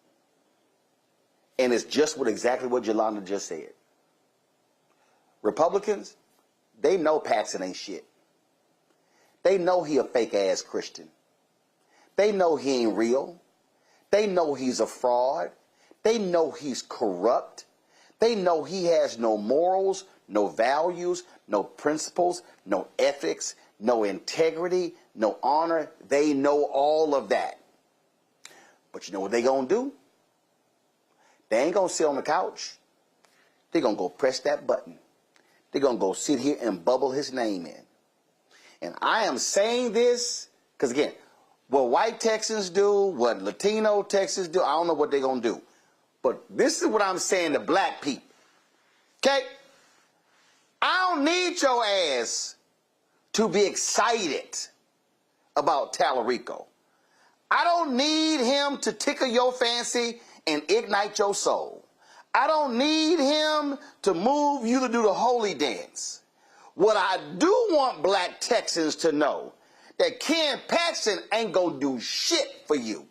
And it's just exactly what Yolanda just said. Republicans, they know Paxton ain't shit. They know he a fake-ass Christian. They know he ain't real. They know he's a fraud. They know he's corrupt. They know he has no morals, no values, no principles, no ethics, no integrity, no honor. They know all of that. But you know what they gonna do? They ain't gonna sit on the couch. They're gonna go press that button. They're gonna go sit here and bubble his name in. And I am saying this because, again, what white Texans do, what Latino Texans do, I don't know what they're going to do. But this is what I'm saying to black people. Okay? I don't need your ass to be excited about Tallarico. I don't need him to tickle your fancy and ignite your soul. I don't need him to move you to do the holy dance. What I do want black Texans to know, that Ken Paxton ain't gonna do shit for you.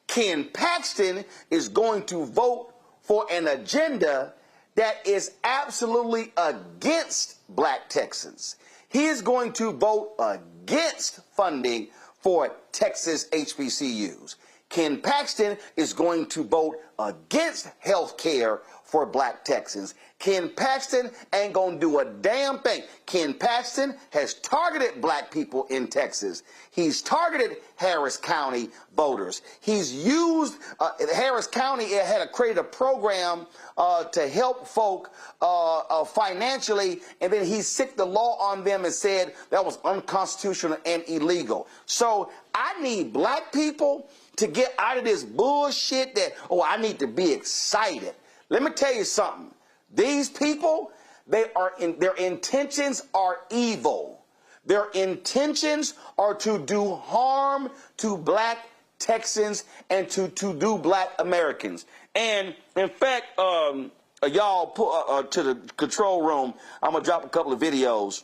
Ken Paxton is going to vote for an agenda that is absolutely against black Texans. He is going to vote against funding for Texas HBCUs. Ken Paxton is going to vote against health care for black Texans. Ken Paxton ain't gonna do a damn thing. Ken Paxton has targeted black people in Texas. He's targeted Harris County voters. He's used, Harris County had created a program to help folk financially, and then he sicked the law on them and said that was unconstitutional and illegal. So I need black people to get out of this bullshit that, oh, I need to be excited. Let me tell you something. These people, their intentions are evil. Their intentions are to do harm to black Texans and to do black Americans. And in fact, y'all to the control room, I'm gonna drop a couple of videos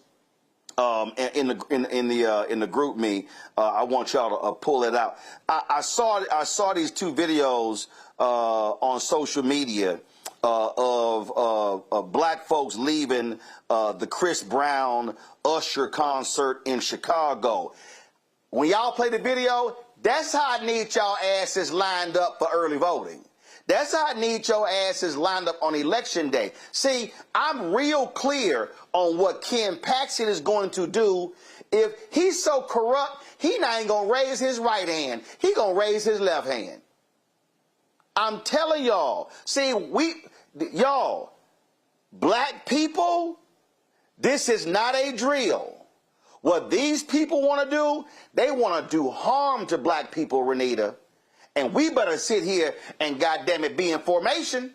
in the group me. I want y'all to pull it out. I saw these two videos on social media of black folks leaving the Chris Brown Usher concert in Chicago. When y'all play the video, that's how I need y'all asses lined up for early voting. That's how I need your asses lined up on election day. See, I'm real clear on what Ken Paxton is going to do. If he's so corrupt, he not even going to raise his right hand. He going to raise his left hand. I'm telling y'all. See, y'all, black people, this is not a drill. What these people want to do, they want to do harm to black people, Renita. And we better sit here and, goddamn it, be in formation.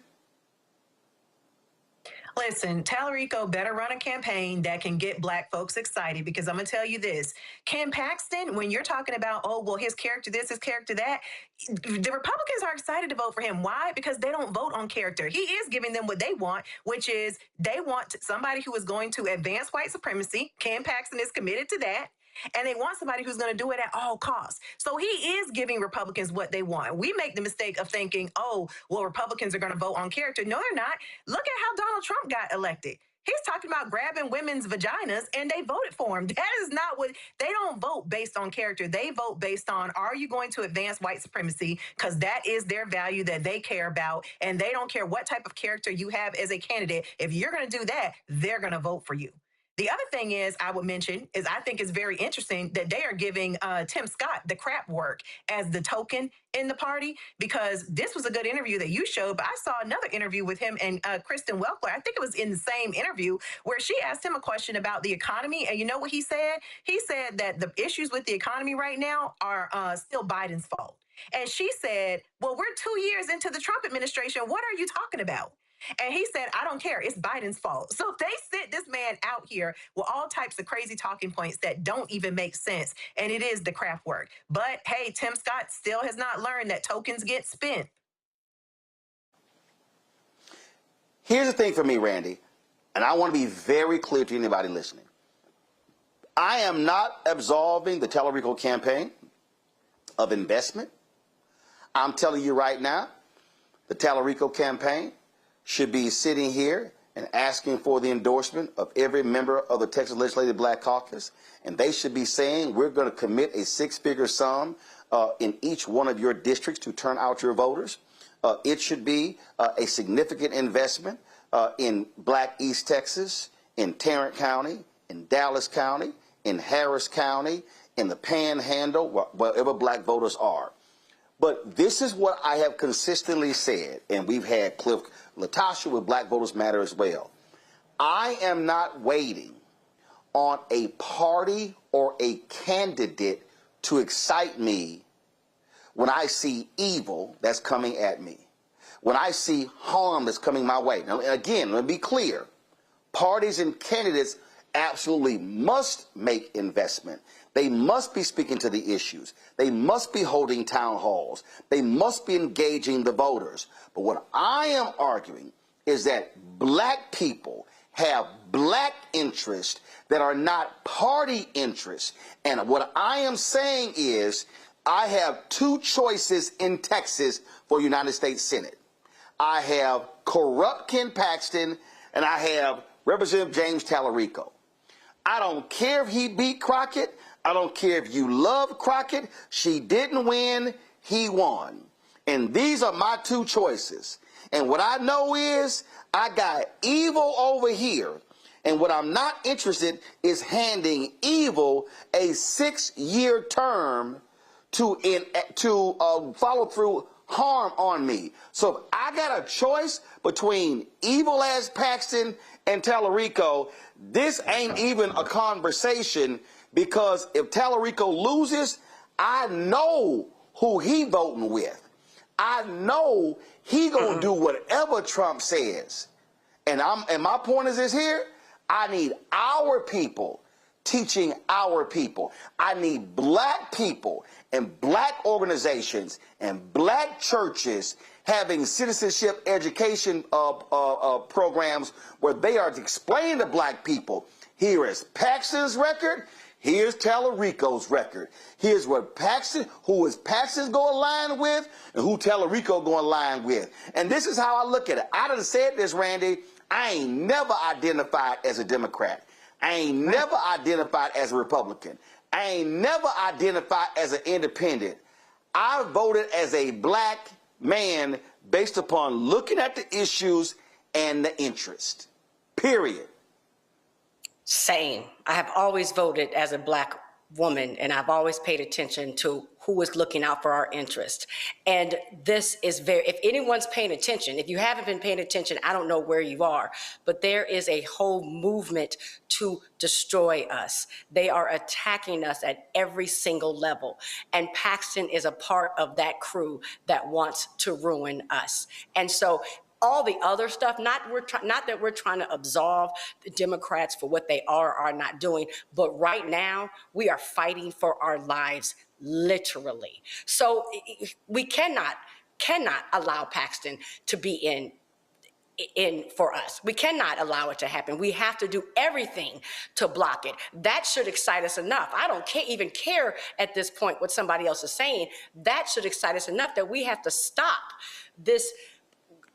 Listen, Tallarico better run a campaign that can get black folks excited, because I'm going to tell you this. Ken Paxton, when you're talking about, oh, well, his character this, his character that, the Republicans are excited to vote for him. Why? Because they don't vote on character. He is giving them what they want, which is they want somebody who is going to advance white supremacy. Ken Paxton is committed to that. And they want somebody who's going to do it at all costs. So he is giving Republicans what they want. We make the mistake of thinking, oh, well, Republicans are going to vote on character. No, they're not. Look at how Donald Trump got elected. He's talking about grabbing women's vaginas, and they voted for him. That is not what, they don't vote based on character. They vote based on, are you going to advance white supremacy? Because that is their value that they care about. And they don't care what type of character you have as a candidate. If you're going to do that, they're going to vote for you. The other thing is, I would mention, is I think it's very interesting that they are giving Tim Scott the crap work as the token in the party, because this was a good interview that you showed, but I saw another interview with him and Kristen Welker. I think it was in the same interview where she asked him a question about the economy. And you know what he said? He said that the issues with the economy right now are still Biden's fault. And she said, well, we're 2 years into the Trump administration. What are you talking about? And he said, I don't care. It's Biden's fault. So they sent this man out here with all types of crazy talking points that don't even make sense. And it is the crap work. But hey, Tim Scott still has not learned that tokens get spent. Here's the thing for me, Randy, and I want to be very clear to anybody listening. I am not absolving the Tallarico campaign of investment. I'm telling you right now, the Tallarico campaign should be sitting here and asking for the endorsement of every member of the Texas Legislative Black Caucus, and they should be saying we're going to commit a six-figure sum in each one of your districts to turn out your voters. It should be a significant investment in Black East Texas, in Tarrant County, in Dallas County, in Harris County, in the Panhandle, wherever black voters are. But this is what I have consistently said, and we've had Cliff Latasha with Black Voters Matter as well. I am not waiting on a party or a candidate to excite me when I see evil that's coming at me, when I see harm that's coming my way. Now, again, let me be clear. Parties and candidates absolutely must make investment. They must be speaking to the issues. They must be holding town halls. They must be engaging the voters. But what I am arguing is that black people have black interests that are not party interests. And what I am saying is I have two choices in Texas for United States Senate. I have corrupt Ken Paxton, and I have Representative James Tallarico. I don't care if he beat Crockett. I don't care if you love Crockett. She didn't win. He won. And these are my two choices. And what I know is I got evil over here. And what I'm not interested is handing evil a 6-year term to follow through harm on me. So if I got a choice between evil ass Paxton and Tallarico, this ain't even a conversation, because if Tallarico loses, I know who he voting with. I know he gonna do whatever Trump says. And my point is this here: I need our people teaching our people. I need black people and black organizations and black churches having citizenship education programs where they are explaining to black people, here is Paxton's record, here's Tallarico's record. Here's what who is Paxton going to align with and who Tallarico going to align with. And this is how I look at it. I done said this, Randy. I ain't never identified as a Democrat. I ain't never identified as a Republican. I ain't never identified as an independent. I voted as a black man based upon looking at the issues and the interest. Period. Same. I have always voted as a black woman, and I've always paid attention to who is looking out for our interest. And this is if anyone's paying attention, if you haven't been paying attention, I don't know where you are, but there is a whole movement to destroy us. They are attacking us at every single level. And Paxton is a part of that crew that wants to ruin us. And so all the other stuff, not that we're trying to absolve the Democrats for what they are not doing, but right now we are fighting for our lives, literally. So we cannot allow Paxton to be in for us. We cannot allow it to happen. We have to do everything to block it. That should excite us enough. I don't even care at this point what somebody else is saying. That should excite us enough that we have to stop this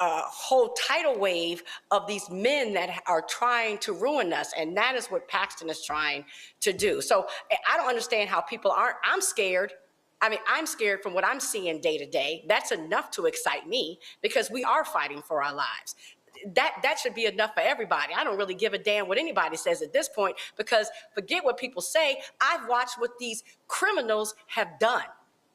whole tidal wave of these men that are trying to ruin us. And that is what Paxton is trying to do. So I don't understand how people aren't. I'm scared. I mean, I'm scared from what I'm seeing day to day. That's enough to excite me because we are fighting for our lives. That should be enough for everybody. I don't really give a damn what anybody says at this point because forget what people say. I've watched what these criminals have done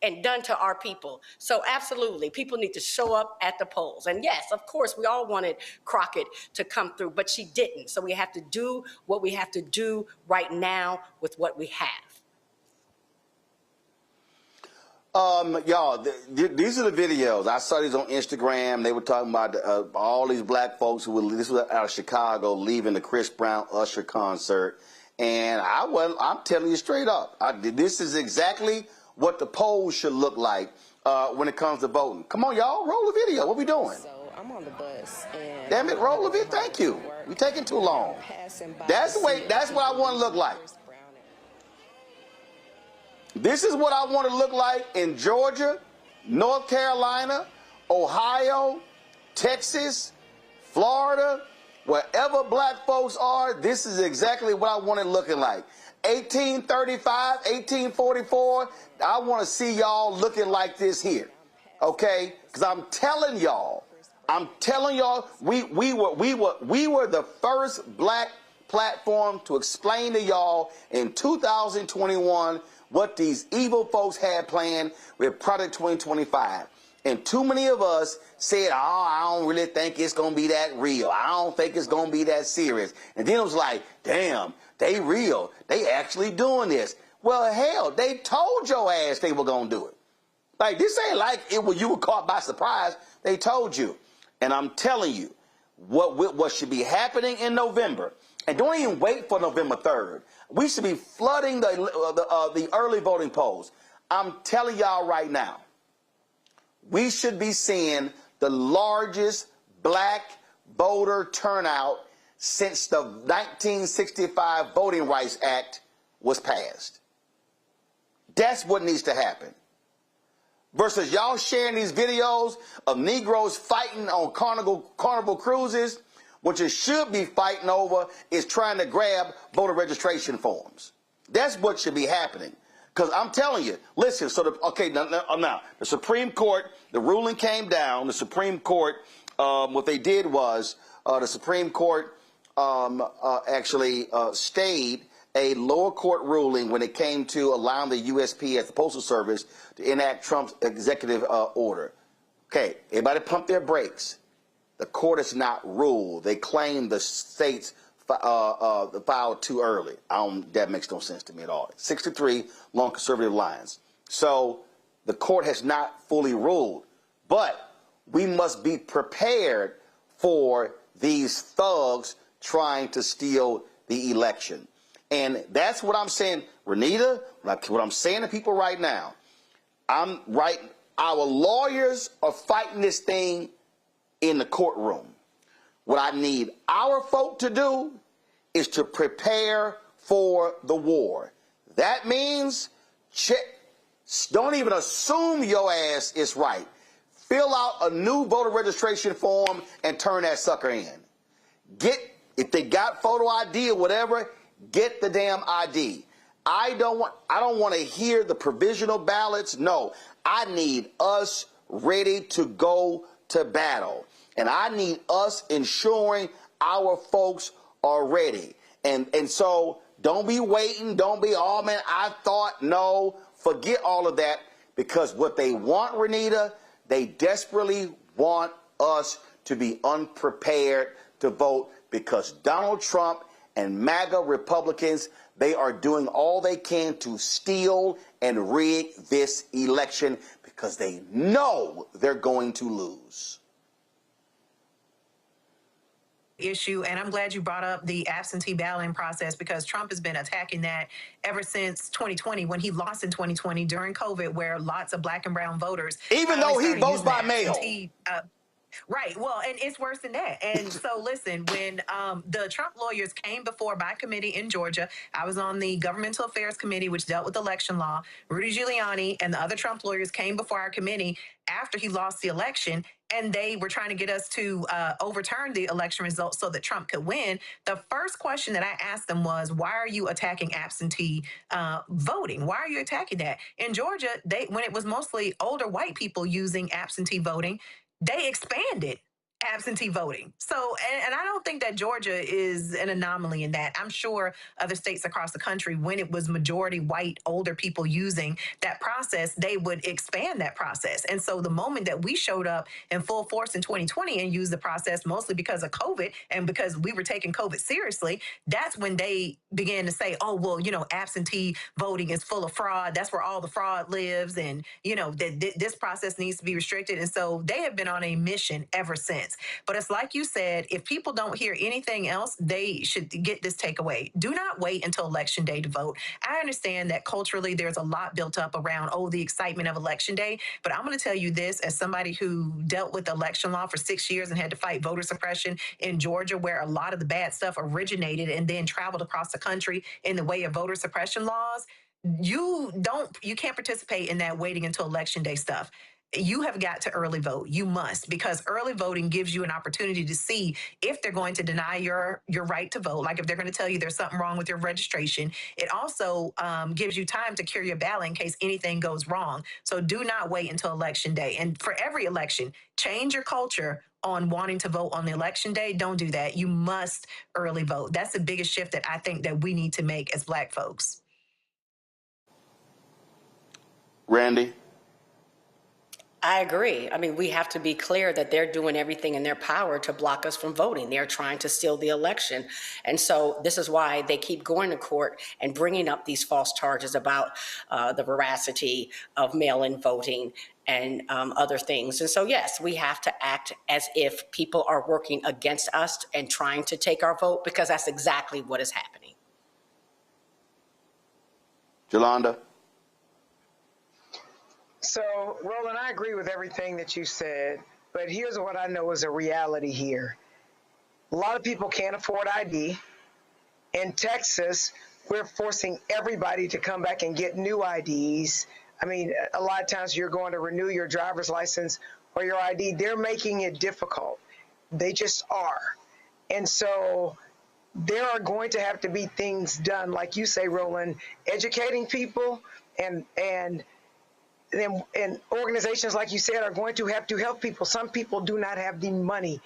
to our people. So absolutely, people need to show up at the polls. And yes, of course, we all wanted Crockett to come through, but she didn't. So we have to do what we have to do right now with what we have. Y'all, these are the videos. I saw these on Instagram. They were talking about all these black folks this was out of Chicago, leaving the Chris Brown Usher concert. And I'm telling you straight up, this is exactly what the polls should look like when it comes to voting. Come on, y'all, roll the video. What we doing? So I'm on the bus. And damn it, roll the video. Thank you. We taking too long. That's the way. That's what I want to look like. This is what I want to look like in Georgia, North Carolina, Ohio, Texas, Florida, wherever black folks are. This is exactly what I want it looking like. 1835, 1844, I want to see y'all looking like this here, okay? Because I'm telling y'all, we were the first black platform to explain to y'all in 2021 what these evil folks had planned with Project 2025. And too many of us said, I don't really think it's going to be that real. I don't think it's going to be that serious. And then it was like, damn, they real. They actually doing this. Well, hell, they told your ass they were going to do it. Like, this ain't like you were caught by surprise. They told you. And I'm telling you, what should be happening in November, and don't even wait for November 3rd. We should be flooding the early voting polls. I'm telling y'all right now, we should be seeing the largest black voter turnout since the 1965 Voting Rights Act was passed. That's what needs to happen. Versus y'all sharing these videos of Negroes fighting on Carnival cruises, what you should be fighting over is trying to grab voter registration forms. That's what should be happening. Because I'm telling you, listen, so now, the Supreme Court, the ruling came down. The Supreme Court, what they did was, the Supreme Court actually stayed a lower court ruling when it came to allowing the USPS, the Postal Service, to enact Trump's executive order. Okay, everybody pump their brakes. The court has not ruled. They claim the states filed too early. That makes no sense to me at all. 63 long conservative lines. So the court has not fully ruled. But we must be prepared for these thugs trying to steal the election. And that's what I'm saying, Renita, what I'm saying to people right now. Our lawyers are fighting this thing in the courtroom. What I need our folk to do is to prepare for the war. That means don't even assume your ass is right. Fill out a new voter registration form and turn that sucker in. If they got photo ID or whatever, get the damn ID. I don't want to hear the provisional ballots. No, I need us ready to go to battle. And I need us ensuring our folks are ready. And so don't be waiting. Don't be, oh man, I thought, no, forget all of that. Because what they want, Renita, they desperately want us to be unprepared to vote, because Donald Trump and MAGA Republicans, they are doing all they can to steal and rig this election because they know they're going to lose. Issue, and I'm glad you brought up the absentee balloting process, because Trump has been attacking that ever since 2020, when he lost in 2020 during COVID, where lots of black and brown voters, even though he votes by mail. Right. Well, and it's worse than that. And so, listen, when the Trump lawyers came before my committee in Georgia, I was on the Governmental Affairs Committee, which dealt with election law. Rudy Giuliani and the other Trump lawyers came before our committee after he lost the election, and they were trying to get us to overturn the election results so that Trump could win. The first question that I asked them was, why are you attacking absentee voting? Why are you attacking that? In Georgia, when it was mostly older white people using absentee voting, they expanded absentee voting. So, and I don't think that Georgia is an anomaly in that. I'm sure other states across the country, when it was majority white, older people using that process, they would expand that process. And so the moment that we showed up in full force in 2020 and used the process, mostly because of COVID and because we were taking COVID seriously, that's when they began to say, oh, well, absentee voting is full of fraud. That's where all the fraud lives. And, this process needs to be restricted. And so they have been on a mission ever since. But it's like you said, if people don't hear anything else, they should get this takeaway. Do not wait until Election Day to vote. I understand that culturally there's a lot built up around, the excitement of Election Day. But I'm going to tell you this, as somebody who dealt with election law for 6 years and had to fight voter suppression in Georgia, where a lot of the bad stuff originated and then traveled across the country in the way of voter suppression laws. You can't participate in that waiting until Election Day stuff. You have got to early vote. You must, because early voting gives you an opportunity to see if they're going to deny your right to vote. Like if they're going to tell you there's something wrong with your registration. It also gives you time to cure your ballot in case anything goes wrong. So do not wait until Election Day. And for every election, change your culture on wanting to vote on the Election Day. Don't do that. You must early vote. That's the biggest shift that I think that we need to make as Black folks. Randy? I agree. I mean, we have to be clear that they're doing everything in their power to block us from voting. They're trying to steal the election. And so this is why they keep going to court and bringing up these false charges about the veracity of mail-in voting and other things. And so, yes, we have to act as if people are working against us and trying to take our vote, because that's exactly what is happening. Jolanda? So, Roland, I agree with everything that you said, but here's what I know is a reality here. A lot of people can't afford ID. In Texas, we're forcing everybody to come back and get new IDs. I mean, a lot of times you're going to renew your driver's license or your ID. They're making it difficult. They just are. And so there are going to have to be things done, like you say, Roland, educating people, and organizations, like you said, are going to have to help people. Some people do not have the money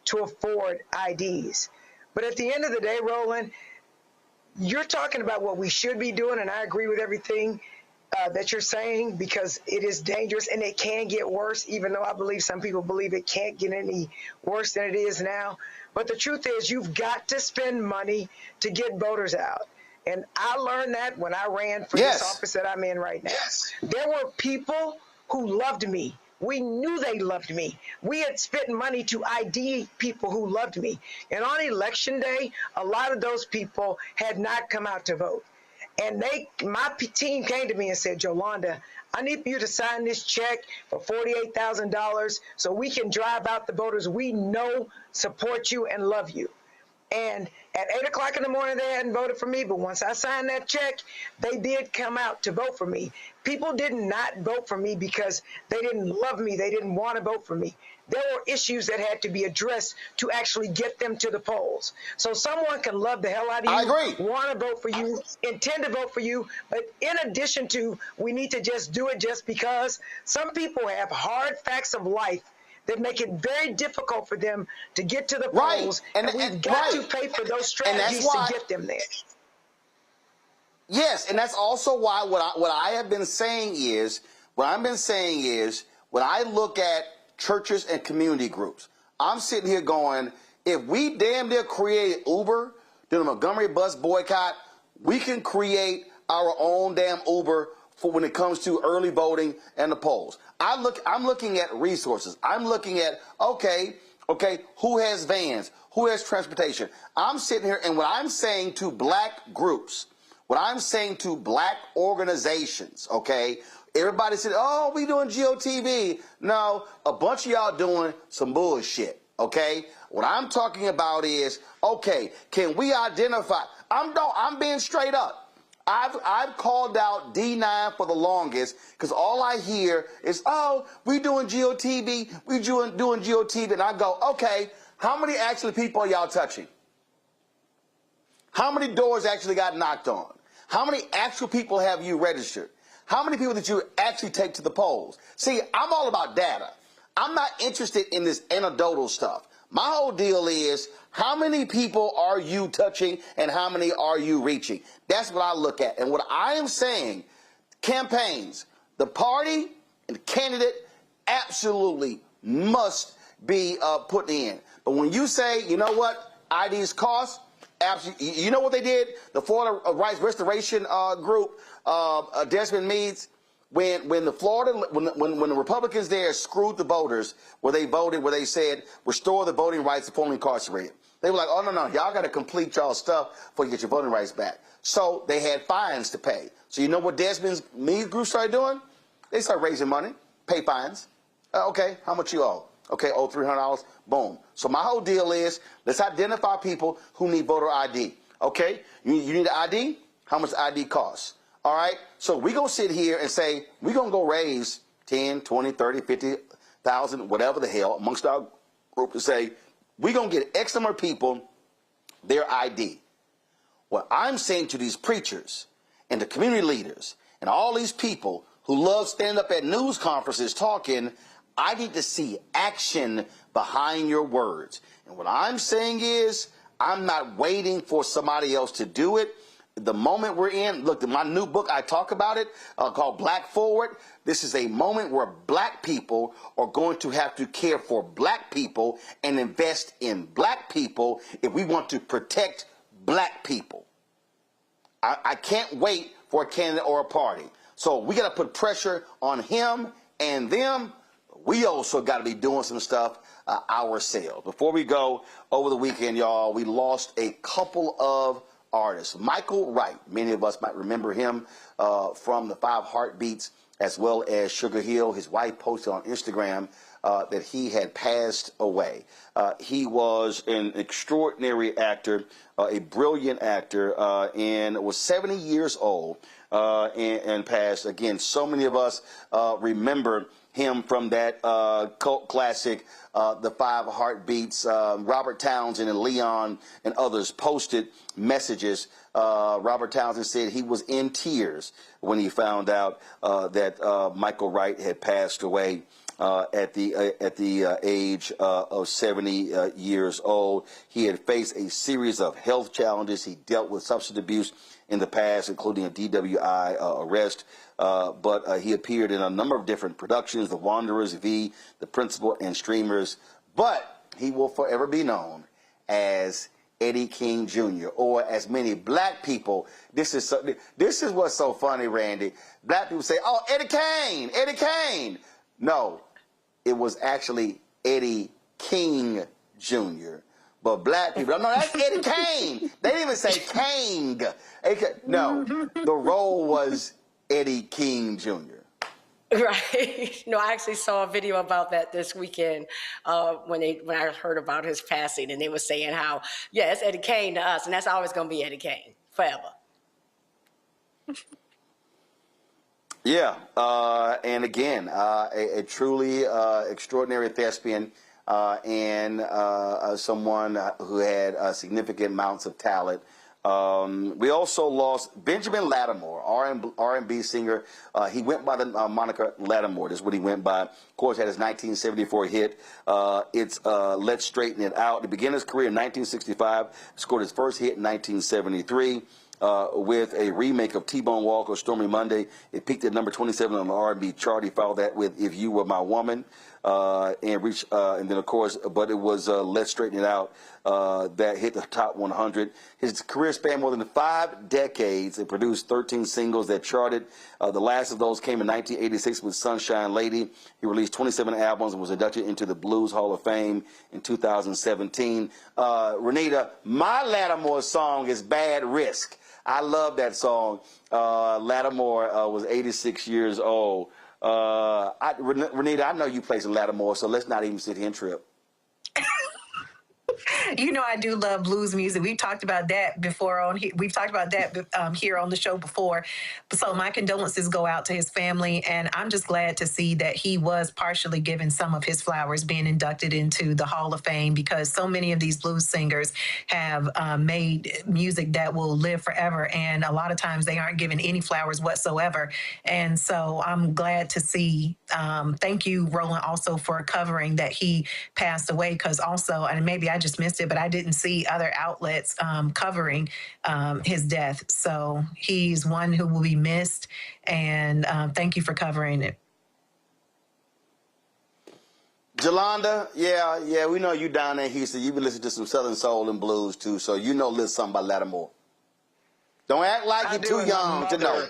to afford IDs. But at the end of the day, Roland, you're talking about what we should be doing, and I agree with everything that you're saying, because it is dangerous and it can get worse, even though I believe some people believe it can't get any worse than it is now. But the truth is, you've got to spend money to get voters out. And I learned that when I ran for this office that I'm in right now. Yes. There were people who loved me, We knew they loved me. We had spent money to ID people who loved me. And on election day, a lot of those people had not come out to vote. And my team came to me and said, Yolanda, I need you to sign this check for $48,000 so we can drive out the voters we know support you and love you. And at 8 o'clock in the morning, they hadn't voted for me. But once I signed that check, they did come out to vote for me. People did not vote for me because they didn't love me. They didn't want to vote for me. There were issues that had to be addressed to actually get them to the polls. So someone can love the hell out of you, I agree, want to vote for you, intend to vote for you. But in addition to, we need to just do it just because some people have hard facts of life that make it very difficult for them to get to the polls, and we've got to pay for those strategies to get them there. Yes, and that's also why what I have been saying is, when I look at churches and community groups, I'm sitting here going, if we damn near create Uber during the Montgomery bus boycott, we can create our own damn Uber for when it comes to early voting and the polls. I'm looking at resources. I'm looking at, okay, who has vans? Who has transportation? I'm sitting here, and what I'm saying to black groups, what I'm saying to black organizations, okay, everybody said, oh, we doing GOTV. No, a bunch of y'all doing some bullshit, okay? What I'm talking about is, okay, can we identify? I'm being straight up. I've called out D9 for the longest because all I hear is, oh, we doing GOTV, we doing GOTV, and I go, okay, how many actually people are y'all touching? How many doors actually got knocked on? How many actual people have you registered? How many people did you actually take to the polls? See, I'm all about data. I'm not interested in this anecdotal stuff. My whole deal is, how many people are you touching and how many are you reaching? That's what I look at. And what I am saying, campaigns, the party and the candidate absolutely must be put in. But when you say, you know what, IDs cost, absolutely. You know what they did? The Florida Rights Restoration Group, Desmond Meads, when the Republicans there screwed the voters, where they said restore the voting rights of formerly incarcerated. They were like, oh, no, y'all got to complete y'all stuff before you get your voting rights back. So they had fines to pay. So you know what Desmond Meads group started doing? They started raising money, pay fines. Okay, how much you owe? Okay, owe $300. Boom. So my whole deal is, let's identify people who need voter ID. Okay, you need an ID? How much ID costs? All right, so we're going to sit here and say, we're going to go raise 10, 20, 30, 50,000, whatever the hell, amongst our group to say, we're going to get X number of people their ID. What I'm saying to these preachers and the community leaders and all these people who love standing up at news conferences talking, I need to see action behind your words. And what I'm saying is, I'm not waiting for somebody else to do it. The moment we're in, look, my new book, I talk about it, called Black Forward. This is a moment where black people are going to have to care for black people and invest in black people if we want to protect black people. I can't wait for a candidate or a party. So we got to put pressure on him and them. We also got to be doing some stuff ourselves. Before we go, over the weekend, y'all, we lost a couple of artist. Michael Wright, many of us might remember him from the 5 Heartbeats, as well as Sugar Hill. His wife posted on Instagram that he had passed away. He was an extraordinary actor, a brilliant actor, and was 70 years old and passed. Again, so many of us remember him from that cult classic, The 5 Heartbeats. Robert Townsend and Leon and others posted messages. Robert Townsend said he was in tears when he found out that Michael Wright had passed away at the age of 70 years old. He had faced a series of health challenges. He dealt with substance abuse in the past, including a DWI arrest. But he appeared in a number of different productions, The Wanderers, V, The Principal, and Streamers. But he will forever be known as Eddie King Jr., or as many black people. This is what's so funny, Randy. Black people say, "Oh, Eddie Kane, Eddie Kane." No, it was actually Eddie King Jr. But black people, no, that's Eddie Kane. They didn't even say Kang. No, the role was Eddie King Jr. Right. No, I actually saw a video about that this weekend when I heard about his passing, and they were saying how, yeah, it's Eddie Kane to us, and that's always going to be Eddie Kane forever. Yeah, and again, a truly extraordinary thespian and someone who had significant amounts of talent. We also lost Benjamin Lattimore, R&B singer. He went by the moniker Lattimore. That's what he went by. Of course, had his 1974 hit. It's Let's Straighten It Out. He began his career in 1965. Scored his first hit in 1973. With a remake of T-Bone Walker's Stormy Monday. It peaked at number 27 on the R&B chart. He followed that with If You Were My Woman, and reached, and then of course, but it was Let's Straighten It Out that hit the top 100. His career spanned more than 5 decades. It produced 13 singles that charted. The last of those came in 1986 with Sunshine Lady. He released 27 albums and was inducted into the Blues Hall of Fame in 2017. Renita, my Lattimore song is Bad Risk. I love that song. Lattimore was 86 years old. Renita, I know you play some Lattimore, so let's not even sit here and trip. You know, I do love blues music. We've talked about that before on here. We've talked about that here on the show before. So my condolences go out to his family, and I'm just glad to see that he was partially given some of his flowers being inducted into the Hall of Fame, because so many of these blues singers have made music that will live forever, and a lot of times they aren't given any flowers whatsoever. And so I'm glad to see. Thank you, Roland, also for covering that he passed away, because also, and maybe I just missed it, but I didn't see other outlets covering his death. So he's one who will be missed, and thank you for covering it. Jolanda, yeah, we know you down there in Houston. You've been listening to some Southern Soul and Blues too, so you know a little something about Lattimore. Don't act like you're too young to know.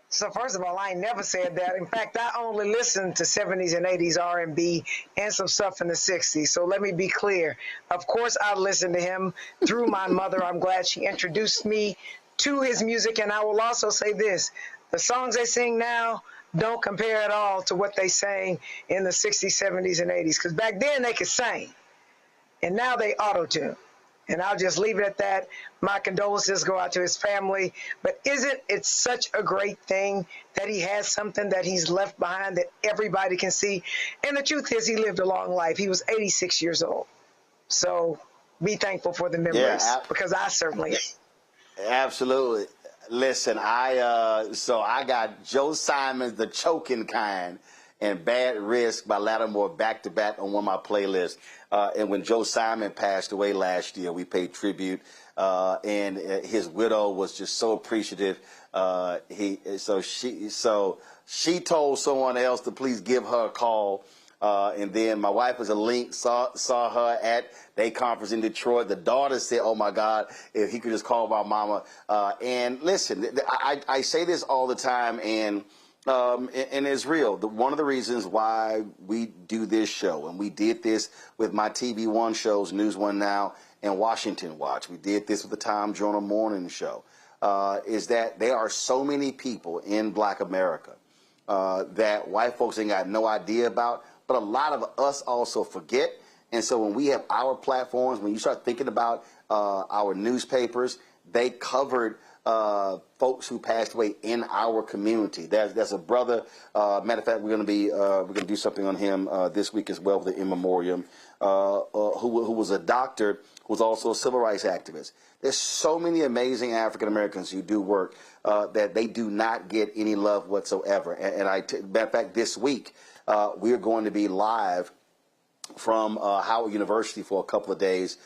So first of all, I ain't never said that. In fact, I only listened to 70s and 80s R&B and some stuff in the 60s. So let me be clear. Of course, I listened to him through my mother. I'm glad she introduced me to his music. And I will also say this. The songs they sing now don't compare at all to what they sang in the 60s, 70s, and 80s. Because back then they could sing. And now they auto-tune. And I'll just leave it at that. My condolences go out to his family. But isn't it such a great thing that he has something that he's left behind that everybody can see? And the truth is, he lived a long life. He was 86 years old. So be thankful for the memories, because I certainly am. Absolutely. Listen, so I got Joe Simon's The Choking Kind and Bad Risk by Lattimore back-to-back on one of my playlists. And when Joe Simon passed away last year, we paid tribute, and his widow was just so appreciative. So she told someone else to please give her a call. And then my wife was a link, saw her at their conference in Detroit. The daughter said, oh, my God, if he could just call my mama. And listen, I say this all the time, and it's real. One of the reasons why we do this show, and we did this with my TV One shows, News One Now and Washington Watch. We did this with the Tom Joyner Morning Show, is that there are so many people in Black America that white folks ain't got no idea about, but a lot of us also forget. And so when we have our platforms, when you start thinking about our newspapers, they covered folks who passed away in our community. There's a brother. Matter of fact, we're going to do something on him this week as well with the in memoriam, who was a doctor who was also a civil rights activist. There's so many amazing African Americans who do work that they do not get any love whatsoever. Matter of fact, this week we are going to be live from Howard University for a couple of days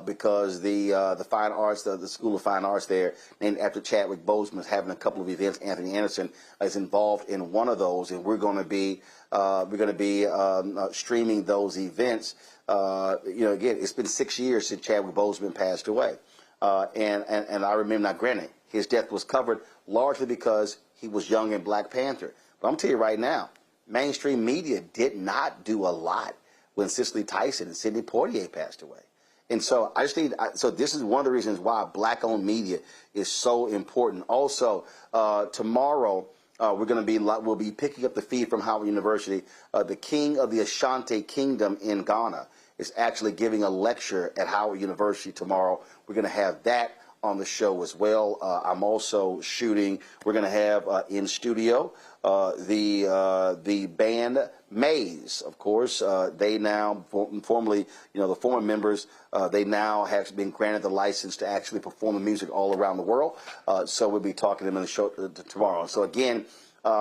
because the fine arts, the School of Fine Arts there, named after Chadwick Boseman, is having a couple of events. Anthony Anderson is involved in one of those, and we're going to be streaming those events. Again, it's been 6 years since Chadwick Boseman passed away, and I remember. Now, granted, his death was covered largely because he was young in Black Panther. But I'm telling you right now, mainstream media did not do a lot when Cicely Tyson and Sidney Poitier passed away. And so so this is one of the reasons why black-owned media is so important. Also, tomorrow we'll be picking up the feed from Howard University. The king of the Ashanti Kingdom in Ghana is actually giving a lecture at Howard University tomorrow. We're going to have that on the show as well. I'm also shooting. We're going to have in studio the band Maze. Of course, they now formerly, the former members, they now have been granted the license to actually perform the music all around the world. So we'll be talking to them in the show tomorrow. So again,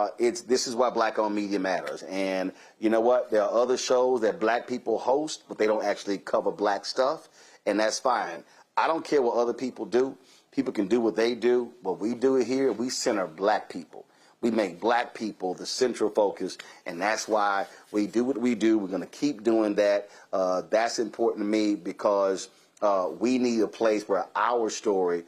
this is why black-owned media matters. And you know what? There are other shows that black people host, but they don't actually cover black stuff, and that's fine. I don't care what other people do. People can do what they do. What we do here, we center black people. We make black people the central focus, and that's why we do what we do. We're going to keep doing that. That's important to me because we need a place where our story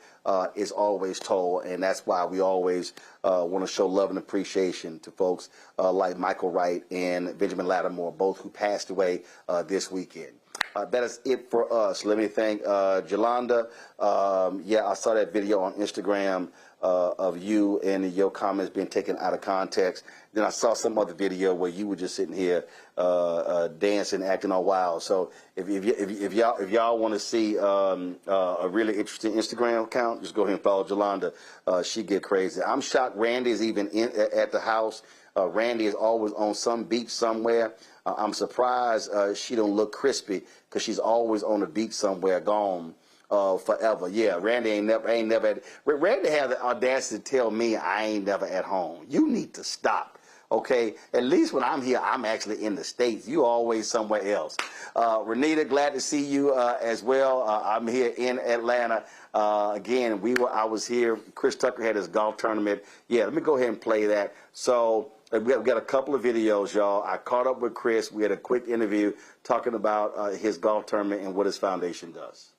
is always told, and that's why we always want to show love and appreciation to folks like Michael Wright and Benjamin Lattimore, both who passed away this weekend. That is it for us. Let me thank Jolanda. Yeah, I saw that video on Instagram of you and your comments being taken out of context. Then I saw some other video where you were just sitting here dancing, acting all wild. So if y'all want to see a really interesting Instagram account, just go ahead and follow Jolanda. She get crazy. I'm shocked Randy's even at the house. Randy is always on some beach somewhere. I'm surprised she don't look crispy because she's always on the beach somewhere, gone forever. Yeah, Randy ain't never. Randy had the audacity to tell me I ain't never at home. You need to stop. Okay, at least when I'm here, I'm actually in the States. You always somewhere else. Renita, glad to see you as well. I'm here in Atlanta. Again, I was here. Chris Tucker had his golf tournament. Yeah, let me go ahead and play that. So we've got a couple of videos, y'all. I caught up with Chris. We had a quick interview talking about his golf tournament and what his foundation does.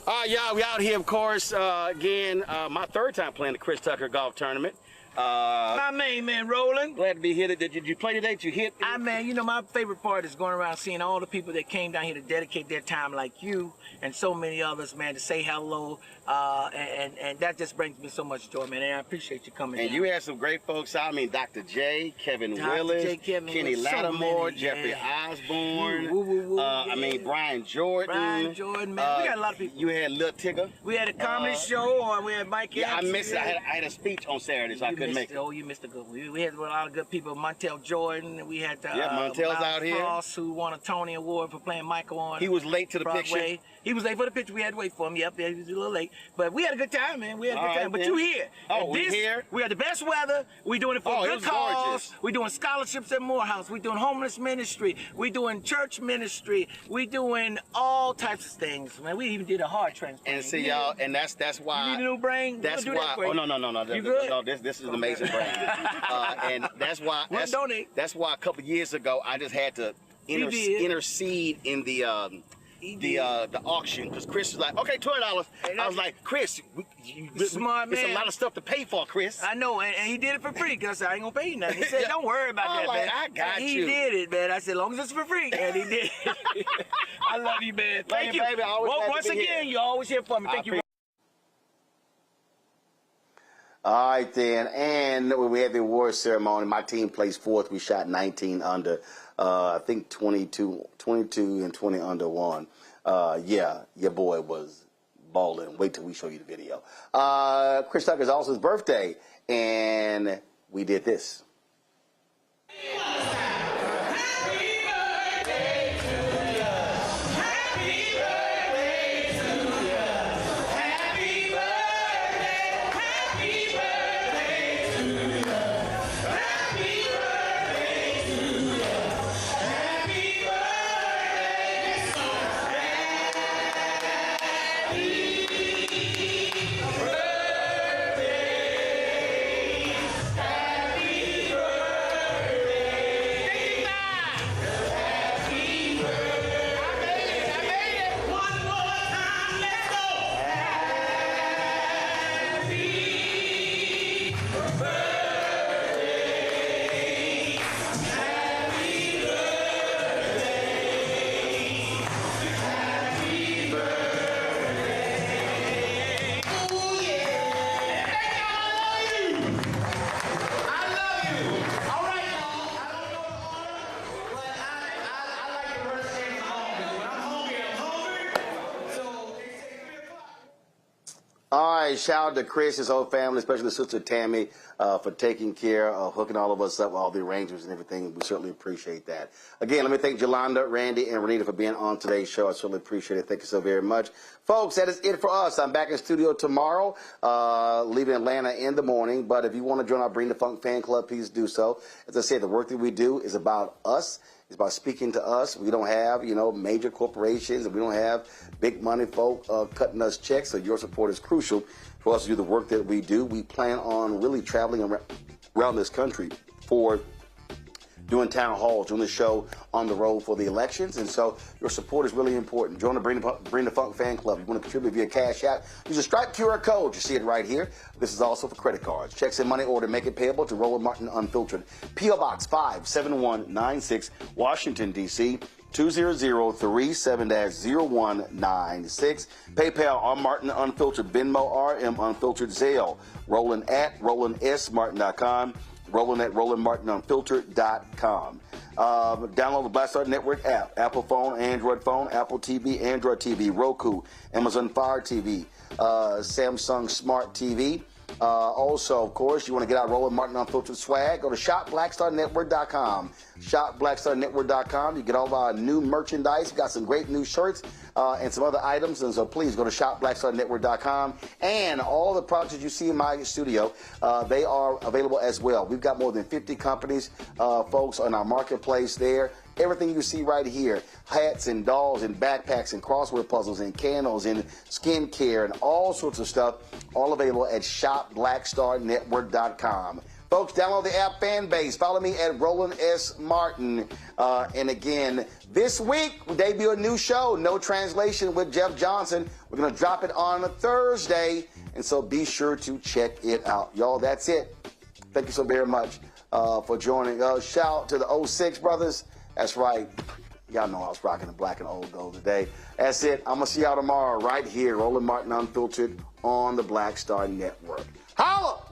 All right, y'all, we out here, of course, again, my third time playing the Chris Tucker golf tournament. My main man, Roland. Glad to be here. Did you play today? Did you hit? Man, my favorite part is going around seeing all the people that came down here to dedicate their time, like you and so many others, man, to say hello. And that just brings me so much joy, man. And I appreciate you coming And down. you had some great folks out. I mean, Dr. J, Kevin Willis, Kenny Lattimore, Jeffrey Osborne. I mean, Brian Jordan. Man. We got a lot of people. You had Lil Tigger. We had a comedy show, or we had Mike. Yeah, I missed it. I had a speech on Saturday, so I couldn't make it. Oh, you missed a good one. We had a lot of good people. Montel Jordan. We had Montel's out here. Frost, who won a Tony Award for playing Michael on. He was late to the Broadway. picture. He was late for the picture. We had to wait for him. Yep, he was a little late. But we had a good time, man. We had a good time. But you here. Oh, we here? We had the best weather. We doing it for good cause. We doing scholarships at Morehouse. We doing homeless ministry. We doing church ministry. We doing all types of things, man. We even did a heart transplant. And see, y'all, and that's why. You need a new brain? That's we'll why. Oh, no. You good? No, this is an amazing brain. And that's why. That's why a couple of years ago I just had to intercede in the auction because Chris was like, okay, $20. I was like, Chris, smart man. It's a lot of stuff to pay for, Chris. I know, and he did it for free because I ain't gonna pay you nothing. He said, don't worry about that, man. I got you. He did it, man. I said, as long as it's for free, and he did. I love you, man. Thank you. Baby, once again, you always here for me. Thank you. All right, then. And when we had the award ceremony, my team placed fourth. We shot 19 under. I think 22 and 20 under one. Yeah, your boy was balling. Wait till we show you the video. Chris Tucker's also his birthday, and we did this. All right, shout out to Chris, his whole family, especially Sister Tammy, for taking care of hooking all of us up with all the arrangements and everything. We certainly appreciate that. Again, let me thank Jolanda, Randy, and Renita for being on today's show. I certainly appreciate it. Thank you so very much. Folks, that is it for us. I'm back in studio tomorrow, leaving Atlanta in the morning. But if you want to join our Bring the Funk fan club, please do so. As I said, the work that we do is about us. It's about speaking to us. We don't have, major corporations, and we don't have big money folk cutting us checks. So your support is crucial for us to do the work that we do. We plan on really traveling around this country for doing town halls, doing the show on the road for the elections. And so your support is really important. Join the Bring the Funk fan club. You want to contribute via Cash App, use a Stripe QR code. You see it right here. This is also for credit cards. Checks and money order, make it payable to Roland Martin Unfiltered. P.O. Box 57196, Washington, D.C. 20037-0196. PayPal, R. Martin Unfiltered. Venmo, RM Unfiltered. Zelle, Roland at RolandSMartin.com. Roland at RolandMartinUnfiltered.com. Download the Black Star Network app. Apple phone, Android phone, Apple TV, Android TV, Roku, Amazon Fire TV, Samsung Smart TV. Also, of course, you want to get out Roland Martin Unfiltered swag, go to shopblackstarnetwork.com. Shopblackstarnetwork.com. You get all of our new merchandise. We got some great new shirts and some other items. And so please go to shopblackstarnetwork.com. And all the products that you see in my studio, they are available as well. We've got more than 50 companies, folks, on our marketplace there. Everything you see right here, hats and dolls and backpacks and crossword puzzles and candles and skincare and all sorts of stuff, all available at shopblackstarnetwork.com. Folks, download the app Fanbase. Follow me at Roland S. Martin. And again, this week we debut a new show, No Translation with Jeff Johnson. We're going to drop it on a Thursday, and so be sure to check it out. Y'all, that's it. Thank you so very much for joining us. Shout out to the 06 brothers. That's right. Y'all know I was rocking the black and old gold today. That's it. I'm going to see y'all tomorrow right here, Roland Martin Unfiltered on the Black Star Network. Holla!